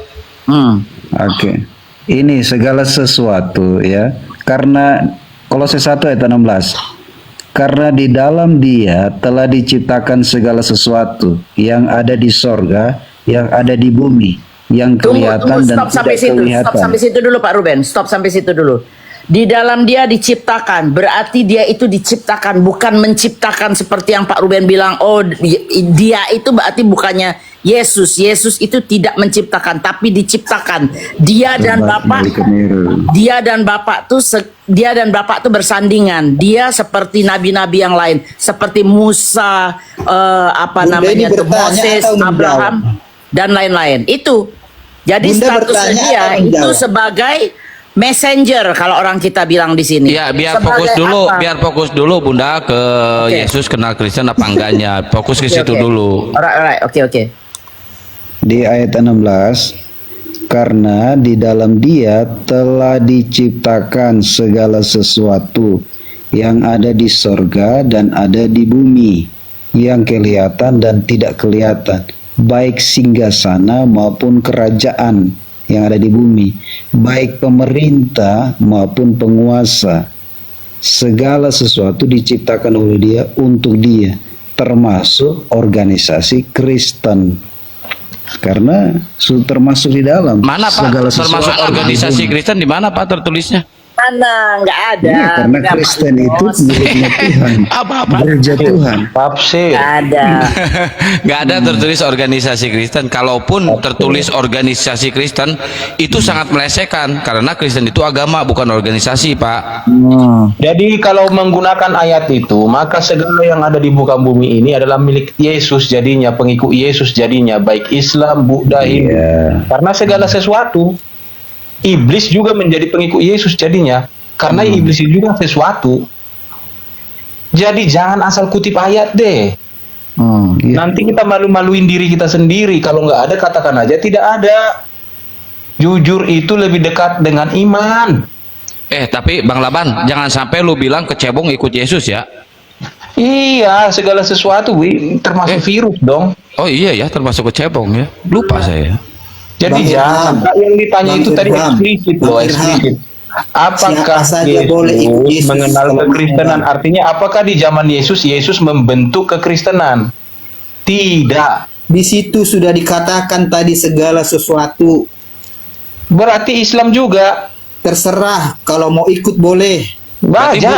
Oke. Ini segala sesuatu ya. Karena Kolose 1 ayat 16. Karena di dalam Dia telah diciptakan segala sesuatu yang ada di sorga, yang ada di bumi, yang kelihatan dan Stop sampai tidak situ. kelihatan. Stop sampai situ dulu Pak Ruben. Stop sampai situ dulu. Di dalam Dia diciptakan, berarti Dia itu diciptakan, bukan menciptakan seperti yang Pak Ruben bilang. Oh, Dia itu berarti bukannya Yesus. Yesus itu tidak menciptakan, tapi diciptakan. Dia dan Bapa, Dia dan Bapa tuh bersandingan. Dia seperti nabi-nabi yang lain, seperti Musa, Bunda ini bertanya Moses, atau menjawab? Abraham, dan lain-lain. Itu. Jadi Bunda statusnya bertanya dia atau itu menjawab? sebagai messenger kalau orang kita bilang di sini. Ya, biar Sebagai fokus dulu, apa? biar fokus dulu Bunda ke Oke. Yesus kenal Kristen apa enggaknya. Fokus ke Oke, situ oke. dulu. Alright, oke. Di ayat 16, karena di dalam Dia telah diciptakan segala sesuatu yang ada di sorga dan ada di bumi, yang kelihatan dan tidak kelihatan, baik singgasana maupun kerajaan yang ada di bumi, baik pemerintah maupun penguasa. Segala sesuatu diciptakan oleh Dia untuk Dia, termasuk organisasi Kristen. Karena termasuk di dalam Mana Pak? segala Termasuk sesuatu organisasi Kristen di mana Pak tertulisnya? Mana? Nggak ada. Iya, karena Nggak Kristen Mas itu Yos. miliknya Tuhan. Apa-apa? Gereja Tuhan. Tafsir. Nggak ada. Nggak ada tertulis organisasi Kristen. Kalaupun tertulis organisasi Kristen, itu sangat melesekan karena Kristen itu agama bukan organisasi, Pak. Jadi kalau menggunakan ayat itu, maka segala yang ada di muka bumi ini adalah milik Yesus jadinya, pengikut Yesus jadinya, baik Islam, Buddha, Hindu. Karena segala sesuatu, iblis juga menjadi pengikut Yesus jadinya, karena iblis itu juga sesuatu. Jadi jangan asal kutip ayat deh. Nanti kita malu-maluin diri kita sendiri. Kalau nggak ada, katakan aja tidak ada. Jujur itu lebih dekat dengan iman. Tapi Bang Laban, jangan sampai lu bilang kecebong ikut Yesus ya. Iya, segala sesuatu, termasuk virus dong. Oh iya ya, termasuk kecebong ya. Lupa saya. Jadi jangan, yang ditanya itu tadi eksplisit loh, eksplisit. Apakah Yesus mengenal kekristenan? Artinya apakah di zaman Yesus membentuk kekristenan? Tidak. Di situ sudah dikatakan tadi segala sesuatu. Berarti Islam juga. Terserah, kalau mau ikut boleh.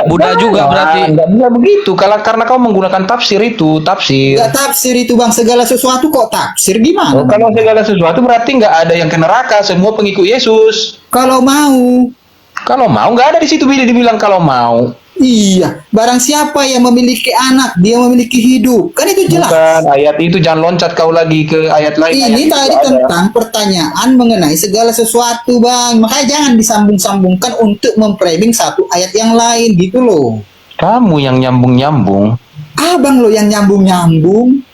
Buddha juga berarti. Enggak bisa begitu. Karena kau menggunakan tafsir itu, tafsir. Enggak tafsir itu Bang, segala sesuatu kok tafsir gimana? Kalau segala sesuatu berarti nggak ada yang ke neraka, semua pengikut Yesus. Kalau mau nggak ada di situ dibilang kalau mau. Iya, barang siapa yang memiliki anak, dia memiliki hidup. Kan itu jelas. Bukan, ayat itu jangan loncat kau lagi ke ayat lain. Ini tadi tentang pertanyaan mengenai segala sesuatu, Bang. Makanya jangan disambung-sambungkan untuk memframing satu ayat yang lain gitu loh. Kamu yang nyambung-nyambung. Abang lo yang nyambung-nyambung.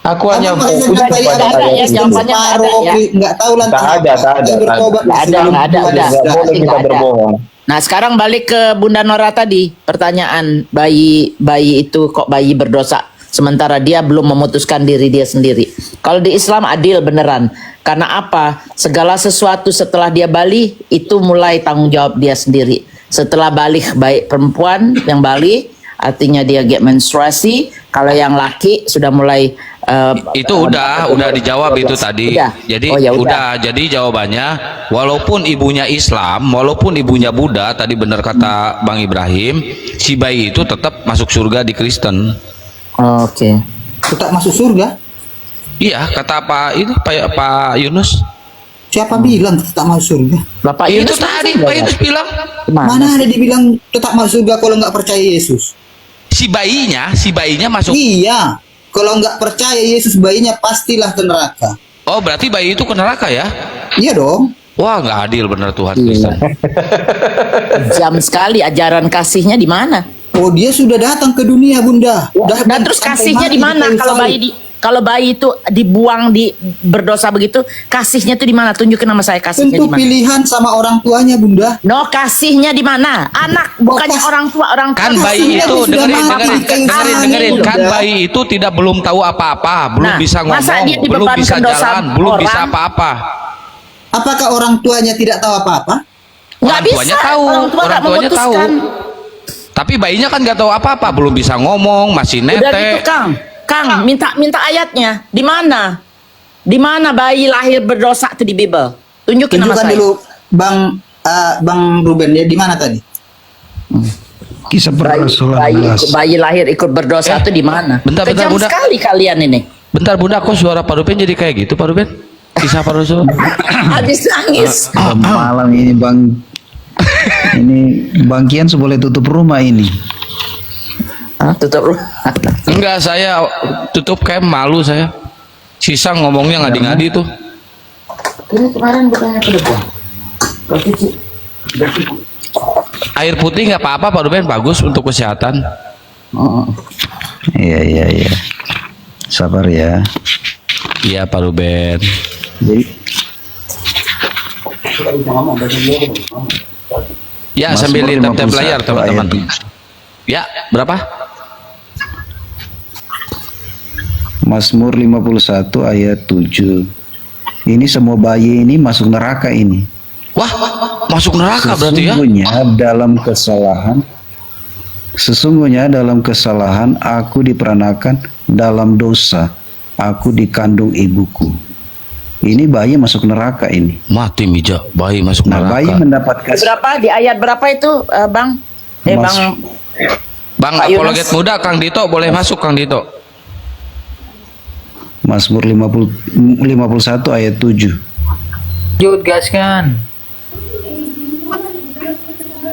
Aku hanya fokus pada ayat yang nggak tahu lah. Tak ada. Boleh kita berbohong. Nah, sekarang balik ke Bunda Nora tadi. Pertanyaan bayi itu kok bayi berdosa sementara dia belum memutuskan diri dia sendiri. Kalau di Islam adil beneran. Karena apa? Segala sesuatu setelah dia balik itu mulai tanggung jawab dia sendiri. Setelah balik, baik perempuan yang balik artinya dia get menstruasi. Kalau yang laki sudah mulai itu udah dijawab itu tadi. Jadi jadi jawabannya walaupun ibunya Islam, walaupun ibunya Buddha, tadi benar kata Bang Ibrahim, si bayi itu tetap masuk surga di Kristen. Oke. Tetap masuk surga? Iya, kata Pak Yunus. Siapa bilang tetap masuk surga? Bapak itu tadi Pak Yunus bilang. Mana ada dibilang tetap masuk surga kalau nggak percaya Yesus? Si bayinya masuk. Iya. Kalau nggak percaya Yesus, bayinya pastilah ke neraka. Oh, berarti bayi itu ke neraka ya? Iya dong. Wah, nggak adil benar Tuhan Kristen. Jam sekali ajaran kasihnya di mana? Oh, dia sudah datang ke dunia, Bunda. Nah, terus kasihnya di mana kalau bayi itu dibuang berdosa begitu, kasihnya itu di mana? Tunjukin nama saya kasihnya di mana. Tentu pilihan sama orang tuanya, Bunda. No, kasihnya di mana? Anak, bukannya orang tua. Kan bayi itu dengerin. Kan bayi itu belum tahu apa-apa, belum bisa ngomong, belum bisa jalan, belum bisa apa-apa. Apakah orang tuanya tidak tahu apa-apa? Nggak bisa. Orang tuanya tahu. Tapi bayinya kan nggak tahu apa-apa, belum bisa ngomong, masih netek. Udah gitu, Kang, minta ayatnya. Di mana? Di mana bayi lahir berdosa itu di Bible? Tunjukin nama saya. Dulu, Bang Ruben, ya di mana tadi? Kisah para Rasul. Bayi lahir ikut berdosa itu di mana? Bentar, Kejam Bunda. sekali kalian ini. Bentar, Bunda, kok suara Pak Ruben jadi kayak gitu, Pak Ruben? Kisah para Rasul. Habis nangis. Malam ini Bang, ini Bang Kian boleh tutup rumah ini. Tutup rumah. Enggak, saya tutup kayak malu saya. Sisa ngomongnya ngadi-ngadi tuh. Ini kemarin bukannya ke depan. Air putih nggak apa-apa Pak Ruben, bagus untuk kesehatan. Iya. Sabar ya. Iya Pak Ruben. Ya, sambil tap-tap layar teman-teman. Ya, berapa? Mazmur 51 ayat 7. Ini semua bayi ini masuk neraka ini. Wah, masuk neraka berarti ya? Sesungguhnya dalam kesalahan aku diperanakan, dalam dosa aku dikandung ibuku. Ini bayi masuk neraka ini. Mati mija, bayi masuk Nah, neraka. bayi mendapat kasih. Berapa di ayat berapa itu, Bang? Mas- Bang Bang Pak Yunus. apologet muda Kang Dito boleh masuk Kang Dito. Mazmur 51 ayat 7. Lanjut gaskan.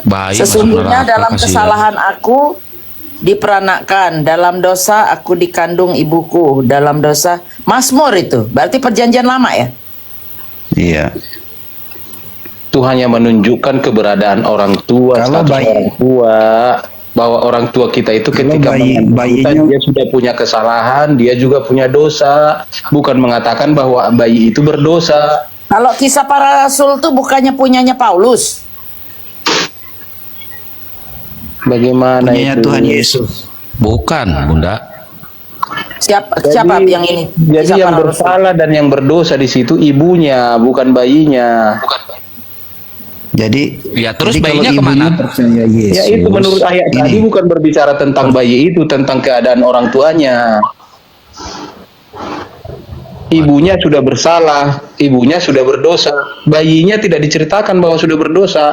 Bayi masuk Sesungguhnya neraka, dalam kasihan. kesalahan aku diperanakkan, dalam dosa aku dikandung ibuku, dalam dosa. Mazmur itu berarti perjanjian lama ya? Iya. Itu hanya menunjukkan keberadaan orang tua, Kalau status bayi- orang tua, bahwa orang tua kita itu ketika mengandung kita, bayinya- dia sudah punya kesalahan, dia juga punya dosa. Bukan mengatakan bahwa bayi itu berdosa. Kalau kisah para rasul tuh bukannya punyanya Paulus. Bagaimana Punyanya itu? Tuhan Yesus. Bukan, Bunda. Siapa yang ini? Jadi Kisah yang para rasul. bersalah dan yang berdosa di situ ibunya, bukan bayinya. Jadi Ya, terus jadi bayinya kalau ibunya kemana? percaya Yesus. Ya itu menurut ayat ini, tadi bukan berbicara tentang bayi itu, tentang keadaan orang tuanya. Ibunya sudah bersalah, ibunya sudah berdosa, bayinya tidak diceritakan bahwa sudah berdosa.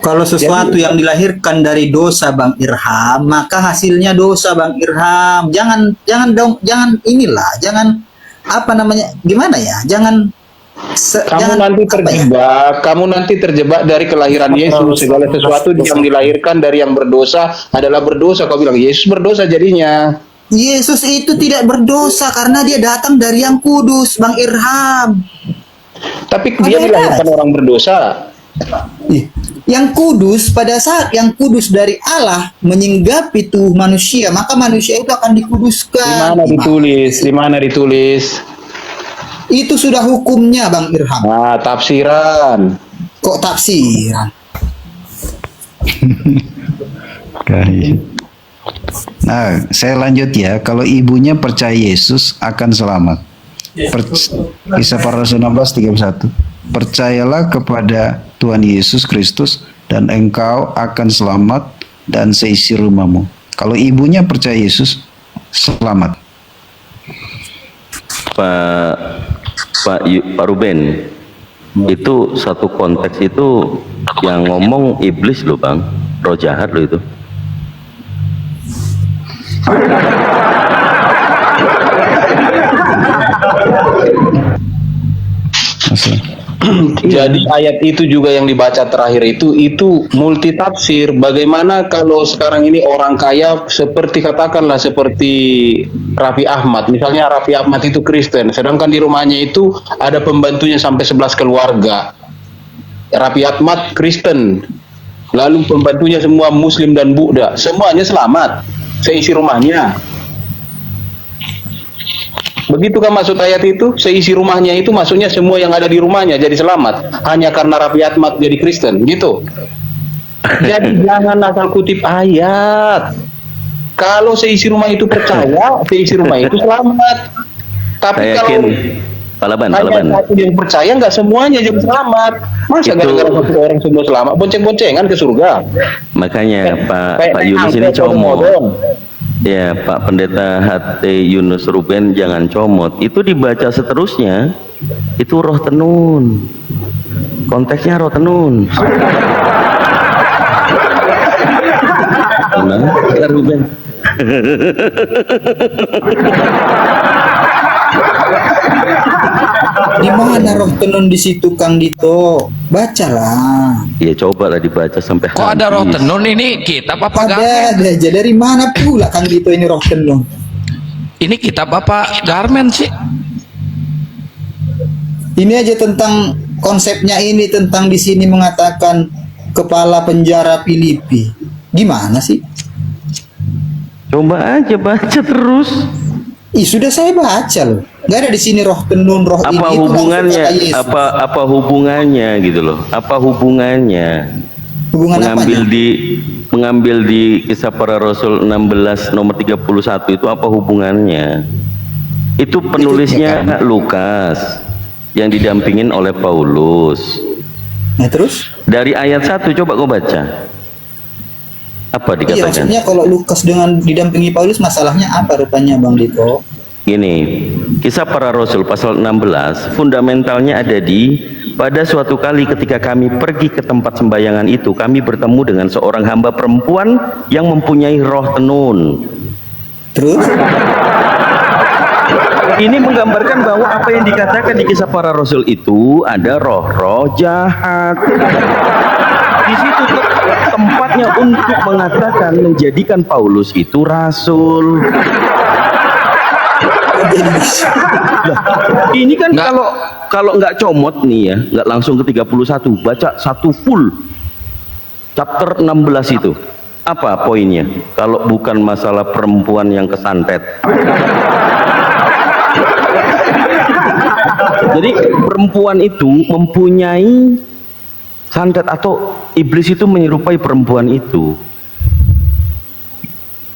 Kalau sesuatu yang dilahirkan dari dosa Bang Irham, maka hasilnya dosa Bang Irham. Jangan apa namanya? Gimana ya? Kamu nanti terjebak dari kelahiran Yesus. Segala sesuatu yang dilahirkan dari yang berdosa adalah berdosa. Kau bilang Yesus berdosa jadinya. Yesus itu tidak berdosa karena dia datang dari yang kudus, Bang Irham. Tapi dia dilahirkan orang berdosa. Yang kudus, pada saat yang kudus dari Allah menyinggapi tubuh manusia, maka manusia itu akan dikuduskan. Di mana ditulis? Itu sudah hukumnya, Bang Irham. Nah, tafsiran. Kok tafsiran? Nah, saya lanjut ya. Kalau ibunya percaya Yesus akan selamat. Kisah para Rasul 16:31. Percayalah kepada Tuhan Yesus Kristus dan engkau akan selamat dan seisi rumahmu. Kalau ibunya percaya Yesus, selamat. Pak Ruben, itu satu konteks itu yang ngomong iblis loh Bang, roh jahat loh itu. Jadi ayat itu juga yang dibaca terakhir itu multi tafsir. Bagaimana kalau sekarang ini orang kaya seperti katakanlah seperti Raffi Ahmad. Misalnya Raffi Ahmad itu Kristen, sedangkan di rumahnya itu ada pembantunya sampai 11 keluarga. Raffi Ahmad Kristen, lalu pembantunya semua Muslim dan Buddha, semuanya selamat seisi rumahnya. Begitu kan maksud ayat itu? Seisi rumahnya itu maksudnya semua yang ada di rumahnya jadi selamat hanya karena Raffi Ahmad jadi Kristen gitu. Jadi jangan asal kutip ayat. Kalau seisi rumah itu percaya, seisi rumah itu selamat. Tapi Saya kalau yakin Pak Laban. satu yang percaya nggak semuanya jadi selamat. Masa Itu- gara-gara satu orang semua selamat, bonceng-boncengan ke surga. Makanya Kayak Pak Yunus ini angkot comot. odong-odong. Ya, Pak Pendeta HT Yunus Ruben jangan comot. Itu dibaca seterusnya. Itu roh tenun. Konteksnya roh tenun. Gimana, Pak Ruben? Di mana roh tenun di situ, Kang Dito? Bacalah. Ya coba lah dibaca sampai Kok ada roh tenun ini kitab apa Ada garmen? aja. Dari mana pula Kang Dito ini roh tenun? Ini kitab apa garmen sih? Ini aja tentang konsepnya ini, tentang di sini mengatakan kepala penjara Filipi. Gimana sih? Coba aja baca terus. Ih, sudah saya baca loh. Nggak ada di sini roh tenun, roh ini. Apa itu langsung hubungannya? kata Yesus. Apa hubungannya gitu loh? Apa hubungannya? Hubungan mengambil di Kisah Para Rasul 16 nomor 31 itu apa hubungannya? Itu penulisnya Lukas yang didampingin oleh Paulus. Nah terus? Dari ayat 1 coba kau baca. Apa Iya, dikatakan? maksudnya kalau Lukas dengan didampingi Paulus masalahnya apa rupanya Bang Dito? Gini, Kisah Para Rasul pasal 16 fundamentalnya ada di pada suatu kali ketika kami pergi ke tempat sembayangan itu, kami bertemu dengan seorang hamba perempuan yang mempunyai roh tenun. Terus? Ini menggambarkan bahwa apa yang dikatakan di Kisah Para Rasul itu ada roh-roh jahat. Di situ tempatnya untuk mengatakan menjadikan Paulus itu rasul. Nah, ini kan kalau nggak comot nih ya, nggak langsung ke 31, baca satu full chapter 16 itu. Apa poinnya? Kalau bukan masalah perempuan yang kesantet. Jadi perempuan itu mempunyai santet, atau iblis itu menyerupai perempuan itu.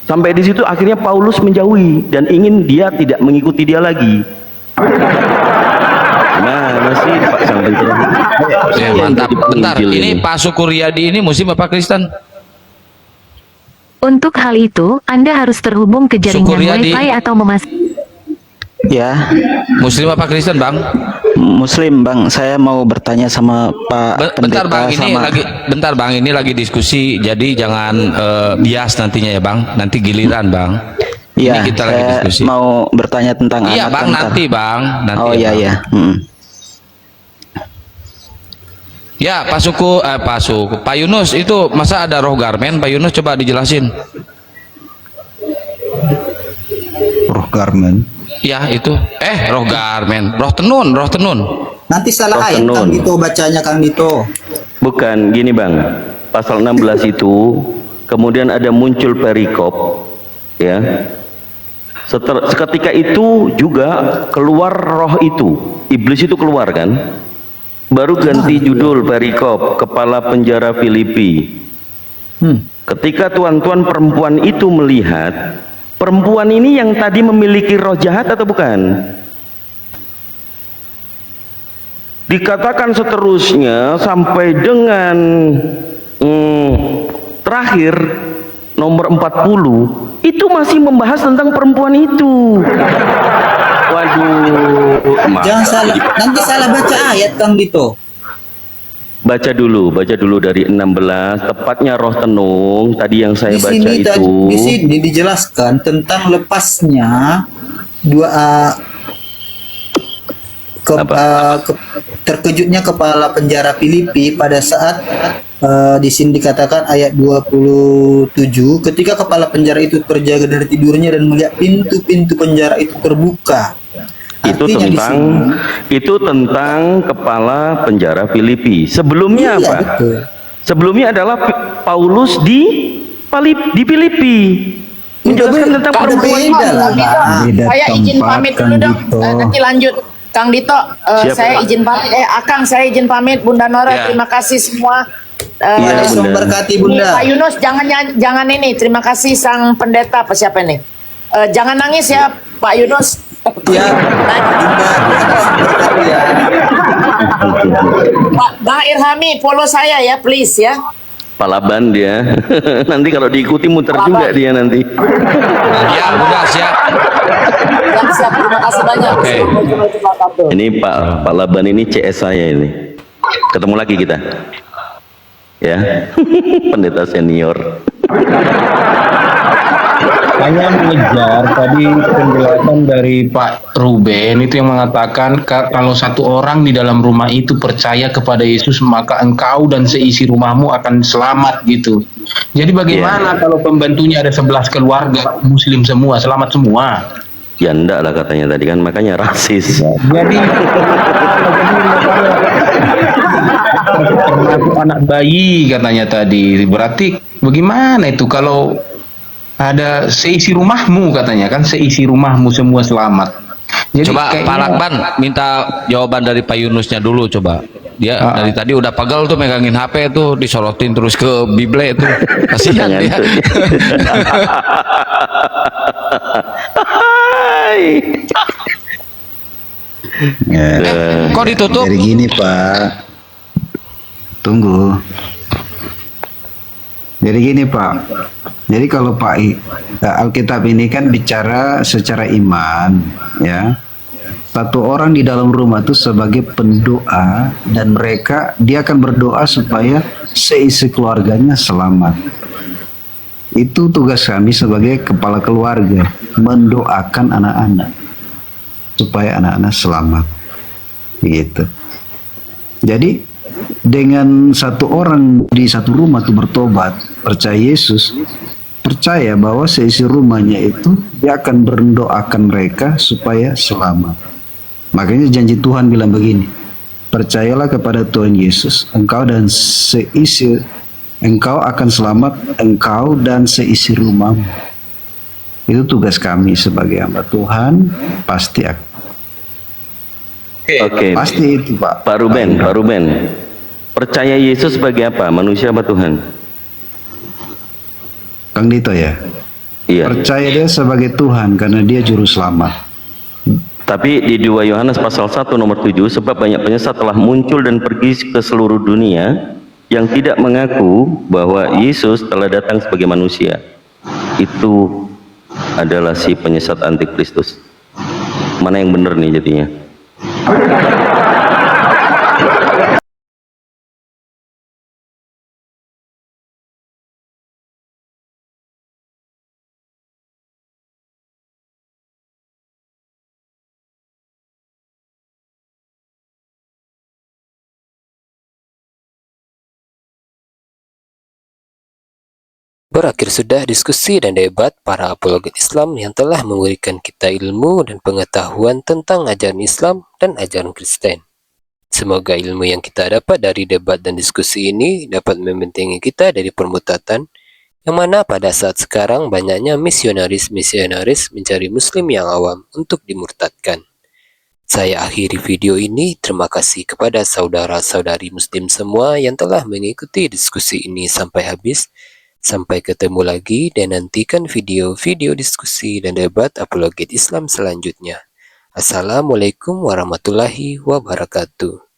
Sampai di situ akhirnya Paulus menjauhi dan ingin dia tidak mengikuti dia lagi. Nah, masih Pak sampai Ya, mantap. Bentar, ini Pak Sukuryadi ini Muslim apa Kristen? Untuk hal itu, Anda harus terhubung ke jaringan Sukuryadi. Wi-Fi atau Ya, Muslim apa Kristen, Bang? Muslim, Bang. Saya mau bertanya sama Pak Bentar, Pendeta Bang, ini sama bentar, Bang, ini lagi diskusi, jadi jangan bias nantinya ya, Bang. Nanti giliran, Bang. Iya, Ini kita lagi saya diskusi. mau bertanya tentang Iya, anak Bang, bentar. nanti, Bang. Nanti Oh ya, iya Bang. ya. Ya, Pak Yunus, itu masa ada roh garmen? Pak Yunus coba dijelasin. Roh garmen. Ya, itu. Roh garmen, roh tenun. Nanti salah Roh ayat tenun. Kang Dito bacanya Kang Dito. Bukan, gini Bang, pasal 16 itu kemudian ada muncul perikop, ya. Seketika itu juga keluar roh itu, iblis itu keluar kan, baru ganti judul perikop, kepala penjara Filipi. Ketika tuan-tuan perempuan itu melihat, perempuan ini yang tadi memiliki roh jahat atau bukan? Dikatakan seterusnya sampai dengan terakhir nomor 40 itu masih membahas tentang perempuan itu. Waduh, Jangan salah, nanti salah baca ayat Kang Dito. baca dulu dari 16, tepatnya roh tenung tadi yang saya baca itu. Di sini dijelaskan tentang lepasnya terkejutnya kepala penjara Filipi pada saat di sini dikatakan ayat 27, ketika kepala penjara itu terjaga dari tidurnya dan melihat pintu-pintu penjara itu terbuka. Itu tentang kepala penjara Filipi. Sebelumnya Iya, apa? betul. Sebelumnya adalah Paulus di Filipi menjelaskan tentang perempuan itu. Saya izin pamit dulu dong. Nanti lanjut. Kang Dito, saya izin pamit. Akang, saya izin pamit. Bunda Nora, Ya. terima kasih semua. Tuhan Yesus memberkati Bunda. Pak Yunus, jangan ini. Terima kasih sang pendeta apa siapa ini? Jangan nangis ya, Pak Yunus. Ya, Bang Irhami, follow saya ya, please ya. Palaban dia. Nanti kalau diikuti muter Palaban. juga dia nanti. Ya, udah siap. Siap, terima kasih banyak. Oke. Ini Pak Laban ini CS saya ini. Ketemu lagi kita. Ya. Pendeta senior. Hanya mengejar tadi penjelasan dari Pak Ruben itu yang mengatakan kalau satu orang di dalam rumah itu percaya kepada Yesus maka engkau dan seisi rumahmu akan selamat gitu. Jadi bagaimana kalau pembantunya ada 11 keluarga Muslim semua, selamat semua? Ya enggak lah katanya tadi kan, makanya rasis. Jadi termasuk anak bayi katanya tadi. Berarti bagaimana itu kalau ada seisi rumahmu katanya kan, seisi rumahmu semua selamat. Jadi Coba Pak Lakban minta jawaban dari Pak Yunusnya dulu coba. Dia dari tadi udah pegel tuh megangin HP tuh, disorotin terus ke Bible tuh. Kasihan dia. Kok ditutup? Jadi gini Pak, tunggu. Jadi gini Pak, Jadi kalau Alkitab ini kan bicara secara iman, ya. Satu orang di dalam rumah itu sebagai pendoa dan dia akan berdoa supaya seisi keluarganya selamat. Itu tugas kami sebagai kepala keluarga, mendoakan anak-anak supaya anak-anak selamat. Gitu. Jadi dengan satu orang di satu rumah itu bertobat, percaya Yesus, percaya bahwa seisi rumahnya itu dia akan mendoakan mereka supaya selamat. Makanya janji Tuhan bilang begini, percayalah kepada Tuhan Yesus, engkau akan selamat, engkau dan seisi rumahmu. Itu tugas kami sebagai hamba Tuhan, pasti akan. Oke. Pasti itu Pak. Pak Ruben. Percaya Yesus sebagai apa? Manusia apa Tuhan? Kang Dito ya? Iya. Percaya dia sebagai Tuhan karena dia juru selamat. Tapi di 2 Yohanes pasal 1 nomor 7, sebab banyak penyesat telah muncul dan pergi ke seluruh dunia yang tidak mengaku bahwa Yesus telah datang sebagai manusia. Itu adalah si penyesat antikristus. Mana yang benar nih jadinya? Berakhir sudah diskusi dan debat para apologet Islam yang telah memberikan kita ilmu dan pengetahuan tentang ajaran Islam dan ajaran Kristen. Semoga ilmu yang kita dapat dari debat dan diskusi ini dapat membentengi kita dari permutatan, yang mana pada saat sekarang banyaknya misionaris mencari muslim yang awam untuk dimurtadkan. Saya akhiri video ini. Terima kasih kepada saudara-saudari muslim semua yang telah mengikuti diskusi ini sampai habis. Sampai ketemu lagi dan nantikan video-video diskusi dan debat apologet Islam selanjutnya. Assalamualaikum warahmatullahi wabarakatuh.